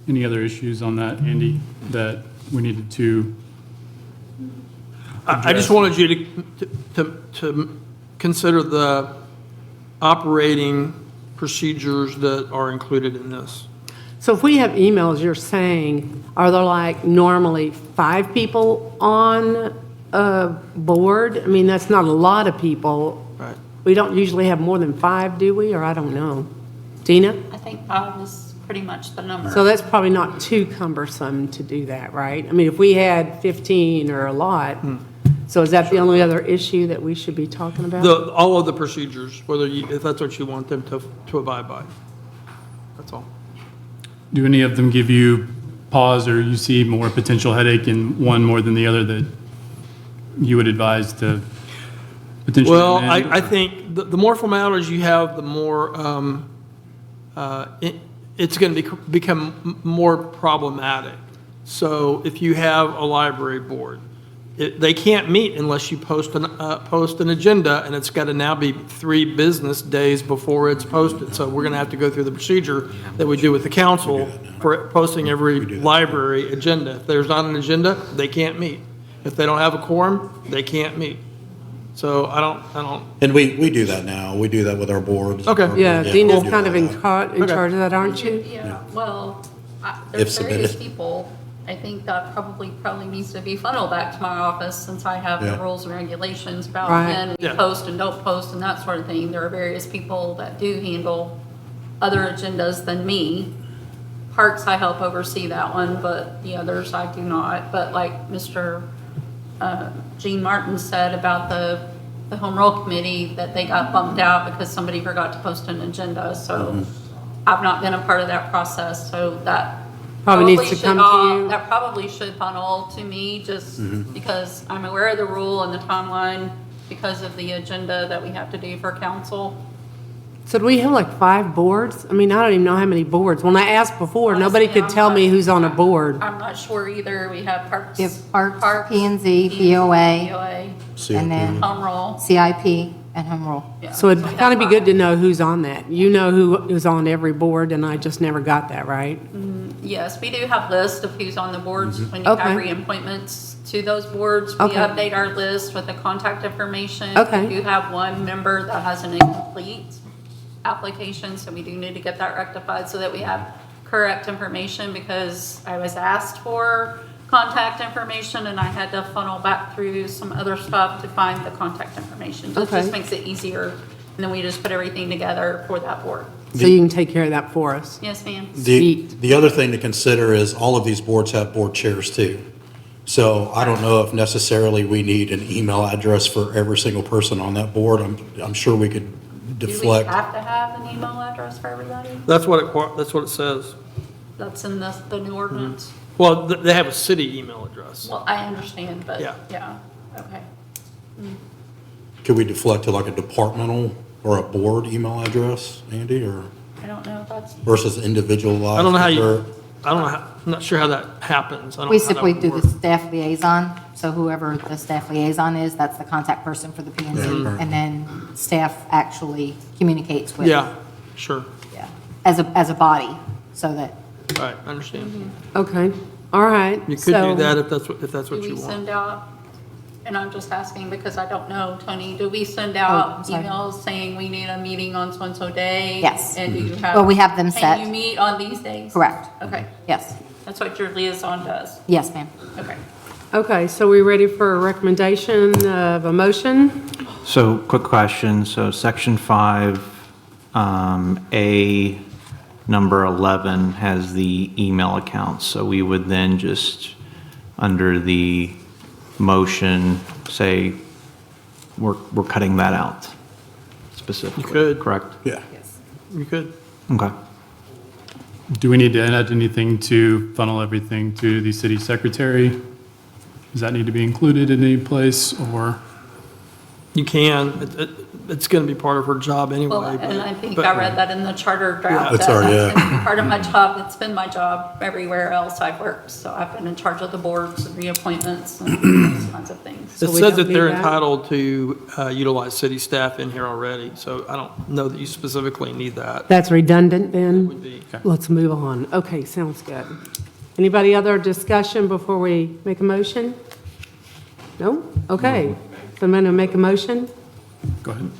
any other issues on that, Andy, that we needed to?
I just wanted you to consider the operating procedures that are included in this.
So if we have emails, you're saying, are there like normally 5 people on a board? I mean, that's not a lot of people.
Right.
We don't usually have more than 5, do we? Or I don't know. Dina?
I think 5 is pretty much the number.
So that's probably not too cumbersome to do that, right? I mean, if we had 15 or a lot, so is that the only other issue that we should be talking about?
All of the procedures, if that's what you want them to abide by. That's all.
Do any of them give you pause, or you see more potential headache in one more than the other that you would advise to potentially
Well,
amend?
I think the more formalities you have, the more, it's going to become more problematic. So if you have a library board, they can't meet unless you post an agenda, and it's got to now be 3 business days before it's posted. So we're going to have to go through the procedure that we do with the council for posting every library agenda. If there's not an agenda, they can't meet. If they don't have a quorum, they can't meet. So I don't.
And we do that now. We do that with our boards.
Okay.
Yeah,
we
Dina's
do
kind
all
of
that.
in charge of that, aren't you?
Yeah, well,
If
there's various
submitted.
people. I think that probably needs to be funneled back to my office, since I have the
Yeah.
rules and regulations about
Right.
when we
Yeah.
post and don't post and that sort of thing. There are various people that do handle other agendas than me. Parks, I help oversee that one, but the others I do not. But like Mr. Gene Martin said about the home rule committee, that they got bumped out because somebody forgot to post an agenda. So I've not been a part of that process, so that
Probably needs to
should
come to
all-
you.
That probably should funnel to me, just because I'm aware of the rule and the timeline because of the agenda that we have to do for council.
So do we have like 5 boards? I mean, I don't even know how many boards. When I asked before, nobody
Honestly,
could tell me who's on a board.
I'm not sure either. We have Parks.
We have Parks, P and Z, BOA,
BOA,
and then
home rule.
CIP and home rule.
Yeah.
So it'd
we have
kind of be
5.
good to know who's on that. You know who's on every board, and I just never got that, right?
Yes, we do have lists of who's on the boards. When you
Okay.
have reappointments to those boards, we
Okay.
update our list with the contact information.
Okay.
We do have one member that has an incomplete application, so we do need to get that rectified so that we have correct information, because I was asked for contact information and I had to funnel back through some other stuff to find the contact information. So it
Okay.
just makes it easier, and then we just put everything together for that board.
So you can take care of that for us.
Yes, ma'am.
The other thing to consider is all of these boards have board chairs too. So I don't know if necessarily we need an email address for every single person on that board. I'm sure we could
Do we
deflect.
have to have an email address for everybody?
That's what it says.
That's in the new ordinance?
Well, they have a city email address.
Well, I understand, but,
Yeah.
yeah, okay.
Could we deflect to like a departmental or a board email address, Andy, or
I don't know if that's,
versus individualized?
I don't know how you,
or-
I'm not sure how that happens. I don't
We
know how that
simply
would
do
work.
the staff liaison, so whoever the staff liaison is, that's the contact person for the P and Z.
Yeah.
And then staff actually communicates with.
Yeah, sure.
Yeah, as a body, so that.
Right, I understand.
Okay, all right.
You could
So-
do that if that's
do
what
we
you want.
send out
And I'm just asking because I don't know, Tony, do we send
I'm
out
sorry.
emails saying we need a meeting on so-and-so day?
Yes.
And do you have?
Well, we have them set.
And you meet on these days?
Correct.
Okay,
Yes.
that's what your liaison does?
Yes, ma'am.
Okay.
Okay, so we ready for a recommendation of a motion?
So, quick question, so section 5, A, number 11 has the email accounts, so we would then just, under the motion, say, we're cutting that out specifically.
You could.
Correct?
Yeah.
You could.
Okay.
Do we need to add anything to funnel everything to the city secretary? Does that need to be included in any place, or?
You can. It's going to be part of her job anyway.
Well, and I think
but-
I read that in the charter draft.
That's
that
our-
that's
yeah.
gonna be part of my job. It's been my job everywhere else I've worked. So I've been in charge of the boards and reappointments and those kinds of things.
It
So we
says
don't
that they're
need that?
entitled to utilize city staff in here already, so I don't know that you specifically need that.
That's redundant then?
Would be.
Let's move on. Okay, sounds good. Anybody other discussion before we make a motion? No? Okay. So I'm going to make a motion?
Go ahead.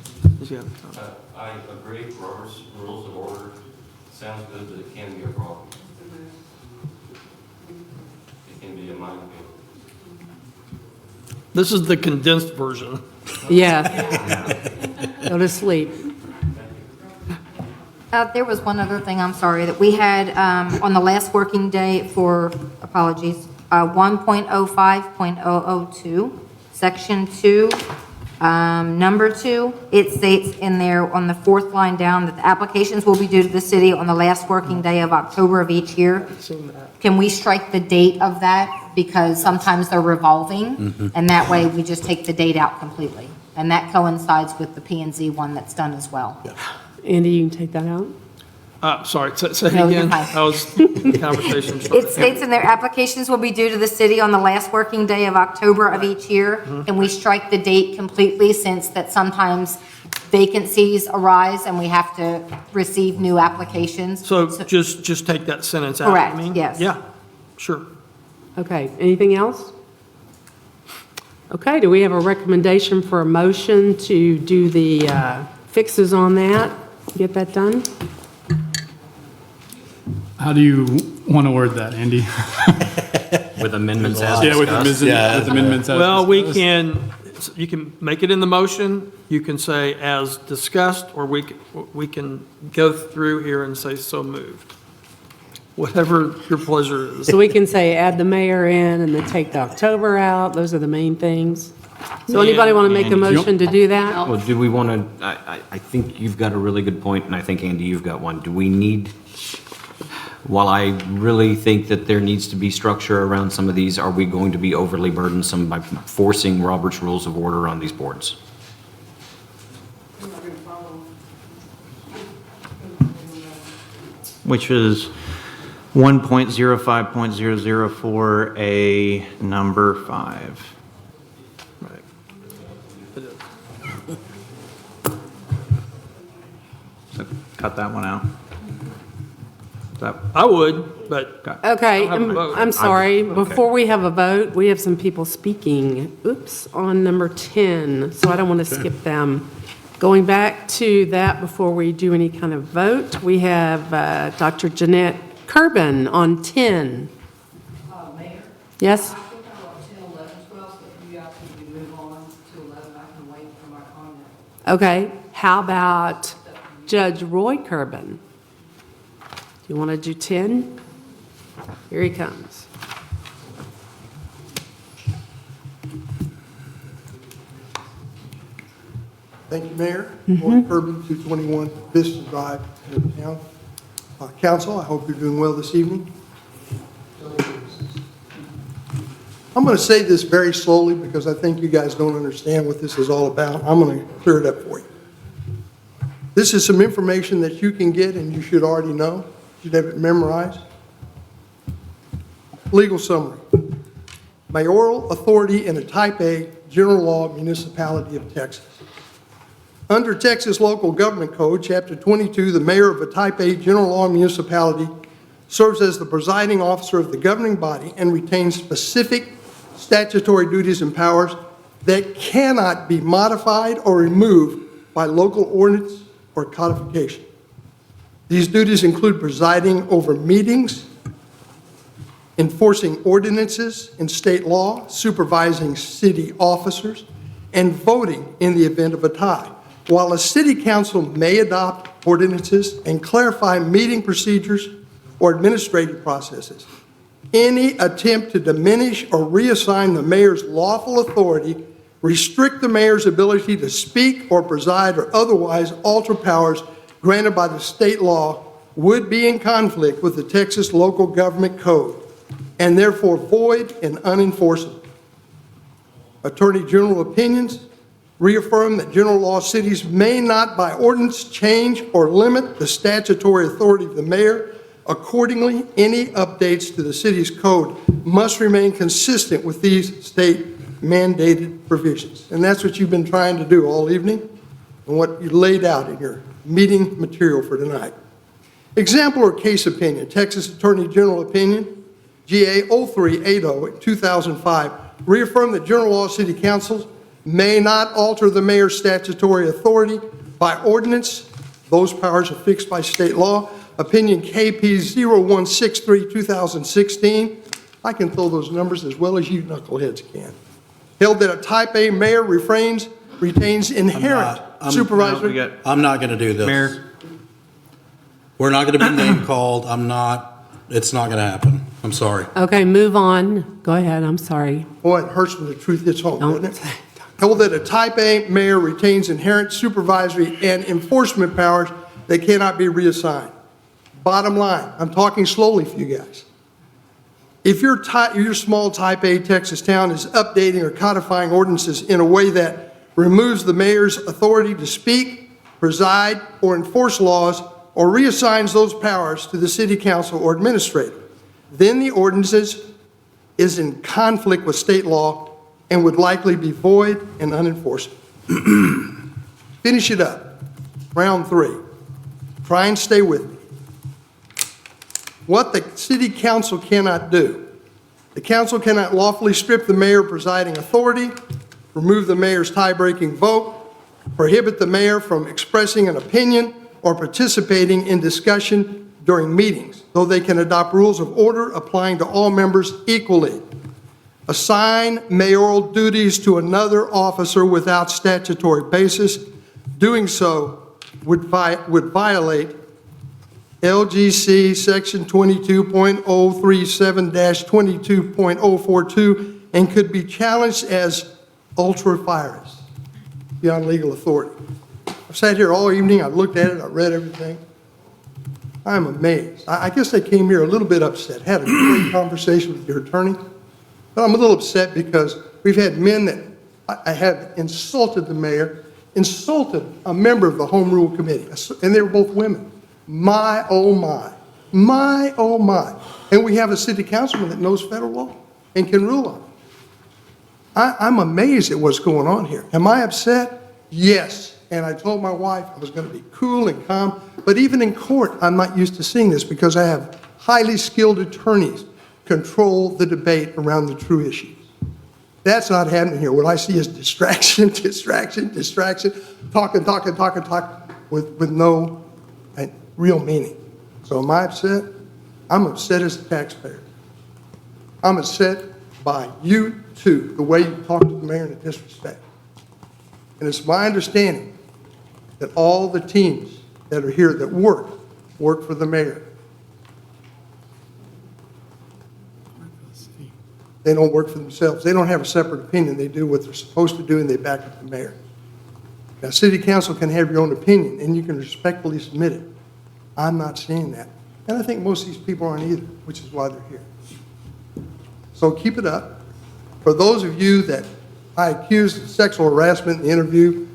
Yeah.
I agree, Robert's Rules of Order sounds good, but it can be a problem. It can be a minefield.
This is the condensed version.
Yeah. Go to sleep.
There was one other thing, I'm sorry, that we had on the last working day for, apologies, 1.05.002, Section 2, Number 2, it states in there on the fourth line down that the applications will be due to the city on the last working day of October of each year. Can we strike the date of that? Because sometimes they're revolving, and that way we just take the date out completely. And that coincides with the P and Z one that's done as well.
Andy, you can take that out?
Sorry, say it
No, you're
again.
fine.
That was conversation.
It states in there, applications will be due to the city on the last working day of October of each year. And we strike the date completely since that sometimes vacancies arise and we have to receive new applications.
So just take that sentence out, you
Correct,
mean?
yes.
Yeah, sure.
Okay, anything else? Okay, do we have a recommendation for a motion to do the fixes on that? Get that done?
How do you want to word that, Andy?
With amendments as
Yeah, with
discussed?
amendments as
Well, we
discussed.
you can make it in the motion, you can say as discussed, or we can go through here and say so moved. Whatever your pleasure is.
So we can say add the mayor in and then take the October out, those are the main things. So anybody want to make a
Andy, do you-
motion to do that?
Well, do we want to, I think you've got a really good point, and I think, Andy, you've got one. Do we need, while I really think that there needs to be structure around some of these, are we going to be overly burdensome by forcing Robert's Rules of Order on these boards?
Which is 1.05.004A, number 5.
Right.
So cut that one out.
I would, but.
Okay,
I'll have a vote.
I'm sorry,
Okay.
before we have a vote, we have some people speaking, oops, on number 10, so I don't want to skip them. Going back to that before we do any kind of vote, we have Dr. Jeanette Kerbin on 10.
Mayor?
Yes?
I think I wrote 10, 11, 12, so if you guys can move on to 11, I can wait for my comment.
Okay, how about Judge Roy Kerbin? Do you want to do 10? Here he comes.
Thank you, Mayor. Lloyd Kirby, 221 Vista Drive, Middletown. Council, I hope you're doing well this evening. I'm going to say this very slowly because I think you guys don't understand what this is all about. I'm going to clear it up for you. This is some information that you can get and you should already know. You should have it memorized. Legal summary. Mayoral authority in a Type A general law municipality of Texas. Under Texas Local Government Code, Chapter 22, the mayor of a Type A general law municipality serves as the presiding officer of the governing body and retains specific statutory duties and powers that cannot be modified or removed by local ordinance or codification. These duties include presiding over meetings, enforcing ordinances and state law, supervising city officers, and voting in the event of a tie. While a city council may adopt ordinances and clarify meeting procedures or administrative processes, any attempt to diminish or reassign the mayor's lawful authority, restrict the mayor's ability to speak or preside or otherwise alter powers granted by the state law would be in conflict with the Texas Local Government Code and therefore void and unenforceable. Attorney General opinions reaffirm that general law cities may not by ordinance change or limit the statutory authority of the mayor. Accordingly, any updates to the city's code must remain consistent with these state mandated provisions. And that's what you've been trying to do all evening and what you laid out in your meeting material for tonight. Example or case opinion, Texas Attorney General opinion, GA 0380 2005, reaffirmed that general law city councils may not alter the mayor's statutory authority by ordinance. Those powers are fixed by state law. Opinion KP 0163 2016. I can throw those numbers as well as you knuckleheads can. Held that a type A mayor retains inherent supervisory.
I'm not going to do this.
Mayor.
We're not going to be name called. It's not going to happen. I'm sorry.
Okay, move on. Go ahead, I'm sorry.
Boy, it hurts when the truth hits home, doesn't it? Held that a type A mayor retains inherent supervisory and enforcement powers that cannot be reassigned. Bottom line, I'm talking slowly for you guys. If your small type A Texas town is updating or codifying ordinances in a way that removes the mayor's authority to speak, preside, or enforce laws, or reassigns those powers to the city council or administrator, then the ordinances is in conflict with state law and would likely be void and unenforceable. Finish it up. Round 3. Try and stay with me. What the city council cannot do. The council cannot lawfully strip the mayor presiding authority, remove the mayor's tie-breaking vote, prohibit the mayor from expressing an opinion or participating in discussion during meetings, though they can adopt rules of order applying to all members equally. Assign mayoral duties to another officer without statutory basis. Doing so would violate LGC Section 22.037-22.042 and could be challenged as ultra vires, beyond legal authority. I've sat here all evening, I've looked at it, I've read everything. I'm amazed. I guess I came here a little bit upset, had a great conversation with your attorney, but I'm a little upset because we've had men that I have insulted the mayor, insulted a member of the Home Rule Committee, and they were both women. My, oh my. My, oh my. And we have a city councilman that knows federal law and can rule on it. I'm amazed at what's going on here. Am I upset? Yes. And I told my wife I was going to be cool and calm. But even in court, I'm not used to seeing this because I have highly skilled attorneys control the debate around the true issues. That's not happening here. What I see is distraction, distraction, distraction, talk with no real meaning. So am I upset? I'm upset as a taxpayer. I'm upset by you too, the way you talk to the mayor in a disrespect. And it's my understanding that all the teams that are here that work for the mayor. They don't work for themselves. They don't have a separate opinion. They do what they're supposed to do and they back up the mayor. Now, city council can have your own opinion and you can respectfully submit it. I'm not seeing that. And I think most of these people aren't either, which is why they're here. So keep it up. For those of you that I accused of sexual harassment in the interview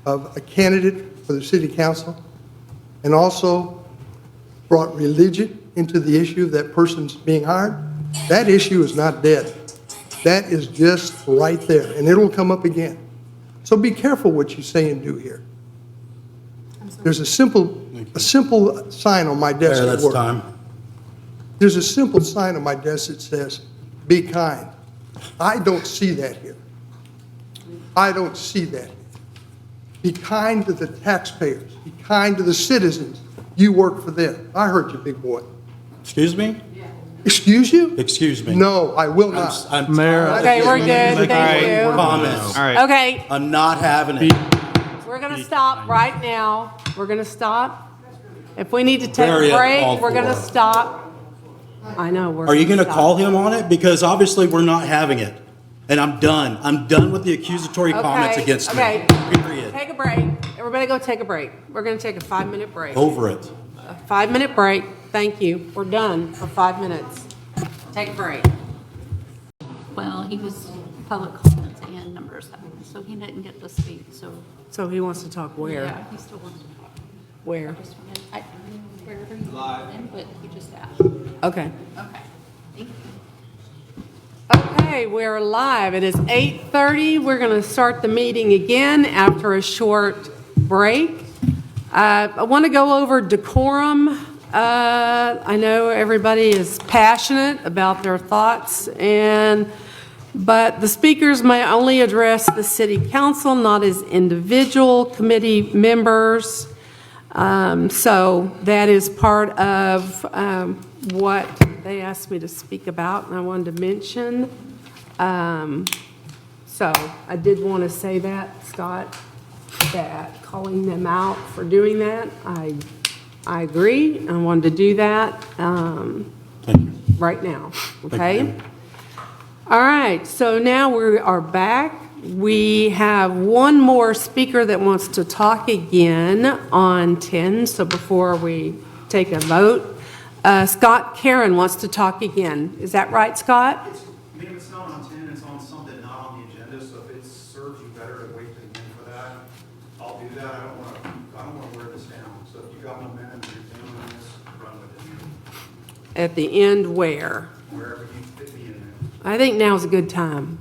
of a candidate for the city council and also brought religion into the issue of that person's being hired, that issue is not dead. That is just right there, and it'll come up again. So be careful what you say and do here. There's a simple sign on my desk.
That's time.
There's a simple sign on my desk that says, "Be kind." I don't see that here. I don't see that. Be kind to the taxpayers. Be kind to the citizens. You work for them. I heard you, big boy.
Excuse me?
Excuse you?
Excuse me.
No, I will not.
I'm
Mayor.
Okay, we're good, thank you.
Comments.
All right.
Okay,
I'm not having it.
we're gonna stop right now. We're gonna stop. If we need to take
Very
a break,
uncalled
we're gonna
for.
stop. I know, we're.
Are you going to
stop.
call him on it? Because obviously we're not having it. And I'm done. I'm done with the accusatory comments
Okay,
against me.
okay.
Period.
Take a break. Everybody go take a break. We're gonna take a 5-minute break.
Over it.
A 5-minute break. Thank you. We're done for 5 minutes. Take a break.
Well, he was public comments and number 7, so he didn't get to speak, so.
So he wants to talk where?
Yeah, he still wants to talk.
Where?
Just wanted- Wherever you want him, but he just asked.
Okay.
Okay. Thank you.
Okay, we're live. It is 8:30. We're going to start the meeting again after a short break. I want to go over decorum. I know everybody is passionate about their thoughts, but the speakers may only address the city council, not as individual committee members. So that is part of what they asked me to speak about, and I wanted to mention. So I did want to say that, Scott, that calling them out for doing that, I agree. I wanted to do that right now, okay? All right, so now we are back. We have one more speaker that wants to talk again on 10, so before we take a vote, Scott Karen wants to talk again. Is that right, Scott?
I mean, if it's not on 10, it's on something not on the agenda, so if it serves you better to wait to the end for that, I'll do that. I don't want to wear this down. So if you got momentum and you're feeling on this, run with it.
At the end where?
Wherever you fit me in there.
I think now's a good time.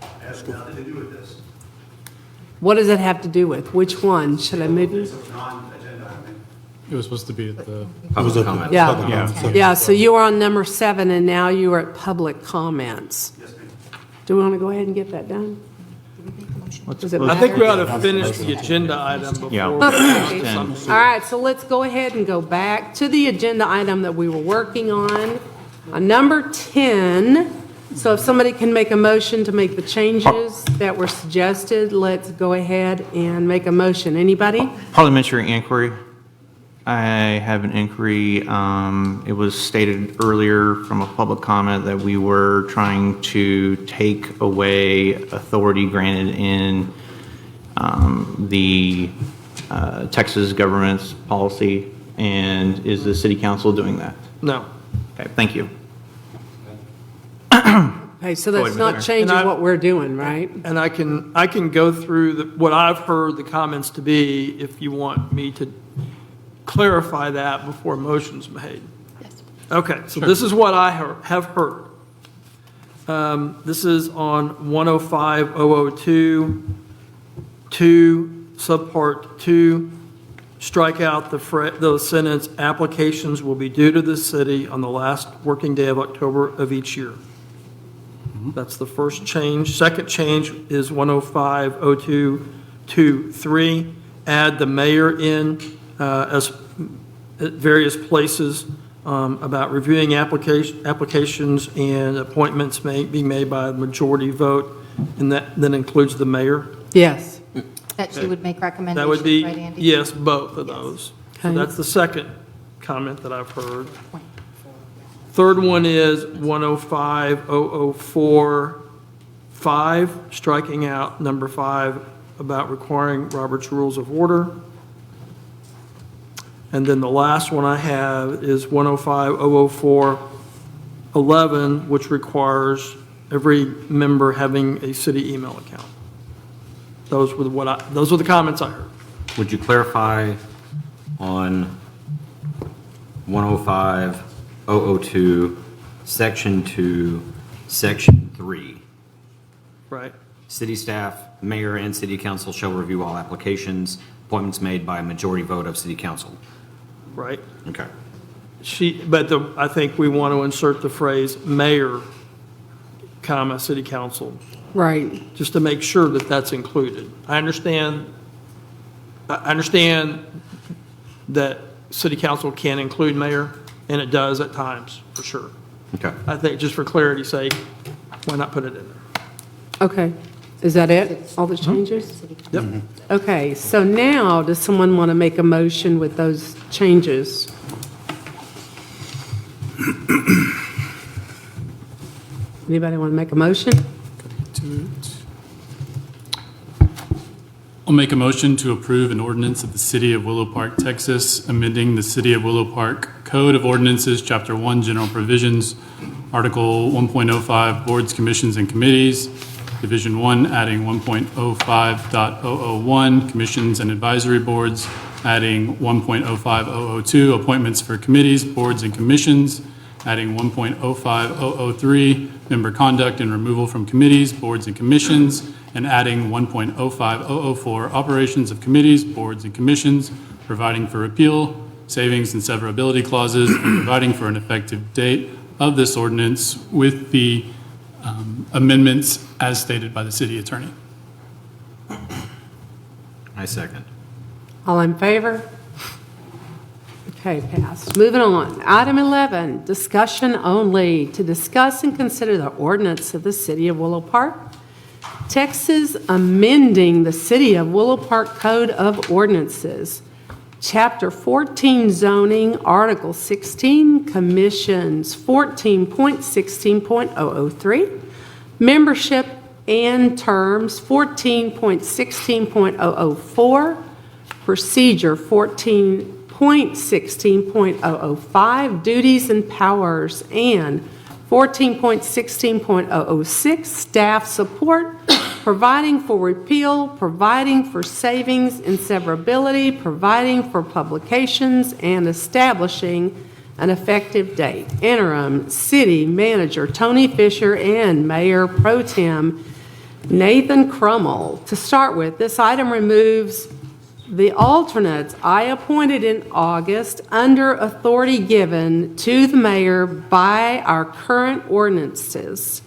It has nothing to do with this.
What does it have to do with? Which one? Should I move
It's
you?
a non-agenda item.
It was supposed to be at the.
Public comment.
Yeah, so you were on number 7, and now you are at public comments.
Yes, ma'am.
Do we want to go ahead and get that done? Does it
I think we ought
matter?
to finish the agenda item before.
Yeah.
we
Okay.
do something.
All right, so let's go ahead and go back to the agenda item that we were working on. Number 10, so if somebody can make a motion to make the changes that were suggested, let's go ahead and make a motion. Anybody?
Parliamentary inquiry. I have an inquiry. It was stated earlier from a public comment that we were trying to take away authority granted in the Texas government's policy. And is the city council doing that?
No.
Okay, thank you.
Okay, so
Go
that's
ahead,
not
Mr.
changing
And I-
what we're doing, right?
And I can go through what I've heard the comments to be if you want me to clarify that before motion's made.
Yes.
Okay, so this is what I have heard. This is on 105-002, 2, subpart 2, strike out the sentence, applications will be due to the city on the last working day of October of each year. That's the first change. Second change is 105-02-23, add the mayor in as at various places about reviewing applications and appointments being made by a majority vote, and that includes the mayor.
Yes.
That you would make
That would
recommendations,
be,
right, Andy?
yes, both of those. So
Okay.
that's the second comment that I've heard. Third one is 105-004-5, striking out number 5 about requiring Robert's Rules of Order. And then the last one I have is 105-004-11, which requires every member having a city email account. Those were the comments I heard.
Would you clarify on 105-002, Section 2, Section 3?
Right.
City staff, mayor, and city council shall review all applications, appointments made by a majority vote of city council.
Right.
Okay.
I think we want to insert the phrase mayor, comma, city council.
Right.
just to make sure that that's included. I understand that city council can include mayor, and it does at times, for sure.
Okay.
I think just for clarity's sake, why not put it in there?
Okay. Is that it? All the changes?
Yep.
Okay, so now, does someone want to make a motion with those changes? Anybody want to make a motion?
I'll make a motion to approve an ordinance of the City of Willow Park, Texas, amending the City of Willow Park Code of Ordinances, Chapter 1, General Provisions, Article 1.05, Boards, Commissions, and Committees, Division 1, adding 1.05.001, Commissions and Advisory Boards, adding 1.05002, Appointments for Committees, Boards, and Commissions, adding 1.05003, Member Conduct and Removal from Committees, Boards, and Commissions, and adding 1.05004, Operations of Committees, Boards, and Commissions, providing for repeal, savings, and severability clauses, and providing for an effective date of this ordinance with the amendments as stated by the city attorney.
I second.
All in favor? Okay, passed. Moving on. Item 11, discussion only. To discuss and consider the ordinance of the City of Willow Park, Texas, amending the City of Willow Park Code of Ordinances, Chapter 14 zoning, Article 16, commissions, 14.16.003, membership and terms, 14.16.004, procedure, 14.16.005, duties and powers, and 14.16.006, staff support, providing for repeal, providing for savings and severability, providing for publications, and establishing an effective date. Interim City Manager Tony Fisher and Mayor Pro Tem Nathan Crummell. To start with, this item removes the alternates I appointed in August under authority given to the mayor by our current ordinances.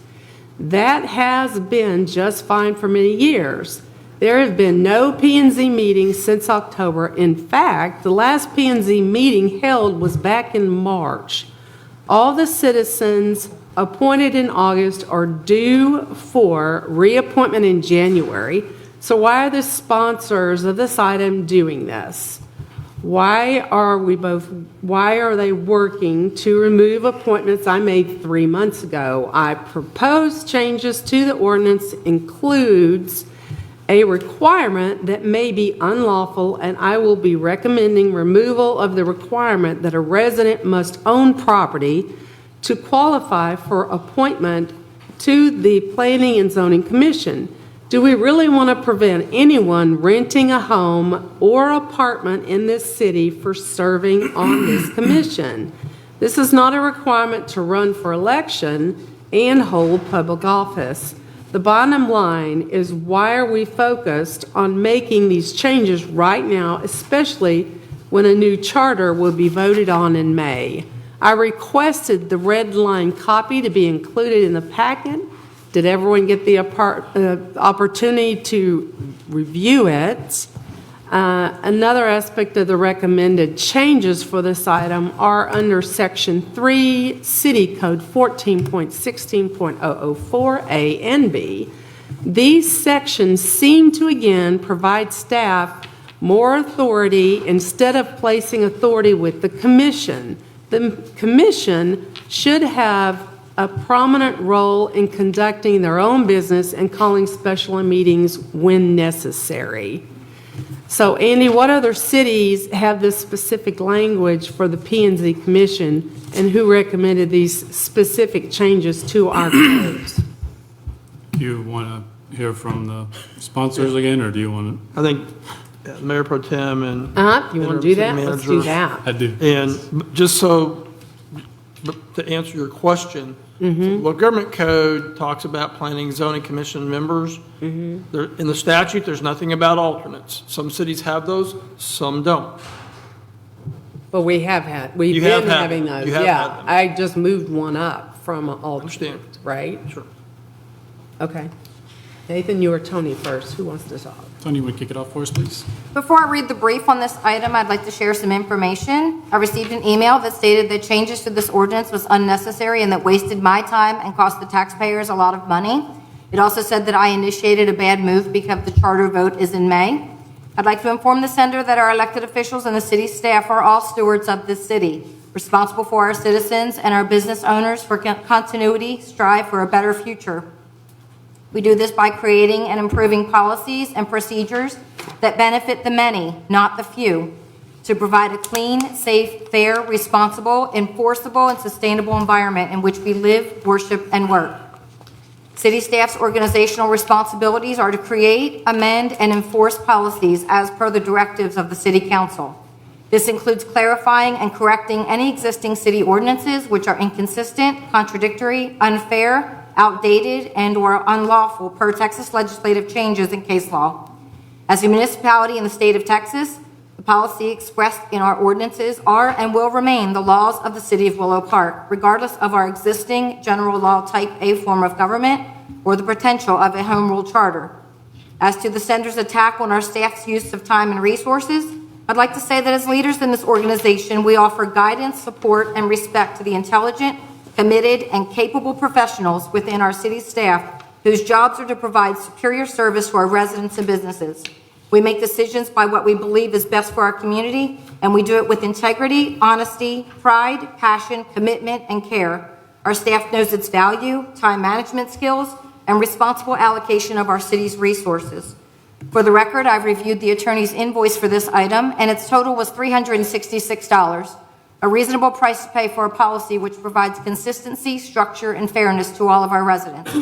That has been just fine for many years. There have been no P&Z meetings since October. In fact, the last P&Z meeting held was back in March. All the citizens appointed in August are due for reappointment in January. So why are the sponsors of this item doing this? Why are they working to remove appointments I made 3 months ago? I proposed changes to the ordinance includes a requirement that may be unlawful, and I will be recommending removal of the requirement that a resident must own property to qualify for appointment to the Planning and Zoning Commission. Do we really want to prevent anyone renting a home or apartment in this city for serving on this commission? This is not a requirement to run for election and hold public office. The bottom line is, why are we focused on making these changes right now, especially when a new charter will be voted on in May? I requested the red line copy to be included in the packet. Did everyone get the opportunity to review it? Another aspect of the recommended changes for this item are under Section 3, City Code 14.16.004 A and B. These sections seem to again provide staff more authority instead of placing authority with the commission. The commission should have a prominent role in conducting their own business and calling special meetings when necessary. So, Andy, what other cities have this specific language for the P&Z Commission, and who recommended these specific changes to our codes?
Do you want to hear from the sponsors again, or do you want
I think Mayor Pro Tem and.
You want to do that? Let's do that.
to? I do.
And just so, to answer your question, well, government code talks about planning zoning commission members. There, in the statute, there's nothing about alternates. Some cities have those, some don't.
But we've
You
been
have had
having
them.
those,
You have
yeah.
had them.
I just moved one up from alternate,
Understand.
right?
Sure.
Okay. Nathan, you or Tony first. Who wants to talk?
Tony, would kick it off for us, please?
Before I read the brief on this item, I'd like to share some information. I received an email that stated that changes to this ordinance was unnecessary and that wasted my time and cost the taxpayers a lot of money. It also said that I initiated a bad move because the charter vote is in May. I'd like to inform the sender that our elected officials and the city staff are all stewards of this city, responsible for our citizens and our business owners for continuity, strive for a better future. We do this by creating and improving policies and procedures that benefit the many, not the few, to provide a clean, safe, fair, responsible, enforceable, and sustainable environment in which we live, worship, and work. City staff's organizational responsibilities are to create, amend, and enforce policies as per the directives of the City Council. This includes clarifying and correcting any existing city ordinances which are inconsistent, contradictory, unfair, outdated, and/or unlawful per Texas legislative changes in case law. As a municipality in the state of Texas, the policy expressed in our ordinances are and will remain the laws of the city of Willow Park, regardless of our existing general law type A form of government or the potential of a home rule charter. As to the sender's attack on our staff's use of time and resources, I'd like to say that as leaders in this organization, we offer guidance, support, and respect to the intelligent, committed, and capable professionals within our city staff whose jobs are to provide superior service to our residents and businesses. We make decisions by what we believe is best for our community, and we do it with integrity, honesty, pride, passion, commitment, and care. Our staff knows its value, time management skills, and responsible allocation of our city's resources. For the record, I've reviewed the attorney's invoice for this item, and its total was $366. A reasonable price to pay for a policy which provides consistency, structure, and fairness to all of our residents.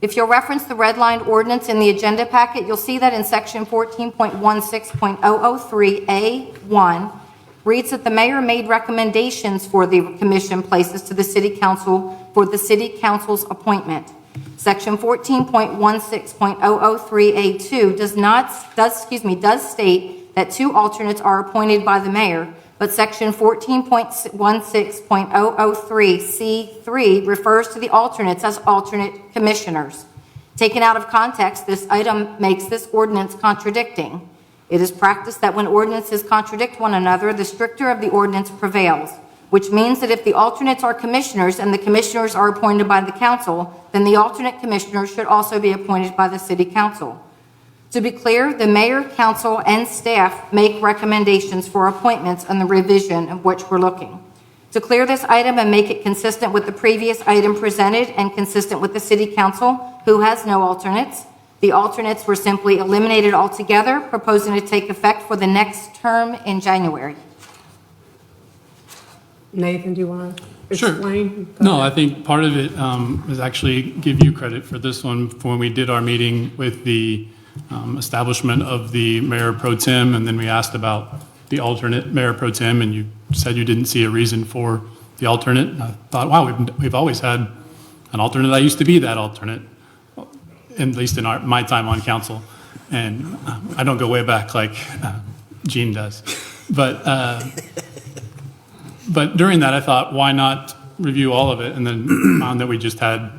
If you'll reference the redlined ordinance in the agenda packet, you'll see that in section 14.16.003A1 reads that the mayor made recommendations for the commission places to the city council for the city council's appointment. Section 14.16.003A2 does state that 2 alternates are appointed by the mayor, but section 14.16.003C3 refers to the alternates as alternate commissioners. Taken out of context, this item makes this ordinance contradicting. It is practice that when ordinances contradict one another, the stricter of the ordinance prevails, which means that if the alternates are commissioners and the commissioners are appointed by the council, then the alternate commissioners should also be appointed by the city council. To be clear, the mayor, council, and staff make recommendations for appointments and the revision of which we're looking. To clear this item and make it consistent with the previous item presented and consistent with the city council, who has no alternates, the alternates were simply eliminated altogether, proposing to take effect for the next term in January.
Nathan, do you want to explain?
No, I think part of it is actually give you credit for this one for when we did our meeting with the establishment of the mayor pro tem, and then we asked about the alternate mayor pro tem, and you said you didn't see a reason for the alternate. And I thought, wow, we've always had an alternate. I used to be that alternate, at least in my time on council, and I don't go way back like Gene does. But during that, I thought, why not review all of it? And then found that we just had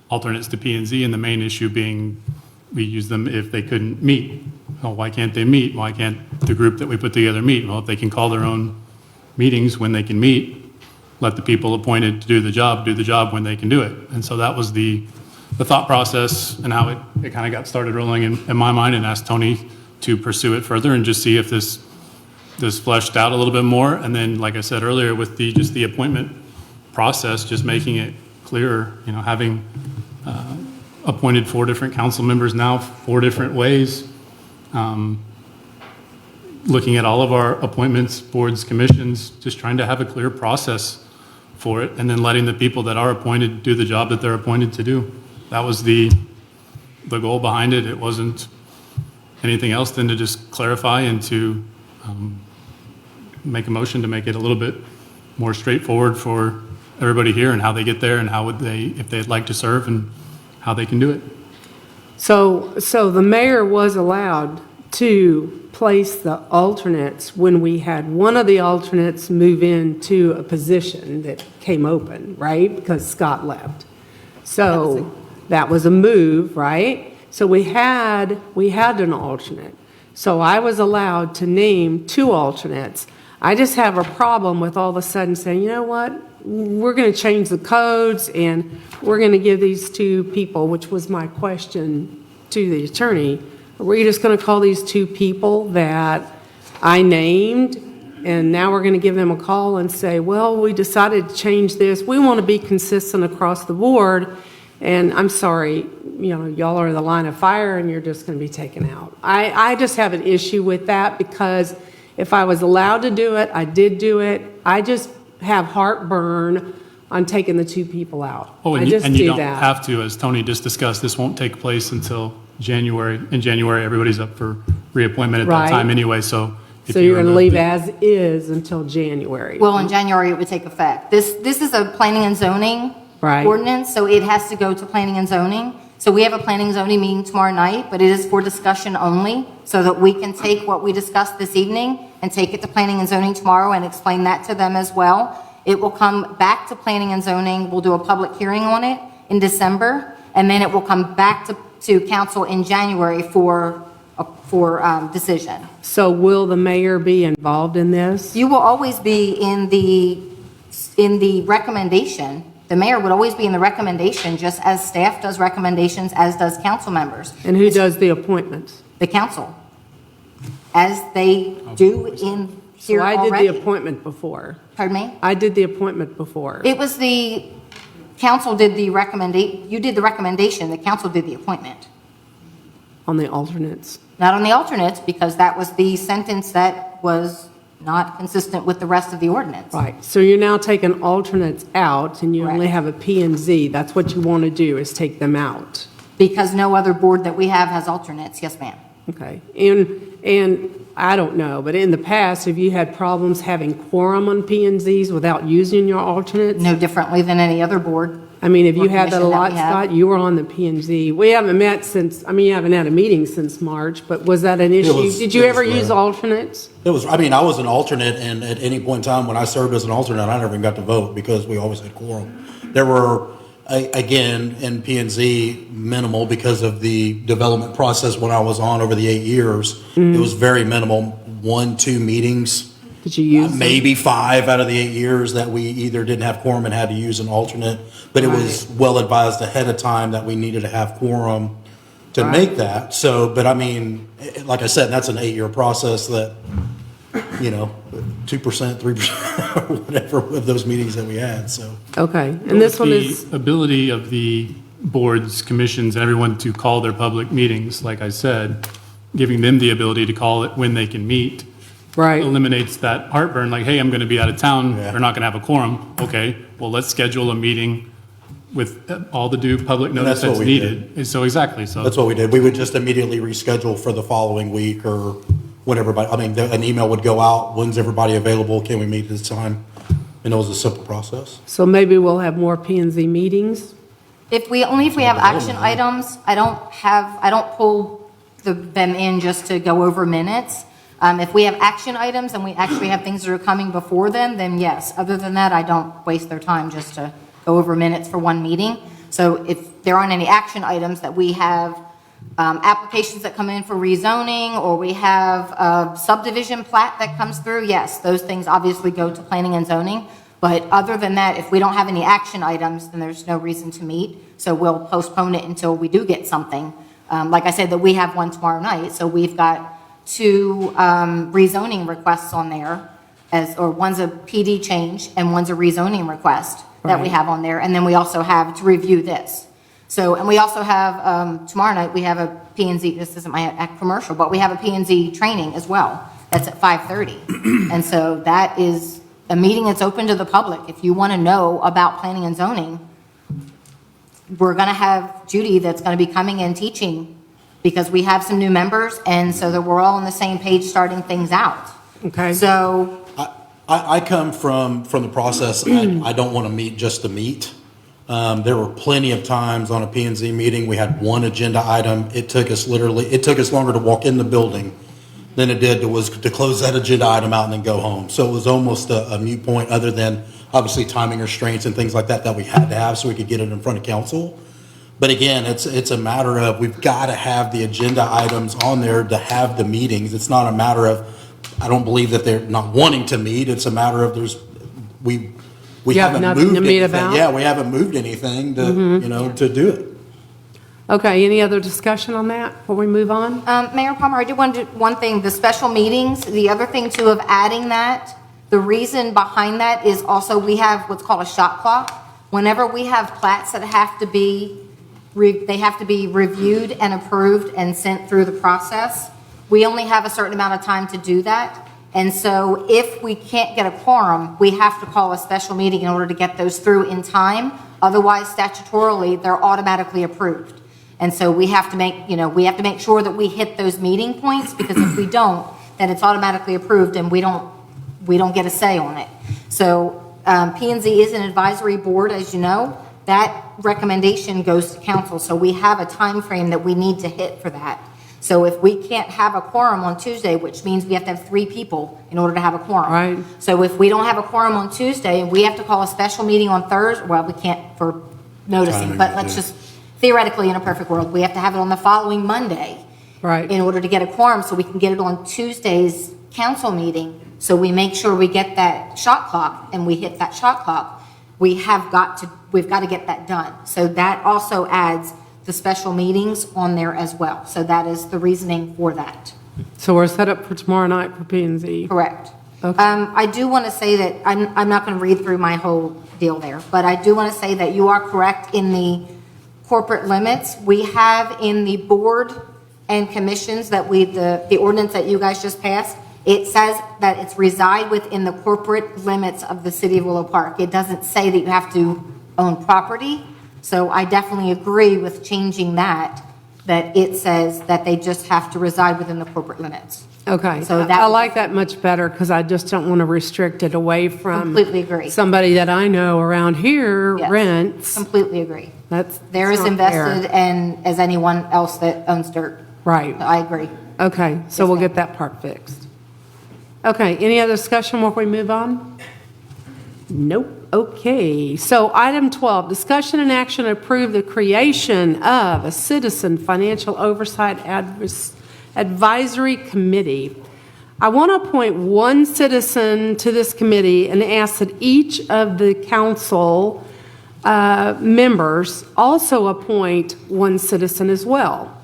alternates to P and Z, and the main issue being we use them if they couldn't meet. Well, why can't they meet? Why can't the group that we put together meet? Well, if they can call their own meetings when they can meet, let the people appointed to do the job when they can do it. And so that was the thought process and how it kind of got started rolling in my mind, and asked Tony to pursue it further and just see if this fleshed out a little bit more. And then, like I said earlier, with the appointment process, just making it clearer, having appointed 4 different council members now, 4 different ways, looking at all of our appointments, boards, commissions, just trying to have a clear process for it, and then letting the people that are appointed do the job that they're appointed to do. That was the goal behind it. It wasn't anything else than to just clarify and to make a motion to make it a little bit more straightforward for everybody here, and how they get there, and how would they, if they'd like to serve, and how they can do it.
So the mayor was allowed to place the alternates when we had one of the alternates move into a position that came open, right? Because Scott left. So that was a move, right? So we had an alternate. So I was allowed to name 2 alternates. I just have a problem with all of a sudden saying, you know what? We're going to change the codes and we're going to give these 2 people, which was my question to the attorney. Were you just going to call these 2 people that I named and now we're going to give them a call and say, well, we decided to change this. We want to be consistent across the board. And I'm sorry, y'all are the line of fire and you're just going to be taken out. I just have an issue with that because if I was allowed to do it, I did do it. I just have heartburn on taking the 2 people out.
Oh,
I
and
just
you
do
don't
that.
have to, as Tony just discussed, this won't take place until January. In January, everybody's up for reappointment at that
Right.
time anyway, so. if
So
you
you're
were
going to leave as is until January.
Well, in January, it would take effect. This is a planning and zoning
Right.
ordinance, so it has to go to planning and zoning. So we have a planning and zoning meeting tomorrow night, but it is for discussion only, so that we can take what we discussed this evening and take it to planning and zoning tomorrow and explain that to them as well. It will come back to planning and zoning. We'll do a public hearing on it in December, and then it will come back to council in January for decision.
So will the mayor be involved in this?
You will always be in the recommendation. The mayor would always be in the recommendation, just as staff does recommendations, as does council members.
And who does the appointments?
The council, as they do in here
So I
already.
did the appointment before.
Pardon me?
I did the appointment before.
It was the council did the you did the recommendation, the council did the appointment.
On the alternates.
Not on the alternates, because that was the sentence that was not consistent with the rest of the ordinance.
Right, so you're now taking alternates out, and you only have a P and Z. That's what you want to do, is take them out.
Because no other board that we have has alternates, yes, ma'am.
Okay, and I don't know, but in the past, have you had problems having quorum on P and Zs without using your alternates?
No differently than any other board.
I mean, have
or
you had that a
commission
lot,
we have.
Scott? You were on the P and Z. We haven't met since, you haven't had a meeting since March, but was that an issue? Did you ever use alternates?
I was an alternate, and at any point in time when I served as an alternate, I never even got to vote because we always had quorum. There were, again, in P and Z, minimal because of the development process when I was on over the 8 years. It was very minimal, 1-2 meetings.
Did you use them?
Maybe 5 out of the 8 years that we either didn't have quorum and had to use an alternate. But it was well advised ahead of time that we needed to have quorum to make that. So, but like I said, that's an 8-year process that, 2%, 3%, or whatever of those meetings that we had, so.
Okay, and this one is,
The ability of the boards, commissions, and everyone to call their public meetings, like I said, giving them the ability to call it when they can meet.
Right.
Eliminates that heartburn, like, hey, I'm going to be out of town, we're not going to have a quorum. Okay, well, let's schedule a meeting with all the due public notice
that's what
that's
we
needed. And so, exactly, so.
That's what we did. We would just immediately reschedule for the following week or when everybody, an email would go out, when's everybody available, can we meet this time? And it was a simple process.
so maybe we'll have more P and Z meetings?
If we have action items, I don't pull them in just to go over minutes. If we have action items and we actually have things that are coming before them, then yes. Other than that, I don't waste their time just to go over minutes for one meeting. So if there aren't any action items that we have, applications that come in for rezoning, or we have a subdivision plat that comes through, yes, those things obviously go to planning and zoning. But other than that, if we don't have any action items, then there's no reason to meet. So we'll postpone it until we do get something. Like I said, that we have one tomorrow night, so we've got 2 rezoning requests on there, one's a PD change and one's a rezoning request that we have on there, and then we also have to review this. So, and we also have, tomorrow night, we have a P&Z, this isn't my commercial, but we have a P&Z training as well. That's at 5:30. And so that is a meeting that's open to the public. If you want to know about planning and zoning, we're going to have Judy that's going to be coming and teaching, because we have some new members, and so that we're all on the same page starting things out.
Okay.
So,
I come from the process, I don't want to meet just to meet. There were plenty of times on a P&Z meeting, we had one agenda item. It took us longer to walk in the building than it did to close that agenda item out and then go home. So it was almost a moot point, other than obviously timing restraints and things like that we had to have so we could get it in front of council. But again, it's a matter of, we've got to have the agenda items on there to have the meetings. It's not a matter of, I don't believe that they're not wanting to meet. It's a matter of we
You have
haven't
nothing
moved
to meet
anything.
about?
Yeah, we haven't moved anything to, to do it.
Okay, any other discussion on that before we move on?
Mayor Palmer, I do want to do one thing, the special meetings, the other thing too of adding that, the reason behind that is also we have what's called a shot clock. Whenever we have plats that have to be, they have to be reviewed and approved and sent through the process, we only have a certain amount of time to do that. And so if we can't get a quorum, we have to call a special meeting in order to get those through in time. Otherwise, statutorily, they're automatically approved. And so we have to make, we have to make sure that we hit those meeting points, because if we don't, then it's automatically approved and we don't get a say on it. So P&Z is an advisory board, as you know. That recommendation goes to council. So we have a time frame that we need to hit for that. So if we can't have a quorum on Tuesday, which means we have to have 3 people in order to have a quorum.
Right.
So if we don't have a quorum on Tuesday and we have to call a special meeting on Thursday, well, we can't for noticing,
Timing,
but let's just, theoretically, in a perfect world, we have to have it on the following Monday.
Right.
In order to get a quorum, so we can get it on Tuesday's council meeting. So we make sure we get that shot clock and we hit that shot clock. We've got to get that done. So that also adds the special meetings on there as well. So that is the reasoning for that.
So we're set up for tomorrow night for P&Z.
Correct.
Okay.
I do want to say that, I'm not going to read through my whole deal there, but I do want to say that you are correct in the corporate limits. We have in the board and commissions that the ordinance that you guys just passed, it says that it's reside within the corporate limits of the city of Willow Park. It doesn't say that you have to own property. So I definitely agree with changing that it says that they just have to reside within the corporate limits.
Okay,
So
so
that
I
was-
like that much better, because I just don't want to restrict it away from
Completely agree.
somebody that I know around here
Yes.
rents.
Completely agree. They're as
not fair.
invested and as anyone else that owns dirt.
Right.
I agree.
Okay, so we'll get that part fixed. Okay, any other discussion before we move on? Nope. Okay, so item 12, discussion and action to approve the creation of a Citizen Financial Oversight Advisory Committee. I want to appoint one citizen to this committee and ask that each of the council members also appoint one citizen as well.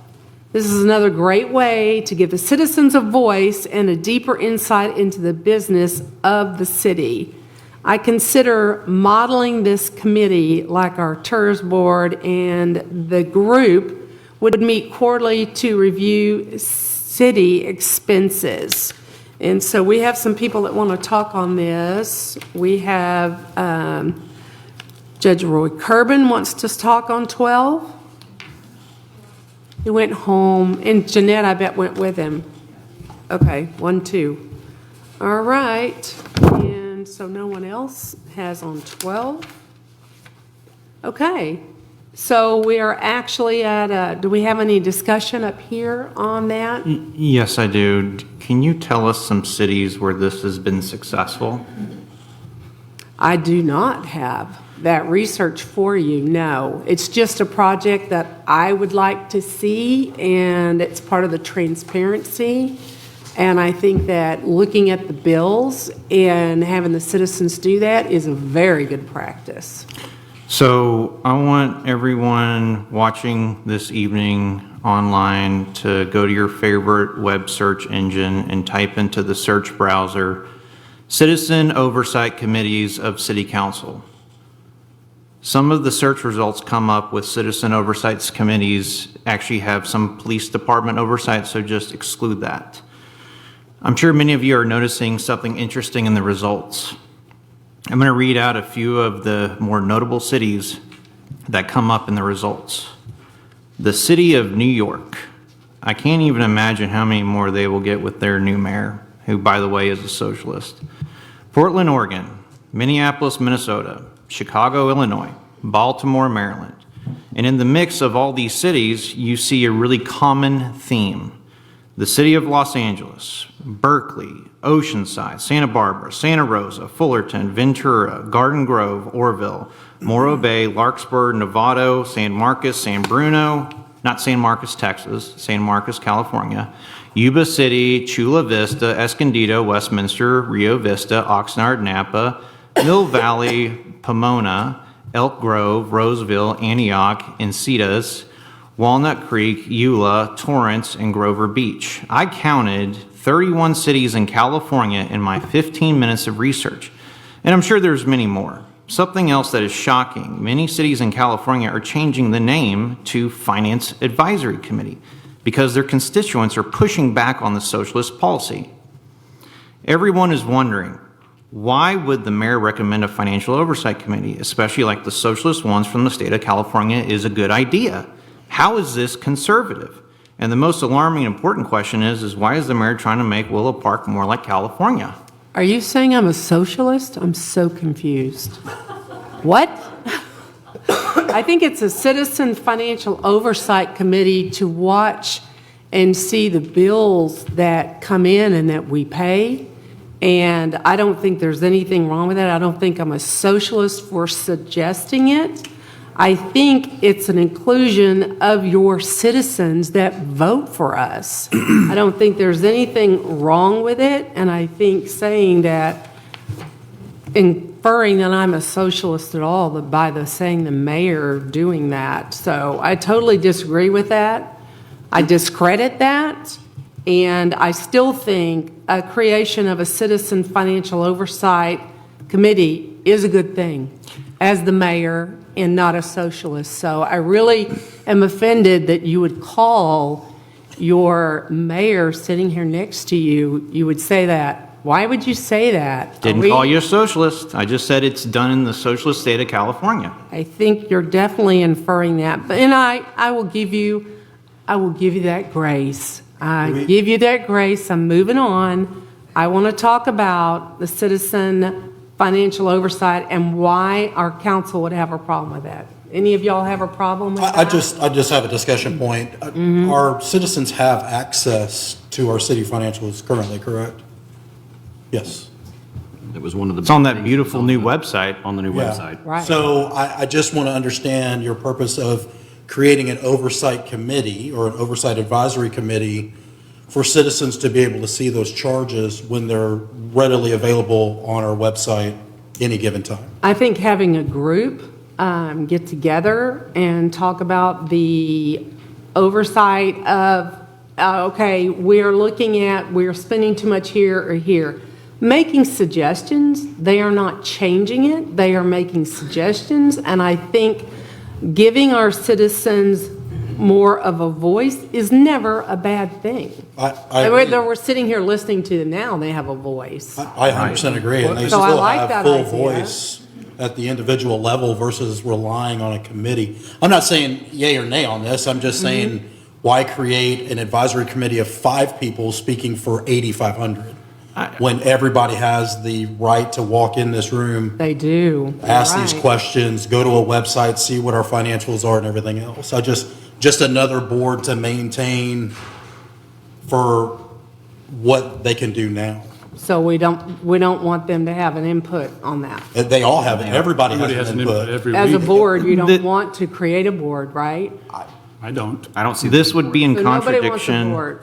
This is another great way to give the citizens a voice and a deeper insight into the business of the city. I consider modeling this committee like our TERS board, and the group would meet quarterly to review city expenses. And so we have some people that want to talk on this. We have Judge Roy Kerbin wants to talk on 12. He went home, and Jeanette, I bet, went with him. Okay, 1, 2. All right, and so no one else has on 12. Okay, so we are actually at, do we have any discussion up here on that?
Yes, I do. Can you tell us some cities where this has been successful?
I do not have that research for you, no. It's just a project that I would like to see, and it's part of the transparency. And I think that looking at the bills and having the citizens do that is a very good practice.
So I want everyone watching this evening online to go to your favorite web search engine and type into the search browser, Citizen Oversight Committees of City Council. Some of the search results come up with citizen oversight committees actually have some police department oversight, so just exclude that. I'm sure many of you are noticing something interesting in the results. I'm going to read out a few of the more notable cities that come up in the results. The city of New York. I can't even imagine how many more they will get with their new mayor, who, by the way, is a socialist. Portland, Oregon. Minneapolis, Minnesota. Chicago, Illinois. Baltimore, Maryland. And in the mix of all these cities, you see a really common theme. the City of Los Angeles, Berkeley, Oceanside, Santa Barbara, Santa Rosa, Fullerton, Ventura, Garden Grove, Orville, Morro Bay, Larkspur, Novato, San Marcos, San Bruno, not San Marcos, Texas, San Marcos, California, Yuba City, Chula Vista, Escondido, Westminster, Rio Vista, Oxnard, Napa, Mill Valley, Pomona, Elk Grove, Roseville, Antioch, Encinitas, Walnut Creek, Eula, Torrance, and Grover Beach. I counted 31 cities in California in my 15 minutes of research, and I'm sure there's many more. Something else that is shocking, many cities in California are changing the name to Finance Advisory Committee because their constituents are pushing back on the socialist policy. Everyone is wondering, why would the mayor recommend a financial oversight committee, especially like the socialist ones from the state of California, is a good idea? How is this conservative? And the most alarming and important question is why is the mayor trying to make Willow Park more like California?
Are you saying I'm a socialist? I'm so confused. What? I think it's a citizen financial oversight committee to watch and see the bills that come in and that we pay. And I don't think there's anything wrong with that. I don't think I'm a socialist for suggesting it. I think it's an inclusion of your citizens that vote for us. I don't think there's anything wrong with it, and I think saying that, inferring that I'm a socialist at all by saying the mayor doing that. So I totally disagree with that. I discredit that, and I still think a creation of a citizen financial oversight committee is a good thing as the mayor and not a socialist. So I really am offended that you would call your mayor sitting here next to you, you would say that. Why would you say that?
Didn't call you a socialist. I just said it's done in the socialist state of California.
I think you're definitely inferring that. And I will give you that grace. I give you that grace. I'm moving on. I want to talk about the citizen financial oversight and why our council would have a problem with that. Any of y'all have a problem with that?
I just have a discussion point. Our citizens have access to our city financials currently, correct? Yes.
That was one of the.
It's on that beautiful new website.
On the new
Yeah.
website.
Right.
So I just want to understand your purpose of creating an oversight committee or an oversight advisory committee for citizens to be able to see those charges when they're readily available on our website any given time.
I think having a group get together and talk about the oversight of, okay, we're spending too much here or here. Making suggestions, they are not changing it, they are making suggestions, and I think giving our citizens more of a voice is never a bad thing.
I
We're sitting here listening to them now, they have a voice.
I 100% agree, and they
So I
still
like
have
that
full
idea.
voice at the individual level versus relying on a committee. I'm not saying yay or nay on this, I'm just saying why create an advisory committee of 5 people speaking for 8,500? When everybody has the right to walk in this room,
They do.
ask
You're
these
right.
questions, go to a website, see what our financials are and everything else. Just another board to maintain for what they can do now.
So we don't want them to have an input on that.
They all have it, everybody
Everybody
has
has
an
an input
input.
every
As a
week.
board, you don't want to create a board, right?
I don't.
I don't see.
This would be in
So nobody wants a
contradiction.
board.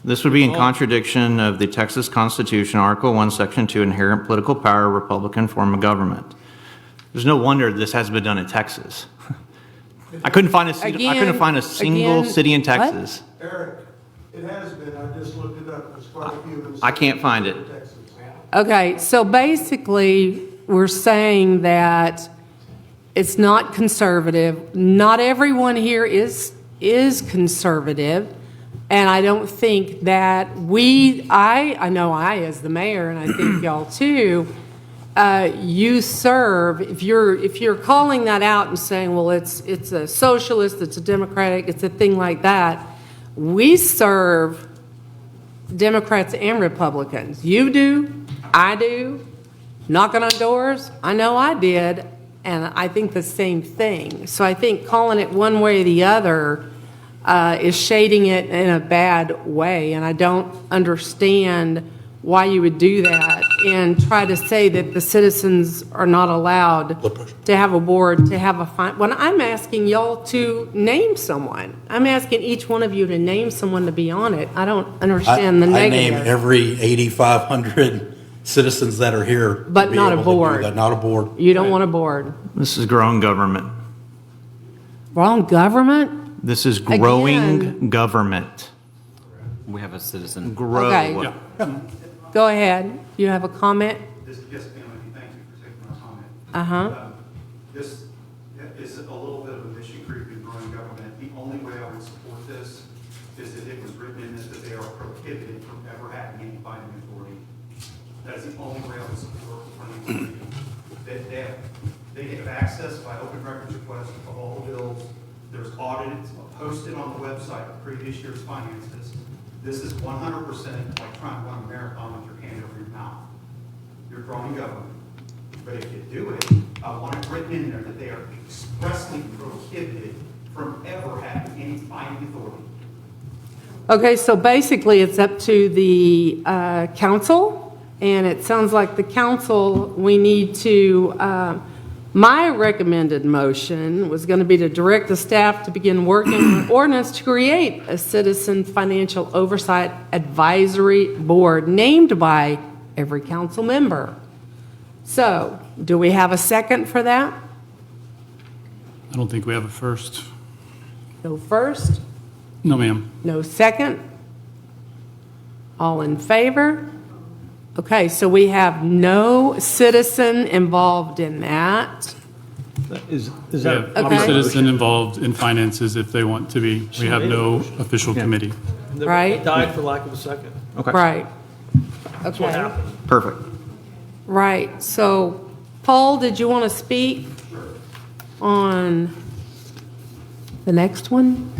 This would be in contradiction of the Texas Constitution, Article 1, Section 2, inherent political power, Republican form of government. There's no wonder this has been done in Texas. I couldn't find a single
Again,
city in
what?
Texas.
Eric, it has been, I just looked it up, there's quite a few of them.
I can't find it.
Okay, so basically, we're saying that it's not conservative. Not everyone here is conservative. And I don't think that I know I as the mayor, and I think y'all too, you serve, if you're calling that out and saying, well, it's a socialist, it's a democratic, it's a thing like that, we serve Democrats and Republicans. You do, I do, knocking on doors, I know I did, and I think the same thing. So I think calling it one way or the other is shading it in a bad way, and I don't understand why you would do that and try to say that the citizens are not allowed to have a board, to have a when I'm asking y'all to name someone. I'm asking each one of you to name someone to be on it. I don't understand the
I
negative.
name every 8,500 citizens that are here. to
But
be
not a
able to do
board.
that. Not a board.
You don't want a board.
This is growing government.
Wrong government?
This is growing
Again.
government.
We have a citizen.
Grow.
Okay. Go ahead. You have a comment?
Yes, Melanie, thank you for taking my comment.
Uh-huh.
This is a little bit of a mission creep in growing government. The only way I would support this is if it was written in it that they are prohibited from ever having any binding authority. That is the only way I would support planning that they have access by open records request of all the bills. There's audited, posted on the website of previous year's finances. This is 100% like trying to run a marathon with your hand over your mouth. You're growing government. But if you do it, I want it written in there that they are expressly prohibited from ever having any binding authority.
Okay, so basically it's up to the council, and it sounds like the council, we need to, my recommended motion was going to be to direct the staff to begin working on ordinance to create a citizen financial oversight advisory board named by every council member. So, do we have a second for that?
I don't think we have a first.
No first?
No, ma'am.
No second? All in favor? Okay, so we have no citizen involved in that.
We have one citizen involved in finances if they want to be. We have no official committee.
Right.
Died for lack of a second.
Right.
That's what
Okay.
happened.
Perfect.
Right, so Paul, did you want to speak on the next one?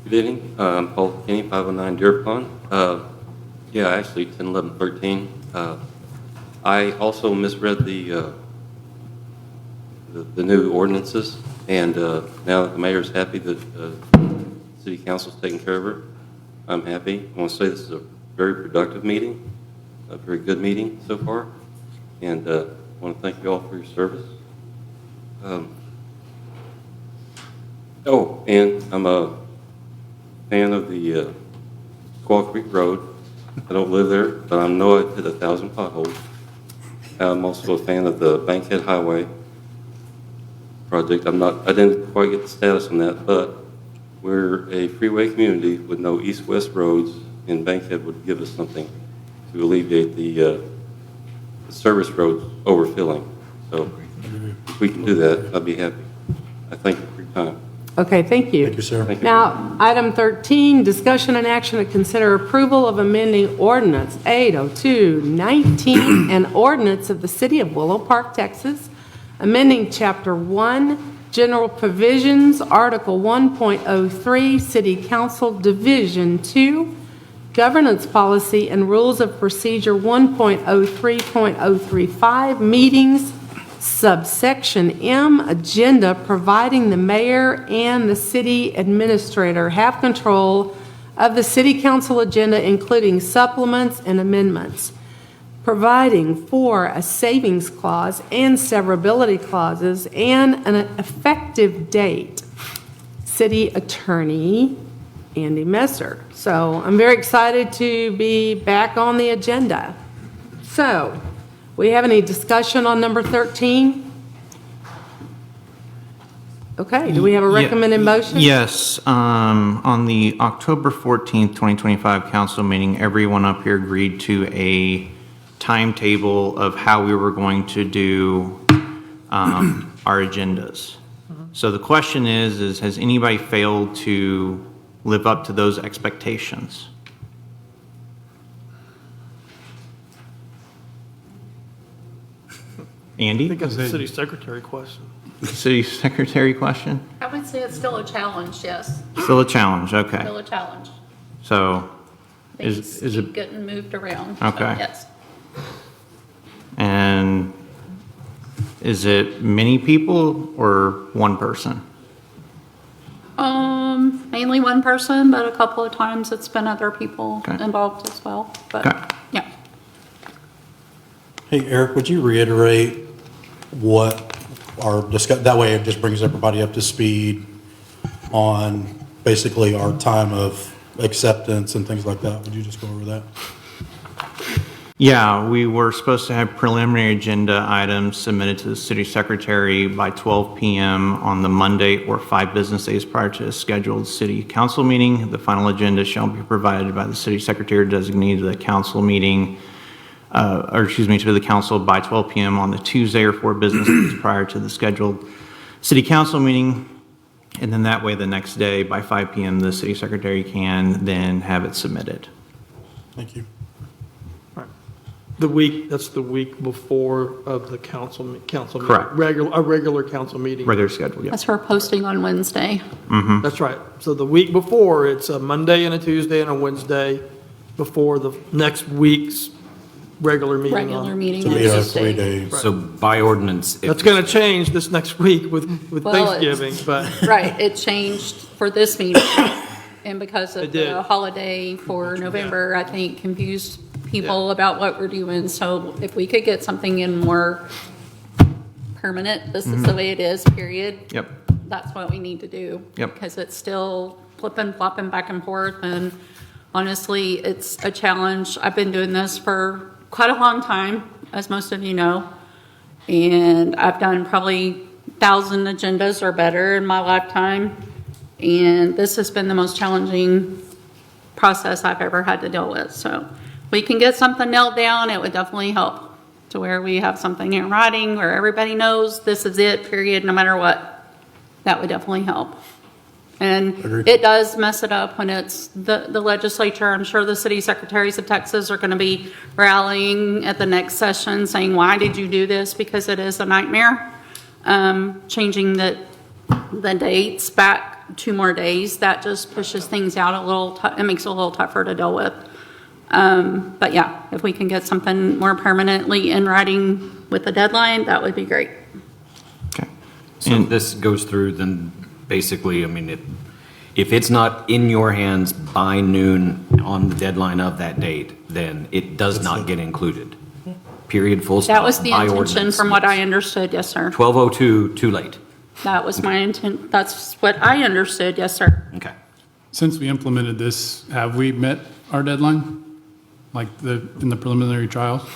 Good evening. I'm Paul Kenny, 509 Deer Pond. Yeah, actually, 10, 11, 13. I also misread the new ordinances, and now that the mayor's happy that city council's taking care of her, I'm happy. I want to say this is a very productive meeting, a very good meeting so far, and I want to thank you all for your service. Oh, and I'm a fan of the Squaw Creek Road. I don't live there, but I know I've hit 1,000 potholes. I'm also a fan of the Bankhead Highway project. I didn't quite get the status on that, but we're a freeway community with no east-west roads, and Bankhead would give us something to alleviate the service roads overfilling. So if we can do that, I'd be happy. I thank you for your time.
Okay, thank you.
Thank you, sir.
Thank you.
Now, item 13, discussion and action to consider approval of amending ordinance 802-19, an ordinance of the city of Willow Park, Texas, amending chapter 1, general provisions, article 1.03, city council division 2, governance policy and rules of procedure 1.03.035, meetings, subsection M, agenda, providing the mayor and the city administrator have control of the city council agenda, including supplements and amendments, providing for a savings clause and severability clauses, and an effective date. City Attorney Andy Messer. So I'm very excited to be back on the agenda. So, we have any discussion on number 13? Okay, do we have a recommended motion?
Yes, on the October 14th, 2025 council meeting, everyone up here agreed to a timetable of how we were going to do our agendas. So the question is has anybody failed to live up to those expectations? Andy?
I think that's a city secretary question.
City secretary question?
I would say it's still a challenge, yes.
Still a challenge, okay.
Still a challenge.
So,
Things
is
keep
it,
getting moved around. but
Okay.
Yes.
and is it many people or one person?
Mainly one person, but a couple of times it's been other people involved as well, but, yeah.
Hey, Eric, would you reiterate what our that way it just brings everybody up to speed on basically our time of acceptance and things like that? Would you just go over that?
Yeah, we were supposed to have preliminary agenda items submitted to the city secretary by 12 p.m. on the Monday or 5 business days prior to a scheduled city council meeting. The final agenda shall be provided by the city secretary designee to the council meeting, to the council by 12 p.m. on the Tuesday or 4 business days prior to the scheduled city council meeting. And then that way, the next day by 5 p.m., the city secretary can then have it submitted.
Thank you.
That's the week before of the council meeting.
Correct.
A regular council meeting.
Regular schedule, yeah.
That's for posting on Wednesday.
That's right. So the week before, it's a Monday and a Tuesday and a Wednesday before the next week's regular meeting.
Regular meeting
To
on
be our
Tuesday.
3 days.
So by ordinance,
That's going to change this next week with
Well,
Thanksgiving, but.
Right, it changed for this meeting, and because
It
of
did.
the holiday for November, I think confused people about what we're doing, so if we could get something in more permanent, this is the way it is, period.
Yep.
That's what we need to do.
Yep.
Because it's still flipping, flopping back and forth, and honestly, it's a challenge. I've been doing this for quite a long time, as most of you know, and I've done probably 1,000 agendas or better in my lifetime, and this has been the most challenging process I've ever had to deal with. So we can get something nailed down, it would definitely help to where we have something in writing where everybody knows this is it, period, no matter what. That would definitely help. And
Agreed.
it does mess it up when it's the legislature. I'm sure the city secretaries of Texas are going to be rallying at the next session saying, why did you do this? Because it is a nightmare. Changing the dates back 2 more days, that just pushes things out a little, it makes it a little tougher to deal with. But yeah, if we can get something more permanently in writing with a deadline, that would be great.
so this goes through, then basically, I mean, if it's not in your hands by noon on the deadline of that date, then it does not get included. Period, full stop.
That was the
by
intention
ordinance.
from what I understood, yes, sir.
12:02, too late.
That was my intent, that's what I understood, yes, sir.
Okay.
Since we implemented this, have we met our deadline? Like in the preliminary trials?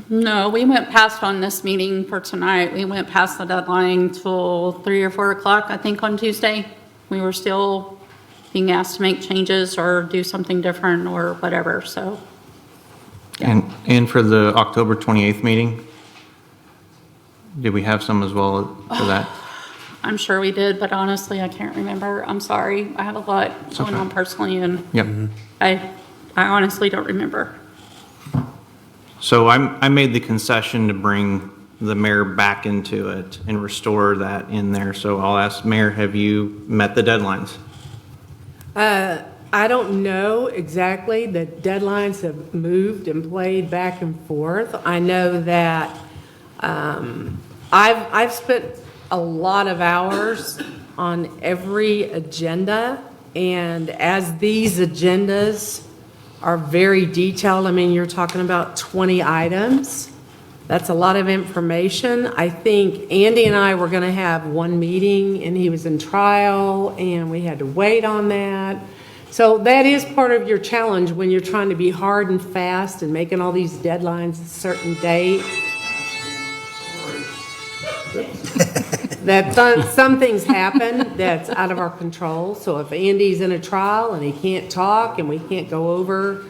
No, we went past on this meeting for tonight. We went past the deadline till 3 or 4 o'clock, I think, on Tuesday. We were still being asked to make changes or do something different or whatever, so.
And for the October 28th meeting, did we have some as well for that?
I'm sure we did, but honestly, I can't remember. I'm sorry. I have a lot going on personally, and
Yep.
I honestly don't remember.
So I made the concession to bring the mayor back into it and restore that in there. So I'll ask, Mayor, have you met the deadlines?
I don't know exactly. The deadlines have moved and played back and forth. I know that I've spent a lot of hours on every agenda, and as these agendas are very detailed, I mean, you're talking about 20 items. That's a lot of information. I think Andy and I were going to have one meeting, and he was in trial, and we had to wait on that. So that is part of your challenge when you're trying to be hard and fast and making all these deadlines a certain date. That some things happen that's out of our control. So if Andy's in a trial and he can't talk and we can't go over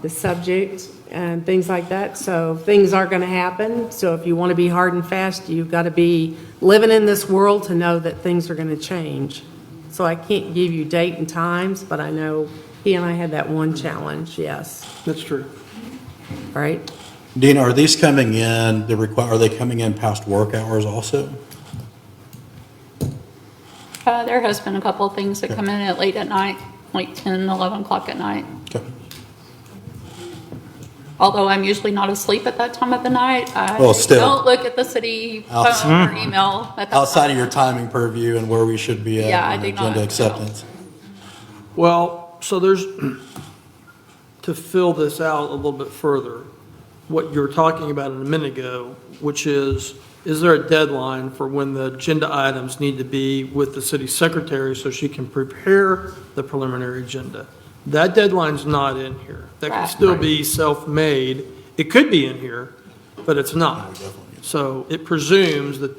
the subject and things like that, so things are going to happen. So if you want to be hard and fast, you've got to be living in this world to know that things are going to change. So I can't give you date and times, but I know he and I had that one challenge, yes.
That's true.
Right?
Dina, are these coming in, are they coming in past work hours also?
There has been a couple of things that come in at late at night, like 10, 11 o'clock at night.
Okay.
Although I'm usually not asleep at that time of the night, I
Well, still.
don't look at the city phone or email at that
Outside
time.
of your timing purview and where we should be
Yeah, I
at
do
in
not,
agenda
no.
acceptance.
Well, so there's, to fill this out a little bit further, what you were talking about a minute ago, which is there a deadline for when the agenda items need to be with the city secretary so she can prepare the preliminary agenda? That deadline's not in here. That can
Right.
still be self-made. It could be in here, but it's not. So it presumes that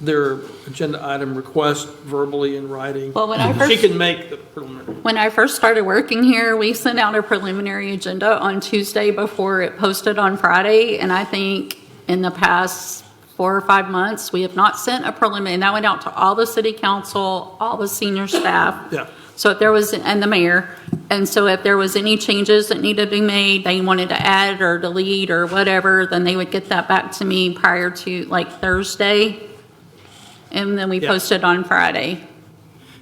their agenda item request verbally in writing.
Well, when I
She
first-
can make the preliminary.
When I first started working here, we sent out a preliminary agenda on Tuesday before it posted on Friday, and I think in the past 4 or 5 months, we have not sent a preliminary, and that went out to all the city council, all the senior staff.
Yeah.
So if there was, and the mayor, and so if there was any changes that needed to be made, they wanted to add or delete or whatever, then they would get that back to me prior to like Thursday, and then we
Yeah.
posted on Friday.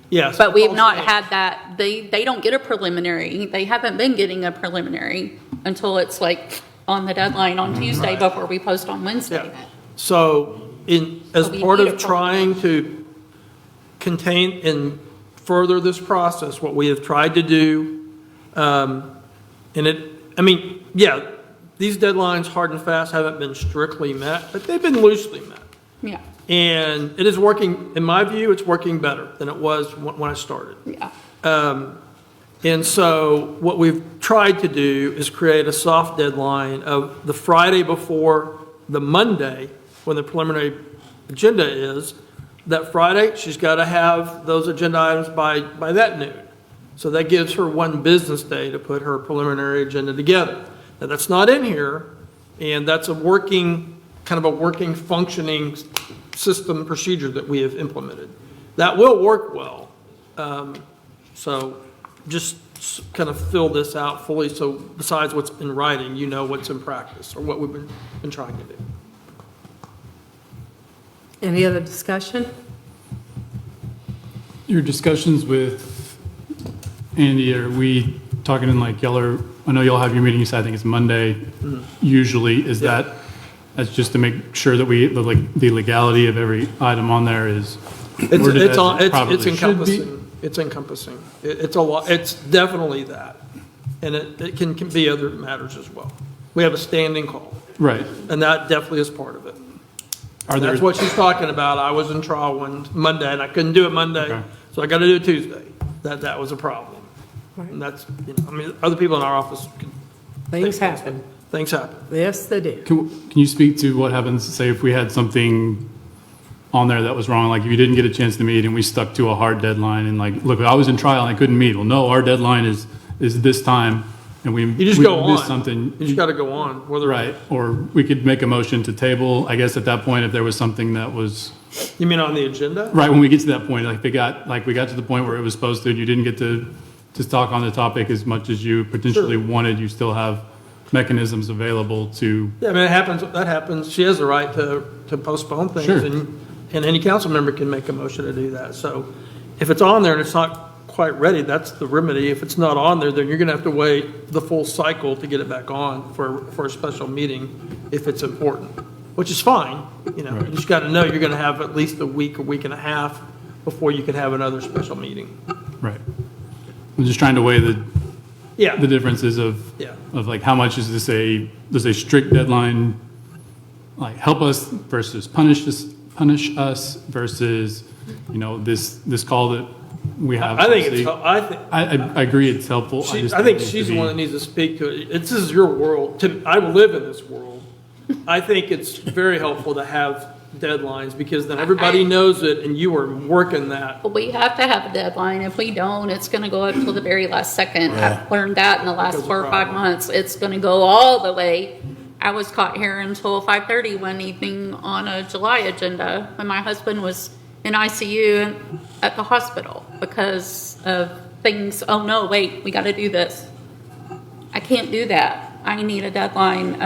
Yes.
But we've not had that, they don't get a preliminary, they haven't been getting a preliminary until it's like on the deadline on Tuesday before we post on Wednesday.
So as
But we
part
need a
of trying to contain and further this process, what we have tried to do, these deadlines, hard and fast, haven't been strictly met, but they've been loosely met.
Yeah,
And it is working, in my view, it's working better than it was when I started.
yeah.
And so what we've tried to do is create a soft deadline of the Friday before the Monday, when the preliminary agenda is. That Friday, she's got to have those agenda items by that noon. So that gives her one business day to put her preliminary agenda together. Now, that's not in here, and that's a working, functioning system procedure that we have implemented. That will work well. So just kind of fill this out fully, so besides what's in writing, you know what's in practice, or what we've been trying to do.
Any other discussion?
Your discussions with Andy, are we talking in like I know y'all have your meeting, you said I think it's Monday, usually, is that's just to make sure that the legality of every item on there is worded as it probably
It's
should be?
encompassing. It's encompassing. It's a lot, it's definitely that. And it can be other matters as well. We have a standing call.
Right.
And that definitely is part of it.
Are there-
That's what she's talking about. I was in trial one Monday, and I couldn't do it Monday, so I got to do it Tuesday. That was a problem. And that's, other people in our office.
Things happen.
Things happen.
Yes, they do.
Can you speak to what happens, say, if we had something on there that was wrong, like if you didn't get a chance to meet and we stuck to a hard deadline and like, look, I was in trial and I couldn't meet. Well, no, our deadline is this time, and we
You just
we
go
missed
on.
something.
You just got to go on.
Right, or we could make a motion to table, I guess at that point, if there was something that was,
You mean on the agenda?
right, when we get to that point, like we got to the point where it was supposed to, and you didn't get to talk on the topic as much as you potentially wanted, you still have mechanisms available to,
Yeah, it happens, that happens. She has the right to postpone things.
Sure.
And any council member can make a motion to do that. So if it's on there and it's not quite ready, that's the remedy. If it's not on there, then you're going to have to wait the full cycle to get it back on for a special meeting if it's important, which is fine. You just got to know you're going to have at least a week and a half before you can have another special meeting.
right. I'm just trying to weigh the differences of
Yeah.
like, how much is this does a strict deadline, like, help us versus punish us versus, this call that we have.
I think
obviously. I agree it's helpful.
I think she's the one that needs to speak to it. This is your world. I live in this world. I think it's very helpful to have deadlines because then everybody knows it and you are working that.
But we have to have a deadline. If we don't, it's going to go up till the very last second.
Yeah.
I've learned that in the last 4 or 5 months. It's going to go all the way. I was caught here until 5:30 one evening on a July agenda when my husband was in ICU at the hospital because of things. Oh no, wait, we got to do this. I can't do that. I need a deadline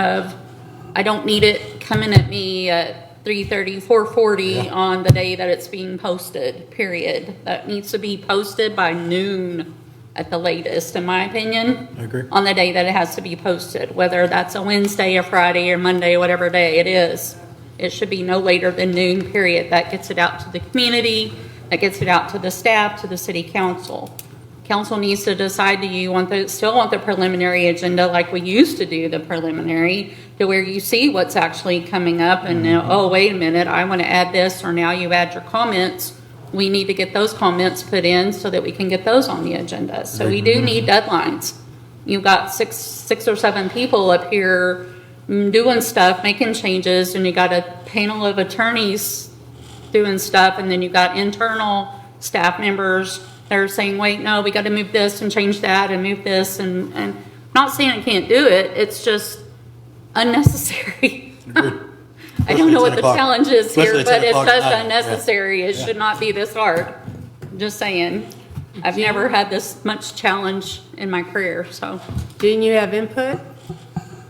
I don't need it coming at me at 3:30, 4:40 on the day that it's being posted, period. That needs to be posted by noon at the latest, in my opinion.
I agree.
On the day that it has to be posted, whether that's a Wednesday, a Friday, or Monday, whatever day it is. It should be no later than noon, period. That gets it out to the community, that gets it out to the staff, to the city council. Council needs to decide, do you still want the preliminary agenda like we used to do the preliminary, to where you see what's actually coming up and now, oh, wait a minute, I want to add this, or now you add your comments. We need to get those comments put in so that we can get those on the agenda. So we do need deadlines. You've got six or seven people up here doing stuff, making changes, and you got a panel of attorneys doing stuff, and then you got internal staff members that are saying, wait, no, we got to move this and change that and move this, and not saying I can't do it, it's just unnecessary. I don't know what the challenge is here, but it's just unnecessary. It should not be this hard. Just saying. I've never had this much challenge in my career, so.
Didn't you have input?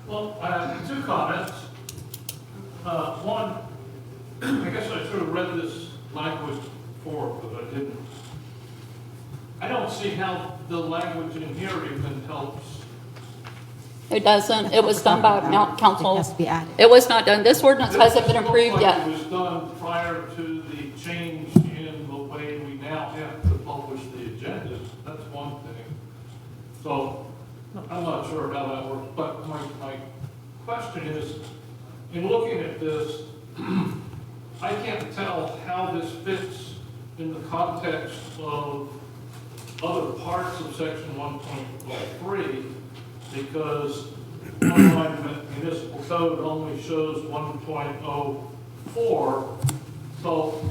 Well, I have two comments. One, I guess I should have read this language before, but I didn't. I don't see how the language in here even helps.
It doesn't, it was done by council.
It has to be added.
It was not done. This ordinance hasn't been approved yet.
It was done prior to the change in the way we now have to publish the agendas. That's one thing. So I'm not sure how that works, but my question is, in looking at this, I can't tell how this fits in the context of other parts of section 1.03, because online municipal code only shows 1.04. So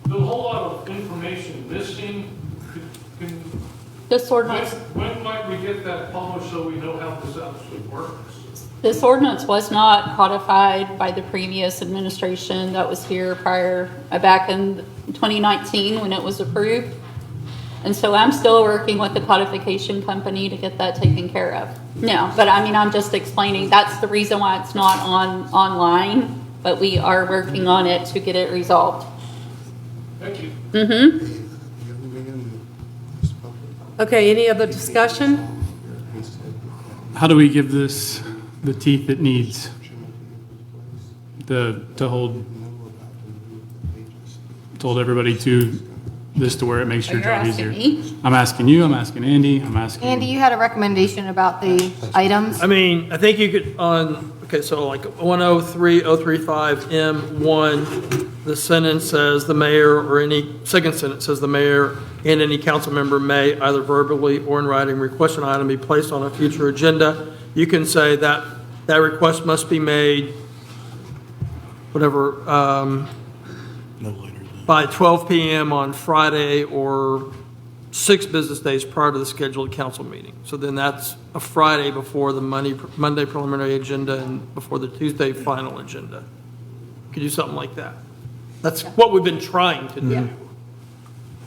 there's a whole lot of information missing.
This ordinance,
When might we get that published so we know how this actually works?
this ordinance was not codified by the previous administration that was here prior, back in 2019 when it was approved. And so I'm still working with the codification company to get that taken care of. No, but I mean, I'm just explaining, that's the reason why it's not online, but we are working on it to get it resolved.
Thank you.
Okay, any other discussion?
How do we give this the teeth it needs? To hold everybody to this to where it makes your
You're
job
asking
easier?
me?
I'm asking you, I'm asking Andy, I'm asking.
Andy, you had a recommendation about the items?
I mean, I think you could, okay, so like 103.035M1, the sentence says the mayor, or any, second sentence says the mayor and any council member may either verbally or in writing request an item be placed on a future agenda. You can say that that request must be made, whatever, by 12 p.m. on Friday or 6 business days prior to the scheduled council meeting. So then that's a Friday before the Monday preliminary agenda and before the Tuesday final agenda. You could do something like that. That's what we've been trying to do.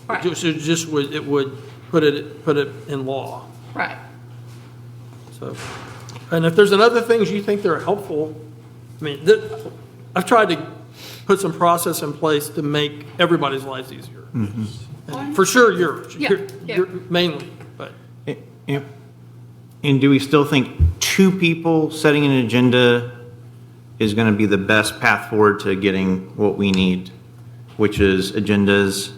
Right.
It would put it in law.
Right.
So, and if there's other things you think that are helpful, I mean, I've tried to put some process in place to make everybody's lives easier. And for sure, yours, you're mainly, but.
And do we still think 2 people setting an agenda is going to be the best path forward to getting what we need, which is agendas,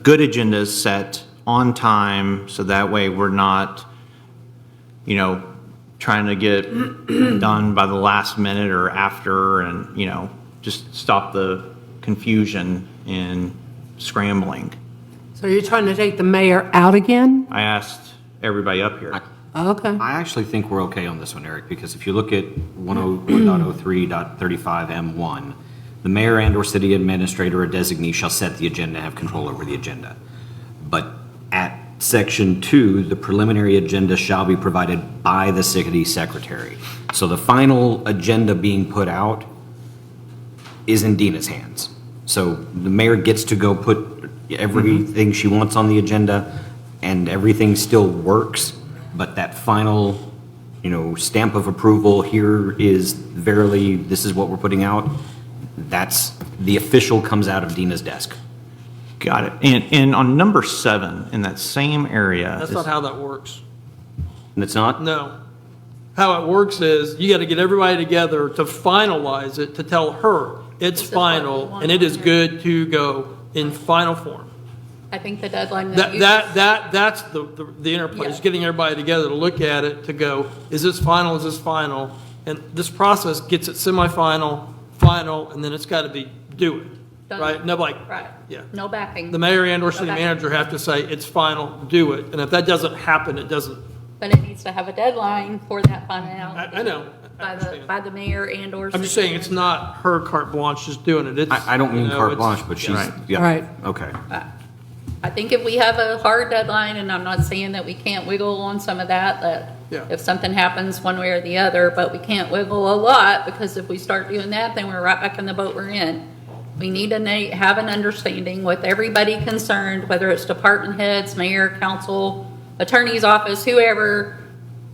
good agendas set on time, so that way we're not, trying to get done by the last minute or after, and, just stop the confusion and scrambling.
So you're trying to take the mayor out again?
I asked everybody up here.
Okay.
I actually think we're okay on this one, Eric, because if you look at 101.03.35M1, the mayor and/or city administrator or designee shall set the agenda and have control over the agenda. But at Section 2, the preliminary agenda shall be provided by the city secretary. So the final agenda being put out is in Dina's hands. So the mayor gets to go put everything she wants on the agenda, and everything still works, but that final, stamp of approval, here is verily, this is what we're putting out, that's, the official comes out of Dina's desk.
Got it. And on number 7, in that same area.
That's not how that works.
It's not?
No. How it works is you got to get everybody together to finalize it, to tell her it's final and it is good to go in final form.
I think the deadline
That's the interplay, is
Yeah.
getting everybody together to look at it, to go, is this final, is this final? And this process gets it semifinal, final, and then it's got to be, do it,
Done.
right? Nobody,
Right.
yeah.
No backing.
The mayor and or
No
city
backing.
manager have to say, it's final, do it. And if that doesn't happen, it doesn't,
But it needs to have a deadline for that finality.
I know.
By the mayor and or.
I'm just saying, it's not her carte blanche just doing it. It's,
I don't
you
mean
know,
carte
it's-
blanche, but she's,
Right.
yeah.
Right.
Okay.
I think if we have a hard deadline, and I'm not saying that we can't wiggle on some of that
Yeah.
if something happens one way or the other, but we can't wiggle a lot, because if we start doing that, then we're right back in the boat we're in. We need to have an understanding with everybody concerned, whether it's department heads, mayor, council, attorney's office, whoever.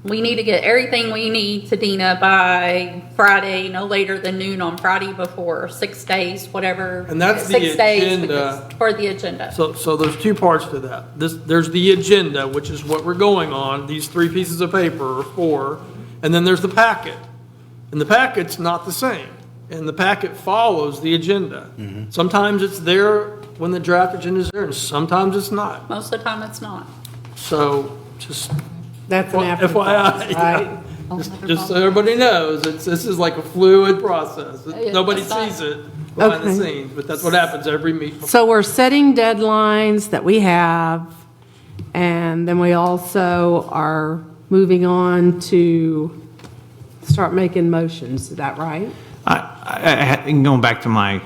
We need to get everything we need to Dina by Friday, no later than noon on Friday before, 6 days, whatever.
And that's the
6 days
agenda.
because- for the agenda.
So there's two parts to that. There's the agenda, which is what we're going on, these 3 pieces of paper or 4, and then there's the packet. And the packet's not the same, and the packet follows the agenda. Sometimes it's there when the draft agenda is there, and sometimes it's not.
Most of the time, it's not.
So just
That's an afterthought,
FYI,
right?
yeah. Just so everybody knows, this is like a fluid process.
Yeah,
Nobody
it's not-
sees it behind the
Okay.
scenes, but that's what happens every meeting.
So we're setting deadlines that we have, and then we also are moving on to start making motions. Is that right?
And going back to my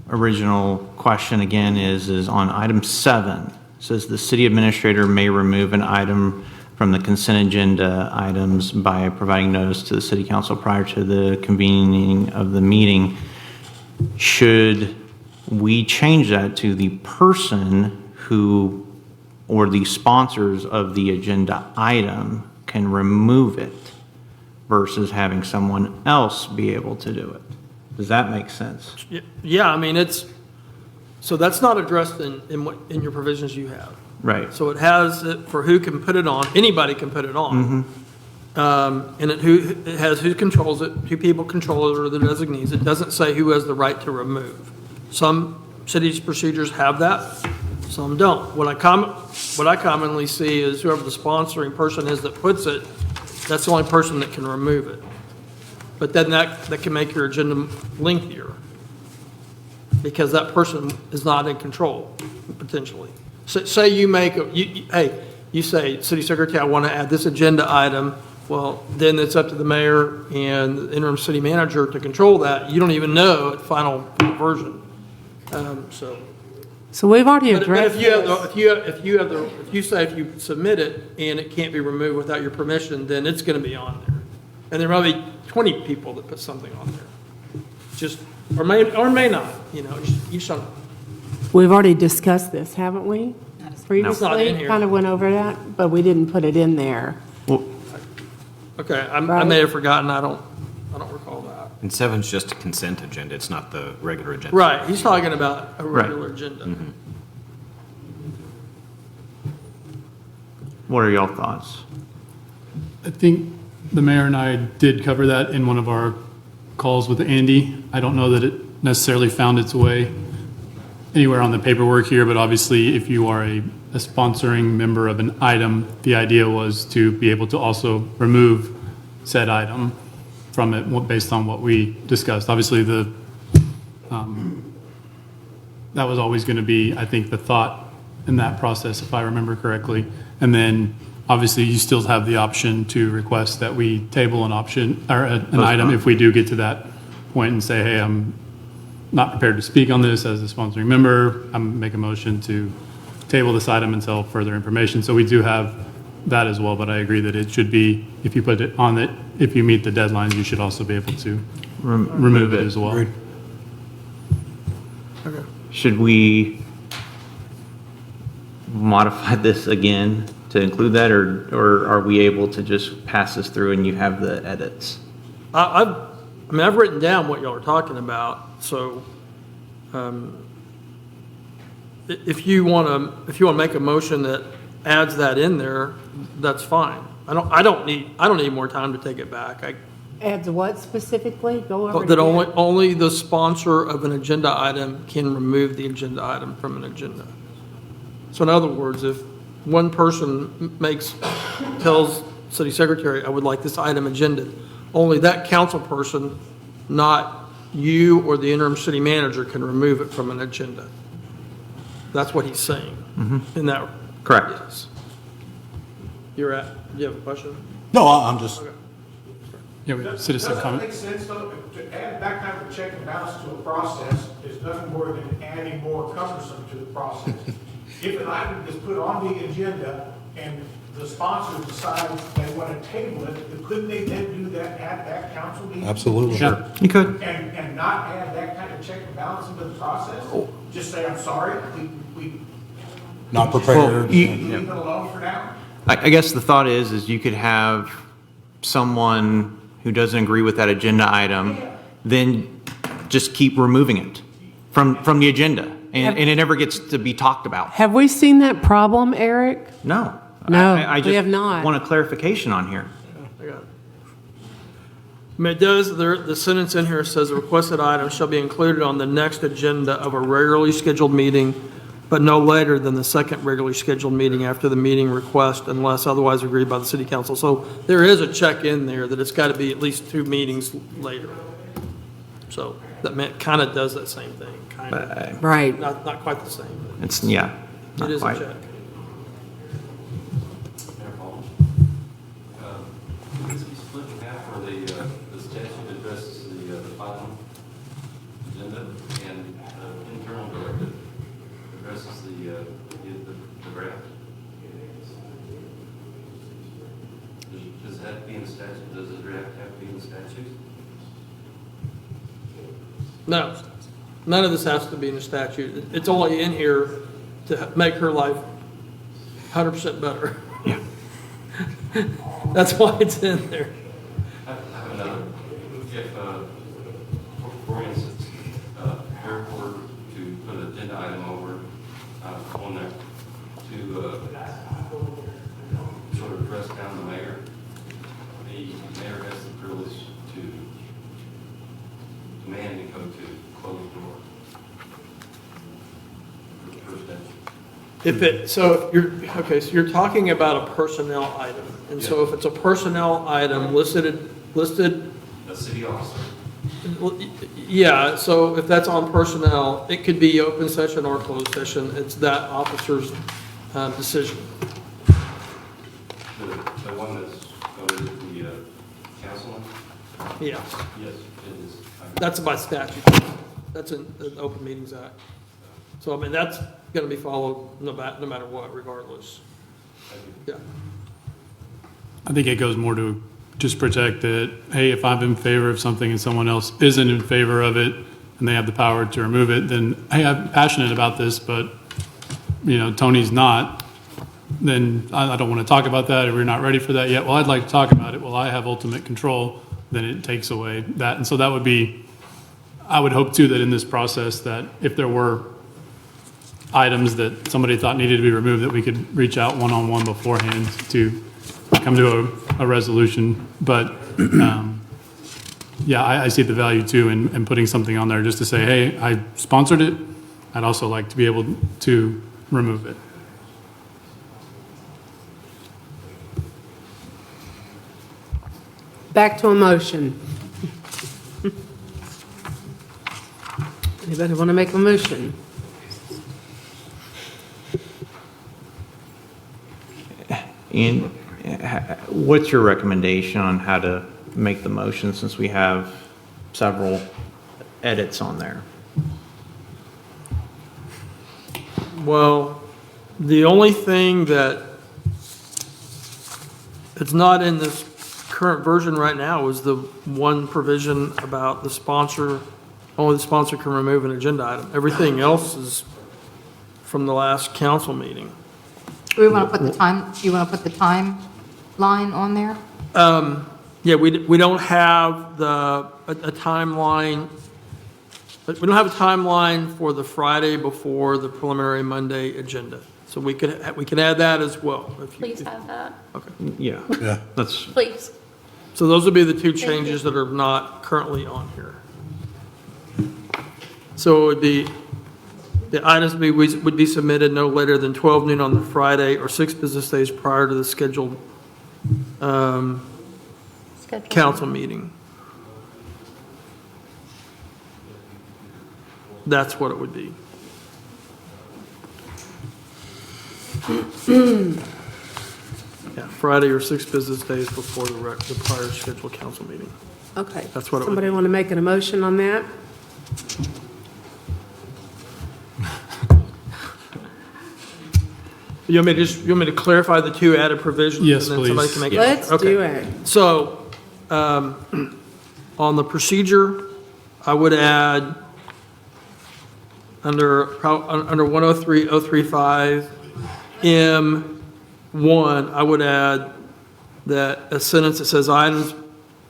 original question again is on item 7, says the city administrator may remove an item from the consent agenda items by providing notice to the city council prior to the convening of the meeting. Should we change that to the person who, or the sponsors of the agenda item can remove it versus having someone else be able to do it? Does that make sense?
Yeah, I mean, so that's not addressed in your provisions you have.
Right.
So it has it for who can put it on, anybody can put it on. And it has who controls it, who people control it, or the designees. It doesn't say who has the right to remove. Some cities' procedures have that, some don't. What I commonly see is whoever the sponsoring person is that puts it, that's the only person that can remove it. But then that can make your agenda lengthier, because that person is not in control, potentially. Say you make, you say, city secretary, I want to add this agenda item. Well, then it's up to the mayor and the interim city manager to control that. You don't even know the final version.
So we've already
But
addressed
if you say if you submit it and it can't be removed without your permission, then it's going to be on there. And there might be 20 people that put something on there. Just, or may not, you shall know.
We've already discussed this, haven't we?
It's not
Previously,
in here.
kind of went over that, but we didn't put it in there.
Okay, I may have forgotten, I don't recall that.
And 7's just a consent agenda, it's not the regular agenda.
Right, he's talking about a
Right.
regular agenda.
What are y'all thoughts?
I think the mayor and I did cover that in one of our calls with Andy. I don't know that it necessarily found its way anywhere on the paperwork here, but obviously if you are a sponsoring member of an item, the idea was to be able to also remove said item from it based on what we discussed. Obviously, that was always going to be, I think, the thought in that process, if I remember correctly. And then, obviously, you still have the option to request that we table an option, or an item if we do get to that point and say, hey, I'm not prepared to speak on this as a sponsoring member. I'm make a motion to table this item until further information. So we do have that as well, but I agree that it should be, if you put it on it, if you meet the deadlines, you should also be able to remove it as well.
Should we modify this again to include that, or are we able to just pass this through and you have the edits?
I've written down what y'all are talking about, so, if you want to make a motion that adds that in there, that's fine. I don't need more time to take it back.
Adds what specifically? Go over it
That
again.
only the sponsor of an agenda item can remove the agenda item from an agenda. So in other words, if one person tells city secretary, I would like this item agended, only that council person, not you or the interim city manager, can remove it from an agenda. That's what he's saying. In that.
Correct.
Yes. Do you have a question?
No, I'm just,
Yeah, we have citizen comment.
Doesn't it make sense, though, to add that kind of a check and balance to a process is nothing more than adding more cumbersome to the process. If an item is put on the agenda and the sponsor decides they want to table it, couldn't they then do that at that council meeting?
absolutely.
Sure.
You could.
And not add that kind of check and balance into the process? Just say, I'm sorry, we
Not prepared.
leave it alone for now?
I guess the thought is you could have someone who doesn't agree with that agenda item, then just keep removing it from the agenda, and it never gets to be talked about.
Have we seen that problem, Eric?
No.
No,
I
we
just
have not.
want a clarification on here.
I got it. I mean, it does, the sentence in here says the requested item shall be included on the next agenda of a regularly scheduled meeting, but no later than the second regularly scheduled meeting after the meeting request unless otherwise agreed by the city council. So there is a check in there that it's got to be at least 2 meetings later. So that kind of does that same thing, kind of.
Right.
Not quite the same, but
It's, yeah.
it
not
is a
quite.
check.
Needs to be split in half where the statute addresses the final agenda and internal directive addresses the draft. Does that have to be in the statute? Does the draft have to be in the statute?
No, none of this has to be in the statute. It's only in here to make her life 100% better.
Yeah.
That's why it's in there.
I have another. If, for instance, airport to put an agenda item over on there to sort of press down the mayor has the privilege to demand to go to closed door.
So you're talking about a personnel item. And so if it's a personnel item listed,
A city officer.
yeah, so if that's on personnel, it could be open session or closed session. It's that officer's decision.
The one that's voted the councilman?
Yeah.
Yes, it is.
That's by statute. That's in the Open Meetings Act. So, I mean, that's going to be followed no matter what, regardless. Yeah.
I think it goes more to just protect that, hey, if I'm in favor of something and someone else isn't in favor of it, and they have the power to remove it, then, hey, I'm passionate about this, but, Tony's not, then I don't want to talk about that, or we're not ready for that yet. Well, I'd like to talk about it. Well, I have ultimate control. Then it takes away that. And so that would be, I would hope too that in this process that if there were items that somebody thought needed to be removed, that we could reach out one-on-one beforehand to come to a resolution. But yeah, I see the value too in putting something on there just to say, hey, I sponsored it. I'd also like to be able to remove it.
Back to a motion. Anybody want to make a motion?
Ian, what's your recommendation on how to make the motion since we have several edits on there?
Well, the only thing that it's not in this current version right now is the one provision about the sponsor, only the sponsor can remove an agenda item. Everything else is from the last council meeting.
Do you want to put the timeline on there?
Yeah, we don't have a timeline But we don't have a timeline for the Friday before the preliminary Monday agenda. So we could add that as well.
Please have that,
Okay.
Yeah.
Yeah.
That's,
please.
So those would be the two changes that are not currently on here. So it would be, the items would be submitted no later than 12 noon on the Friday or 6 business days prior to the scheduled council meeting. That's what it would be. Yeah, Friday or 6 business days before the prior scheduled council meeting.
Okay.
That's what it would
Somebody
be.
want to make an emotion on that?
You want me to clarify the two added provisions?
Yes,
and then somebody
please.
can make a
Let's
motion?
do
Okay.
it.
So, on the procedure, I would add under 103.035 M1, I would add that a sentence that says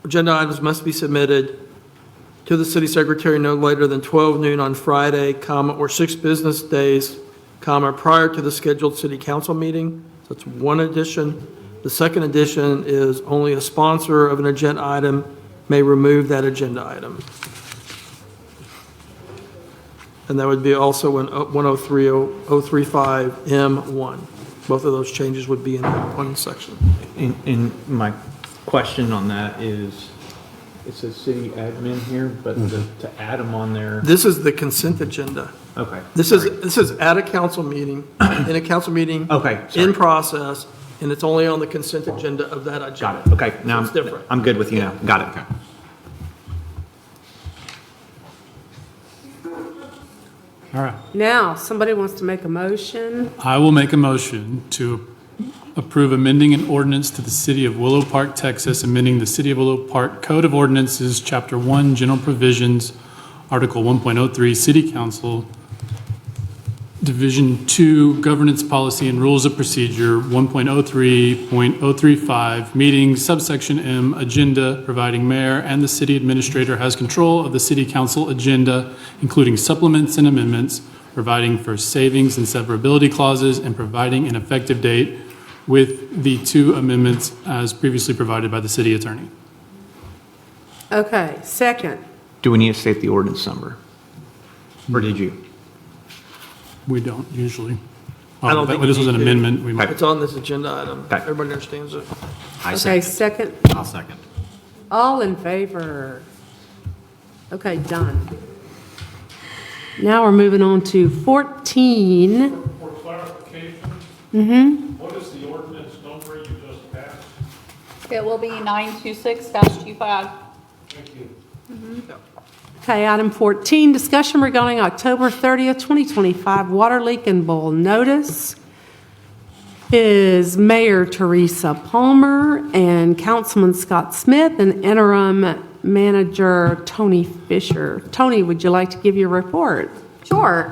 agenda items must be submitted to the city secretary no later than 12 noon on Friday, or 6 business days, prior to the scheduled city council meeting. So that's one addition. The second addition is only a sponsor of an agenda item may remove that agenda item. And that would be also in 103.035 M1. Both of those changes would be in that one section.
and my question on that is, it says city admin here, but to add them on there.
This is the consent agenda.
Okay.
This is at a council meeting, in a council meeting.
Okay, sorry.
In process, and it's only on the consent agenda of that agenda.
Got it. Okay, now
So it's different.
I'm good with you now. Got it.
All right.
Now, somebody wants to make a motion.
I will make a motion to approve amending an ordinance to the City of Willow Park, Texas, amending the City of Willow Park Code of Ordinances, Chapter 1, General Provisions, Article 1.03, City Council, Division 2, Governance Policy and Rules of Procedure, 1.03.035, Meetings, subsection M, Agenda, providing mayor and the city administrator has control of the city council agenda, including supplements and amendments, providing for savings and severability clauses, and providing an effective date with the 2 amendments as previously provided by the city attorney.
Okay, second.
Do we need to state the ordinance number? Or did you?
We don't usually.
I don't think
This
we
was an
need to.
amendment. We might.
It's on this agenda item.
Okay.
Everybody understands it?
Okay, second.
I'll second.
All in favor? Okay, done. Now we're moving on to 14.
For clarification, what is the ordinance number you just passed?
It will be 926-25.
Thank you.
Okay, item 14, discussion regarding October 30th, 2025 water leak in Bull notice. Is Mayor Teresa Palmer and Councilman Scott Smith and interim manager Tony Fisher. Tony, would you like to give your report?
Sure.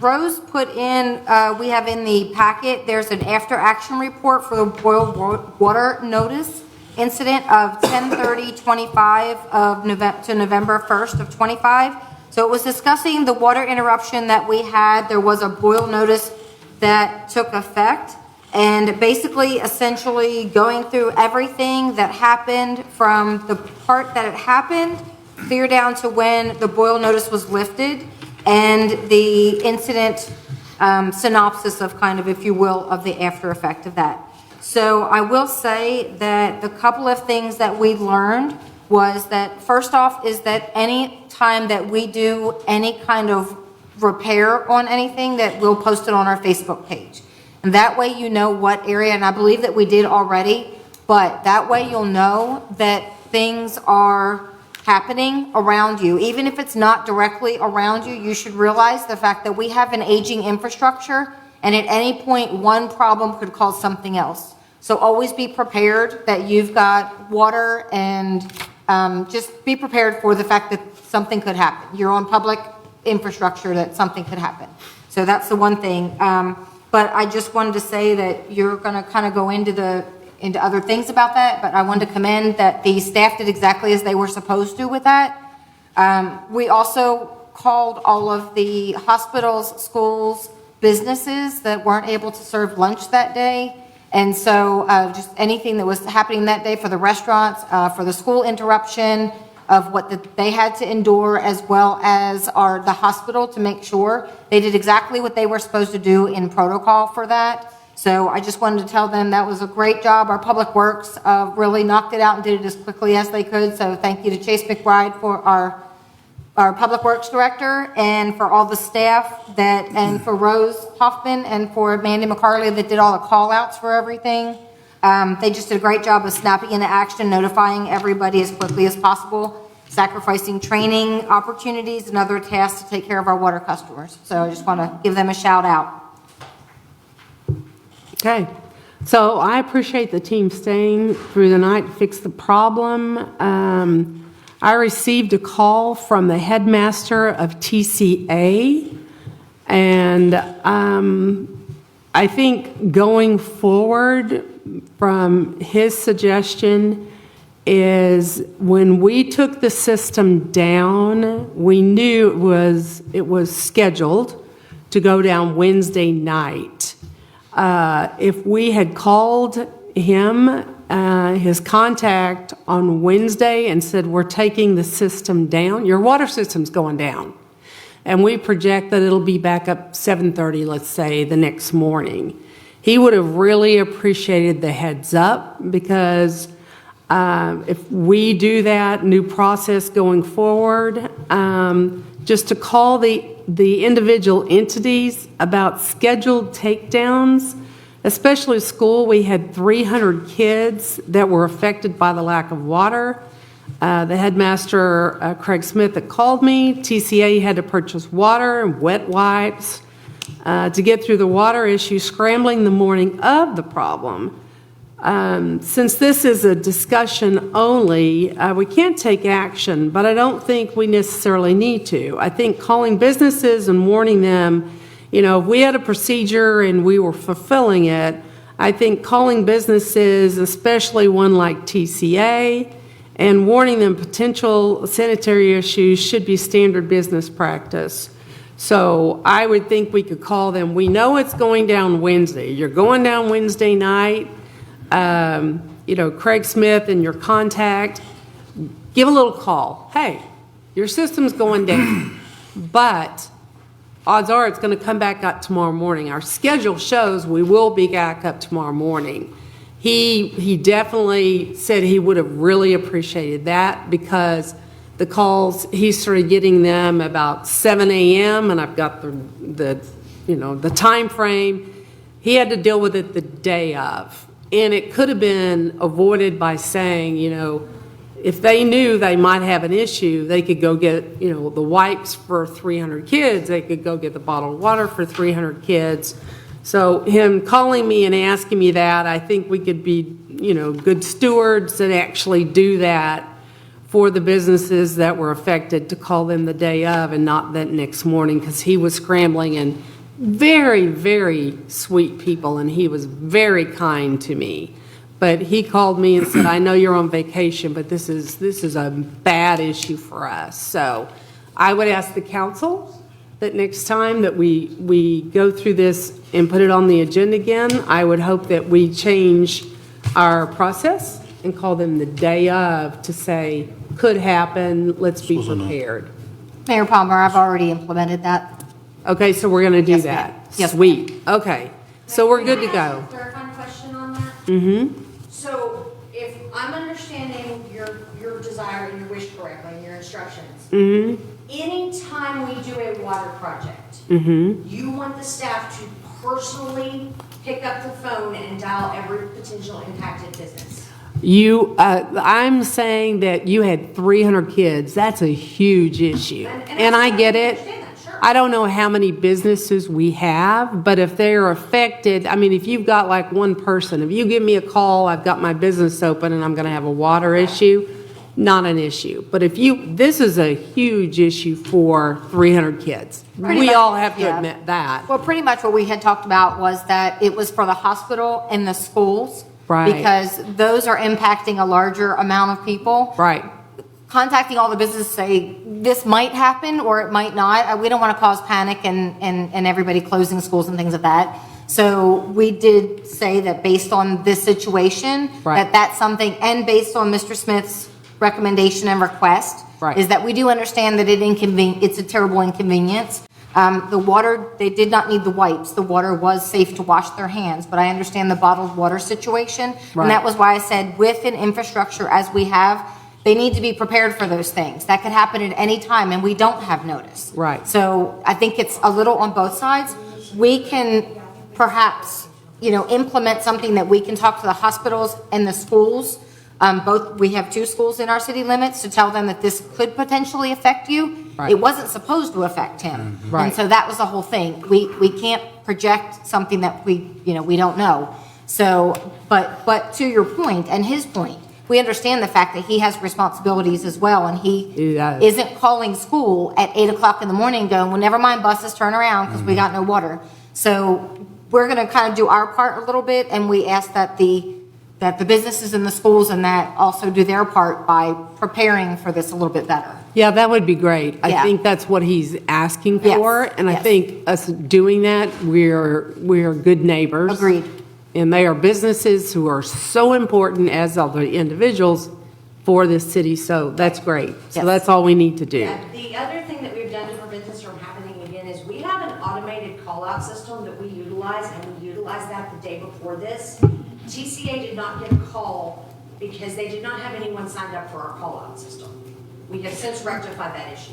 Rose put in, we have in the packet, there's an after-action report for the boil water notice incident of 10/30/25 to November 1st of 25. So it was discussing the water interruption that we had. There was a boil notice that took effect. And basically, essentially going through everything that happened from the part that it happened, clear down to when the boil notice was lifted, and the incident synopsis of kind of, if you will, of the after effect of that. So I will say that the couple of things that we learned was that, first off, is that any time that we do any kind of repair on anything, that we'll post it on our Facebook page. And that way you know what area, and I believe that we did already, but that way you'll know that things are happening around you. Even if it's not directly around you, you should realize the fact that we have an aging infrastructure, and at any point, one problem could cause something else. So always be prepared that you've got water, and just be prepared for the fact that something could happen. You're on public infrastructure, that something could happen. So that's the one thing. But I just wanted to say that you're going to kind of go into other things about that, but I wanted to commend that the staff did exactly as they were supposed to with that. We also called all of the hospitals, schools, businesses that weren't able to serve lunch that day. And so just anything that was happening that day for the restaurants, for the school interruption of what they had to endure, as well as the hospital, to make sure they did exactly what they were supposed to do in protocol for that. So I just wanted to tell them that was a great job. Our Public Works really knocked it out and did it as quickly as they could. So thank you to Chase McBride, for our Public Works Director, and for all the staff and for Rose Hoffman and for Mandy McCarley that did all the call outs for everything. They just did a great job of snapping into action, notifying everybody as quickly as possible, sacrificing training opportunities and other tasks to take care of our water customers. So I just want to give them a shout out.
Okay, so I appreciate the team staying through the night to fix the problem. I received a call from the headmaster of TCA, and I think going forward from his suggestion is when we took the system down, we knew it was scheduled to go down Wednesday night. If we had called him, his contact on Wednesday, and said, we're taking the system down, your water system's going down, and we project that it'll be back up 7:30, let's say, the next morning, he would have really appreciated the heads up, because if we do that new process going forward, just to call the individual entities about scheduled takedowns, especially school. We had 300 kids that were affected by the lack of water. The headmaster, Craig Smith, that called me, TCA had to purchase water and wet wipes to get through the water issue, scrambling the morning of the problem. Since this is a discussion only, we can't take action, but I don't think we necessarily need to. I think calling businesses and warning them, if we had a procedure and we were fulfilling it, I think calling businesses, especially one like TCA, and warning them potential sanitary issues should be standard business practice. So I would think we could call them. We know it's going down Wednesday. You're going down Wednesday night. Craig Smith and your contact, give a little call. Hey, your system's going down, but odds are it's going to come back up tomorrow morning. Our schedule shows we will be back up tomorrow morning. He definitely said he would have really appreciated that, because the calls, he started getting them about 7 a.m. and I've got the time frame. He had to deal with it the day of. And it could have been avoided by saying, if they knew they might have an issue, they could go get, the wipes for 300 kids. They could go get the bottled water for 300 kids. So him calling me and asking me that, I think we could be, good stewards and actually do that for the businesses that were affected, to call them the day of and not that next morning, because he was scrambling. And very, very sweet people, and he was very kind to me. But he called me and said, I know you're on vacation, but this is a bad issue for us. So I would ask the council that next time that we go through this and put it on the agenda again, I would hope that we change our process and call them the day of, to say, could happen, let's be prepared.
Mayor Palmer, I've already implemented that.
Okay, so we're going to do
Yes,
that.
ma'am. Yes,
Sweet. Okay, so we're good to
Can I
go.
ask a clarifying question on that?
Mm-hmm.
So if I'm understanding your desire and your wish correctly, and your instructions,
Mm-hmm.
anytime we do a water project,
Mm-hmm.
you want the staff to personally pick up the phone and dial every potential impacted business?
I'm saying that you had 300 kids. That's a huge issue. And I get it. I don't know how many businesses we have, but if they're affected, if you've got like one person, if you give me a call, I've got my business open and I'm going to have a water issue, not an issue. But this is a huge issue for 300 kids. We all have to admit that.
Well, pretty much what we had talked about was that it was for the hospital and the schools.
Right.
Because those are impacting a larger amount of people.
Right.
contacting all the businesses, say, this might happen or it might not. We don't want to cause panic and everybody closing schools and things of that. So we did say that based on this situation,
Right.
that's something, and based on Mr. Smith's recommendation and request,
Right.
is that we do understand that it's a terrible inconvenience. The water, they did not need the wipes. The water was safe to wash their hands, but I understand the bottled water situation.
Right.
And that was why I said with an infrastructure as we have, they need to be prepared for those things. That could happen at any time and we don't have notice.
Right.
So I think it's a little on both sides. We can perhaps, implement something that we can talk to the hospitals and the schools. We have 2 schools in our city limits to tell them that this could potentially affect you.
Right.
It wasn't supposed to affect him.
Right.
And so that was the whole thing. We can't project something that we don't know. So, but to your point and his point, we understand the fact that he has responsibilities as well, and he
does.
isn't calling school at 8 o'clock in the morning going, well, never mind, buses, turn around, because we got no water. So we're going to kind of do our part a little bit, and we ask that the businesses and the schools and that also do their part by preparing for this a little bit better.
Yeah, that would be great. I
Yeah.
think that's what he's asking
Yes,
for, and I
yes.
think us doing that, we're good neighbors.
Agreed.
And they are businesses who are so important, as are the individuals, for this city, so that's great. So
Yes.
that's all we need to do.
Yeah, the other thing that we've done to prevent this from happening again is we have an automated call-out system that we utilize, and we utilized that the day before this. TCA did not get a call because they did not have anyone signed up for our call-out system. We have since rectified that issue.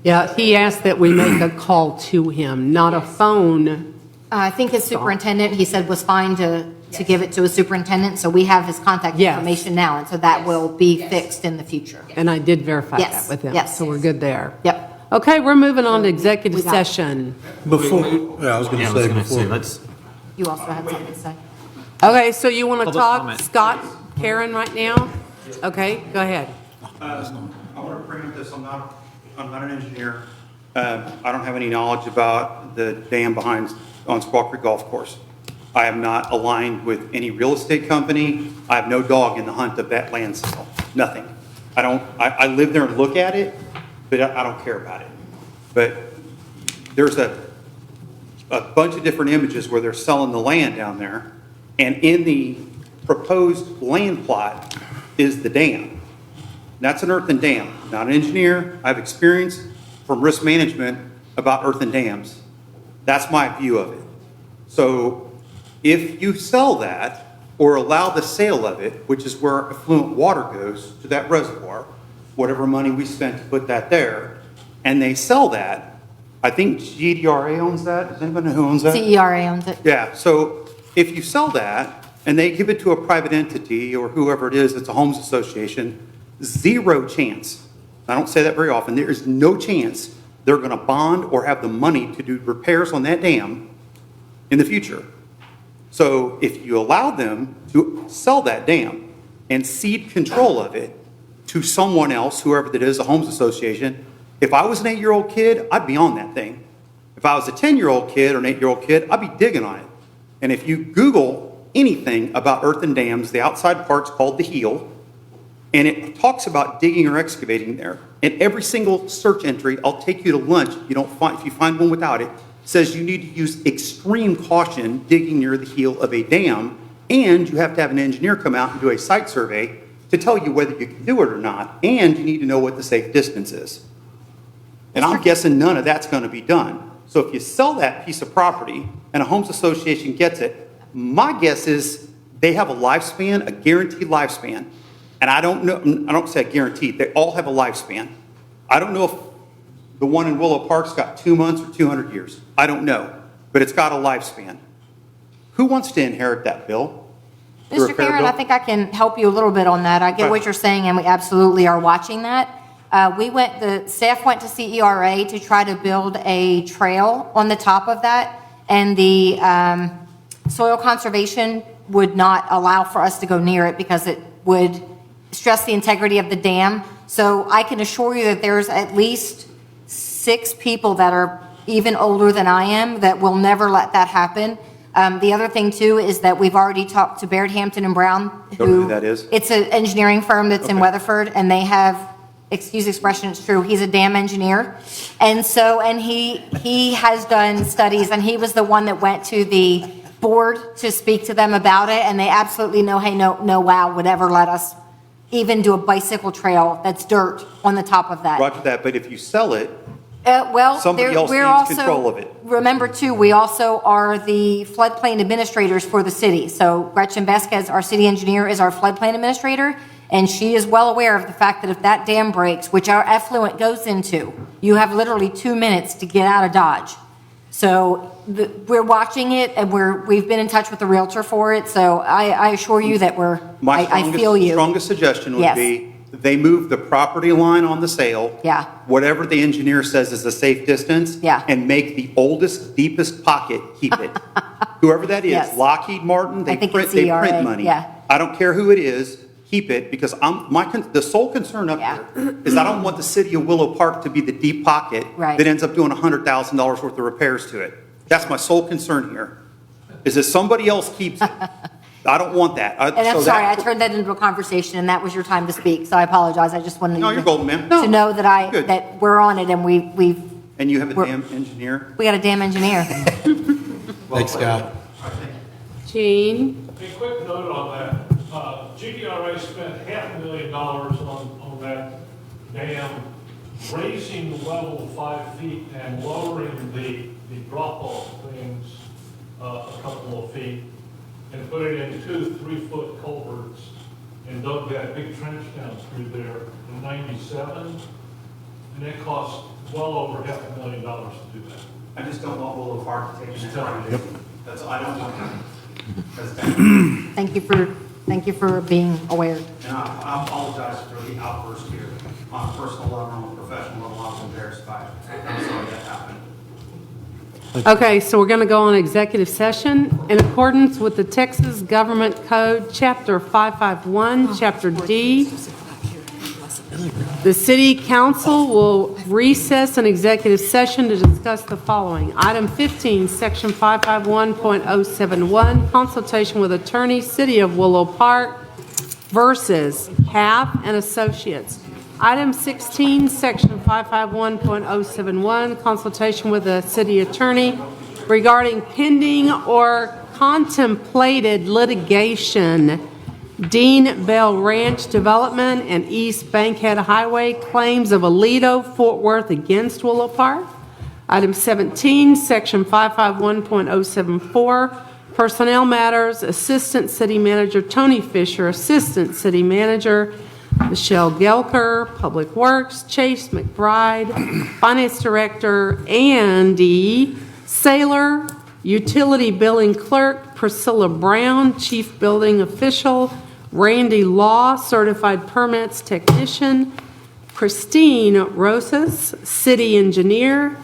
Yeah, he asked that we make a call to him, not a phone.
I think his superintendent, he said, was fine to give it to a superintendent, so we have his contact
Yes.
information now, and so that will be fixed in the future.
And I did verify
Yes,
that with him.
yes.
So we're good there.
Yep.
Okay, we're moving on to executive
We got it.
session.
Before, I was going to say before.
let's,
You also had something to say?
Okay, so you want to
Public
talk,
comment.
Scott, Karen, right now? Okay, go ahead.
I want to preempt this, I'm not an engineer. I don't have any knowledge about the dam on Squaw Creek Golf Course. I am not aligned with any real estate company. I have no dog in the hunt of that land sale, nothing. I live there and look at it, but I don't care about it. But there's a bunch of different images where they're selling the land down there, and in the proposed land plot is the dam. That's an earthen dam. Not an engineer. I have experience from risk management about earthen dams. That's my view of it. So if you sell that or allow the sale of it, which is where effluent water goes to that reservoir, whatever money we spent to put that there, and they sell that, I think GDRA owns that. Does anybody know who owns that?
CERA owns it.
Yeah, so if you sell that and they give it to a private entity or whoever it is, it's a homes association, zero chance. I don't say that very often. There is no chance they're going to bond or have the money to do repairs on that dam in the future. So if you allow them to sell that dam and cede control of it to someone else, whoever that is, a homes association, if I was an 8-year-old kid, I'd be on that thing. If I was a 10-year-old kid or an 8-year-old kid, I'd be digging on it. And if you Google anything about earthen dams, the outside part's called the heel, and it talks about digging or excavating there. And every single search entry, I'll take you to lunch, if you find one without it, says you need to use extreme caution digging near the heel of a dam, and you have to have an engineer come out and do a site survey to tell you whether you can do it or not, and you need to know what the safe distance is. And I'm guessing none of that's going to be done. So if you sell that piece of property and a homes association gets it, my guess is they have a lifespan, a guaranteed lifespan. And I don't say guaranteed, they all have a lifespan. I don't know if the one in Willow Park's got 2 months or 200 years. I don't know, but it's got a lifespan. Who wants to inherit that bill? Through a
Mr.
fair
Karen,
bill?
I think I can help you a little bit on that. I get what you're saying, and we absolutely are watching that. The staff went to CERA to try to build a trail on the top of that, and the soil conservation would not allow for us to go near it because it would stress the integrity of the dam. So I can assure you that there's at least 6 people that are even older than I am that will never let that happen. The other thing too is that we've already talked to Baird, Hampton and Brown.
Don't know who that is.
It's an engineering firm that's in
Okay.
Weatherford, and they have excuse expression, it's true, he's a dam engineer. And so, and he has done studies, and he was the one that went to the board to speak to them about it, and they absolutely know, hey, no wow would ever let us even do a bicycle trail that's dirt on the top of that.
Roger that, but if you sell it,
Well,
somebody else
we're
needs
also,
control of it.
remember too, we also are the floodplain administrators for the city. So Gretchen Vasquez, our city engineer, is our floodplain administrator, and she is well aware of the fact that if that dam breaks, which our effluent goes into, you have literally 2 minutes to get out of Dodge. So we're watching it, and we've been in touch with the realtor for it, so I assure you that I feel you.
My strongest suggestion would
Yes.
be, they move the property line on the sale.
Yeah.
Whatever the engineer says is a safe distance.
Yeah.
And make the oldest, deepest pocket keep it. Whoever that is,
Yes.
Lockheed Martin, they
I think
print,
it's
they
ERA,
print money.
yeah.
I don't care who it is, keep it, because the sole concern up here is I don't want the city of Willow Park to be the deep pocket
Right.
that ends up doing $100,000 worth of repairs to it. That's my sole concern here, is that somebody else keeps it. I don't want that.
And I'm sorry, I turned that into a conversation, and that was your time to speak, so I apologize. I just wanted
No,
you
you're golden, ma'am.
to know that
Good.
that we're on it, and we
And you have a damn engineer?
got a damn engineer.
Thanks, Scott.
Gene?
A quick note on that. GDRA spent $500,000 on that dam, raising the level 5 feet and lowering the drop-off things a couple of feet, and put it in 2 3-foot culverts, and dug that big trench down through there in '97, and it cost well over $500,000 to do that.
I just don't want Willow Park to take
Just
it.
tell me.
That's, I don't want that. That's bad.
Thank you for being aware.
And I apologize for the outburst here. On a personal level, on a professional level, I was embarrassed by it. I'm sorry that happened.
Okay, so we're going to go on executive session in accordance with the Texas Government Code, Chapter 551, Chapter D. The City Council will recess an executive session to discuss the following. Item 15, Section 551.071, consultation with attorney, City of Willow Park versus Half and Associates. Item 16, Section 551.071, consultation with the city attorney regarding pending or contemplated litigation, Dean Bell Ranch Development and East Bankhead Highway claims of Aledo, Fort Worth against Willow Park. Item 17, Section 551.074, personnel matters, Assistant City Manager Tony Fisher, Assistant City Manager Michelle Gelker, Public Works, Chase McBride, Finance Director Andy Saylor, Utility Billing Clerk Priscilla Brown, Chief Building Official Randy Law, Certified Permits Technician Christine Rosas, City Engineer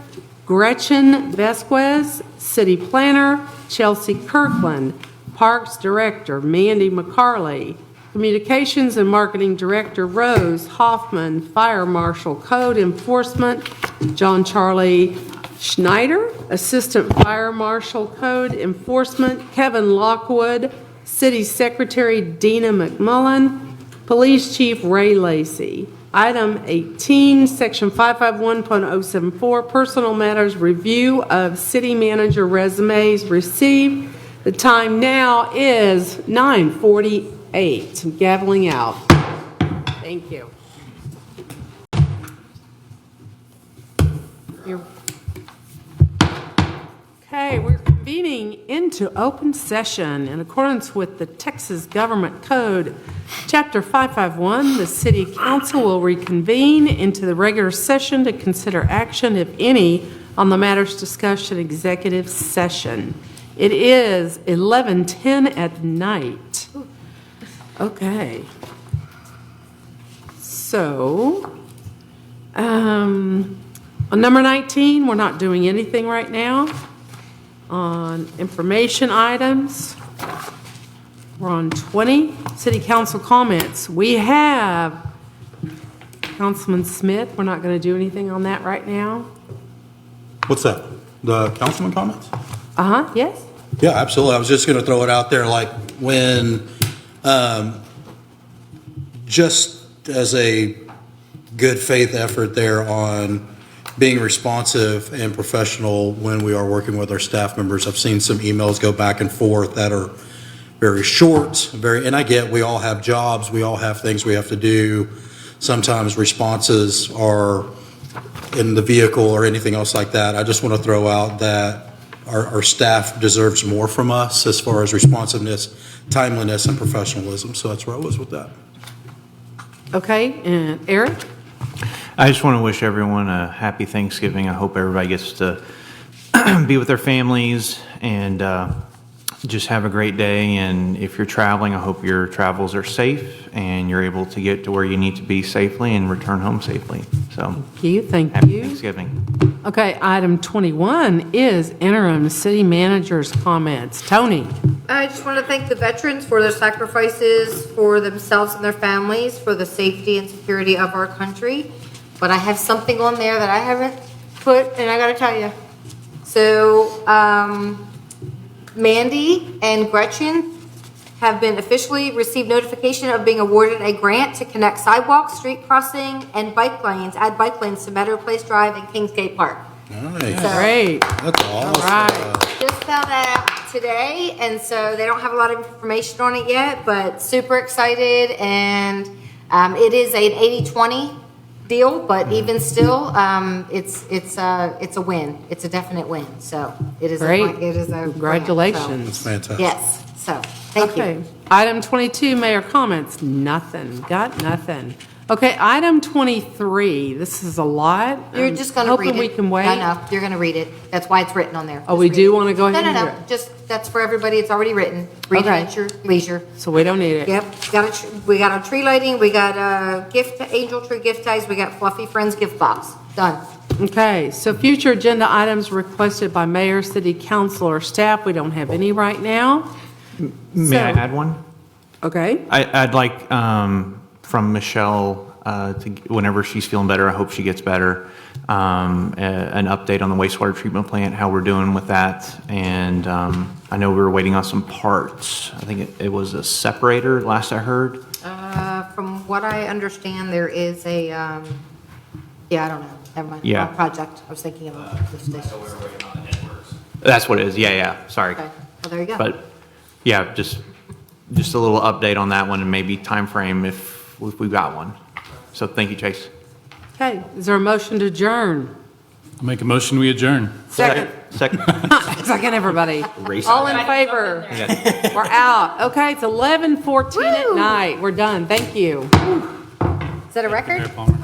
Gretchen Vasquez, City Planner Chelsea Kirkland, Parks Director Mandy McCarley, Communications and Marketing Director Rose Hoffman, Fire Marshal Code Enforcement John Charlie Schneider, Assistant Fire Marshal Code Enforcement Kevin Lockwood, City Secretary Dina McMullen, Police Chief Ray Lacey. Item 18, Section 551.074, Personal Matters Review of City Manager Resumes Received. The time now is 9:48. I'm gaveling out. Thank you. Okay, we're convening into open session in accordance with the Texas Government Code, Chapter 551. The City Council will reconvene into the regular session to consider action, if any, on the matters discussed in executive session. It is 11:10 at night. Okay. So, on number 19, we're not doing anything right now. On information items, we're on 20, City Council comments. We have Councilman Smith. We're not going to do anything on that right now.
What's that? The councilman comments?
Yes?
Yeah, absolutely. I was just going to throw it out there, like when, just as a good faith effort there on being responsive and professional when we are working with our staff members. I've seen some emails go back and forth that are very short, and I get we all have jobs, we all have things we have to do. Sometimes responses are in the vehicle or anything else like that. I just want to throw out that our staff deserves more from us as far as responsiveness, timeliness, and professionalism. So that's where I was with that.
Okay, and Eric?
I just want to wish everyone a happy Thanksgiving. I hope everybody gets to be with their families and just have a great day. And if you're traveling, I hope your travels are safe and you're able to get to where you need to be safely and return home safely. So,
Thank
happy
you.
Thanksgiving.
Okay, item 21 is interim city manager's comments. Tony?
I just want to thank the veterans for their sacrifices for themselves and their families, for the safety and security of our country. But I have something on there that I haven't put, and I got to tell you. So, Mandy and Gretchen have been officially received notification of being awarded a grant to connect sidewalks, street crossing, and add bike lanes to Meadow Place Drive and Kingsgate Park.
Nice.
Great.
That's awesome.
All right.
Just found that out today, and so they don't have a lot of information on it yet, but super excited, and it is an 80-20 deal, but even still, it's a win. It's a definite win. So it is.
Great.
It is a
Congratulations.
That's fantastic.
Yes. So thank
Okay.
you.
Item 22, mayor comments. Nothing. Got nothing. Okay, item 23. This is a lot.
You're
I'm
just going to read it.
hoping we can wait.
I know. You're going to read it. That's why it's written on there.
Oh,
Just
we
read
do
it.
want to go ahead and
No,
do
no,
it.
no. Just, that's for everybody. It's already written. Read
Okay.
it at your leisure.
So we don't need it.
Yep. We got our tree lighting. We got angel tree gift ties. We got Fluffy Friends gift box. Done.
Okay, so future agenda items requested by mayor, city council, or staff. We don't have any right now.
May I
So-
add one?
Okay.
I'd like from Michelle, whenever she's feeling better, I hope she gets better, an update on the wastewater treatment plant, how we're doing with that. And I know we were waiting on some parts. I think it was a separator, last I heard.
From what I understand, there is a, I don't know. Never mind.
Yeah.
Wrong project. I was thinking of the station.
That's what it is. Yeah, sorry.
Okay. Well, there you go.
But yeah, just a little update on that one and maybe time frame if we've got one. So thank you, Chase.
Okay, is there a motion to adjourn?
I'll make a motion, we adjourn.
Second.
Second.
Second, everybody.
Race.
All in favor? We're out. Okay, it's 11:14 at night. We're done. Thank you.
Is that a record?
Mayor Palmer.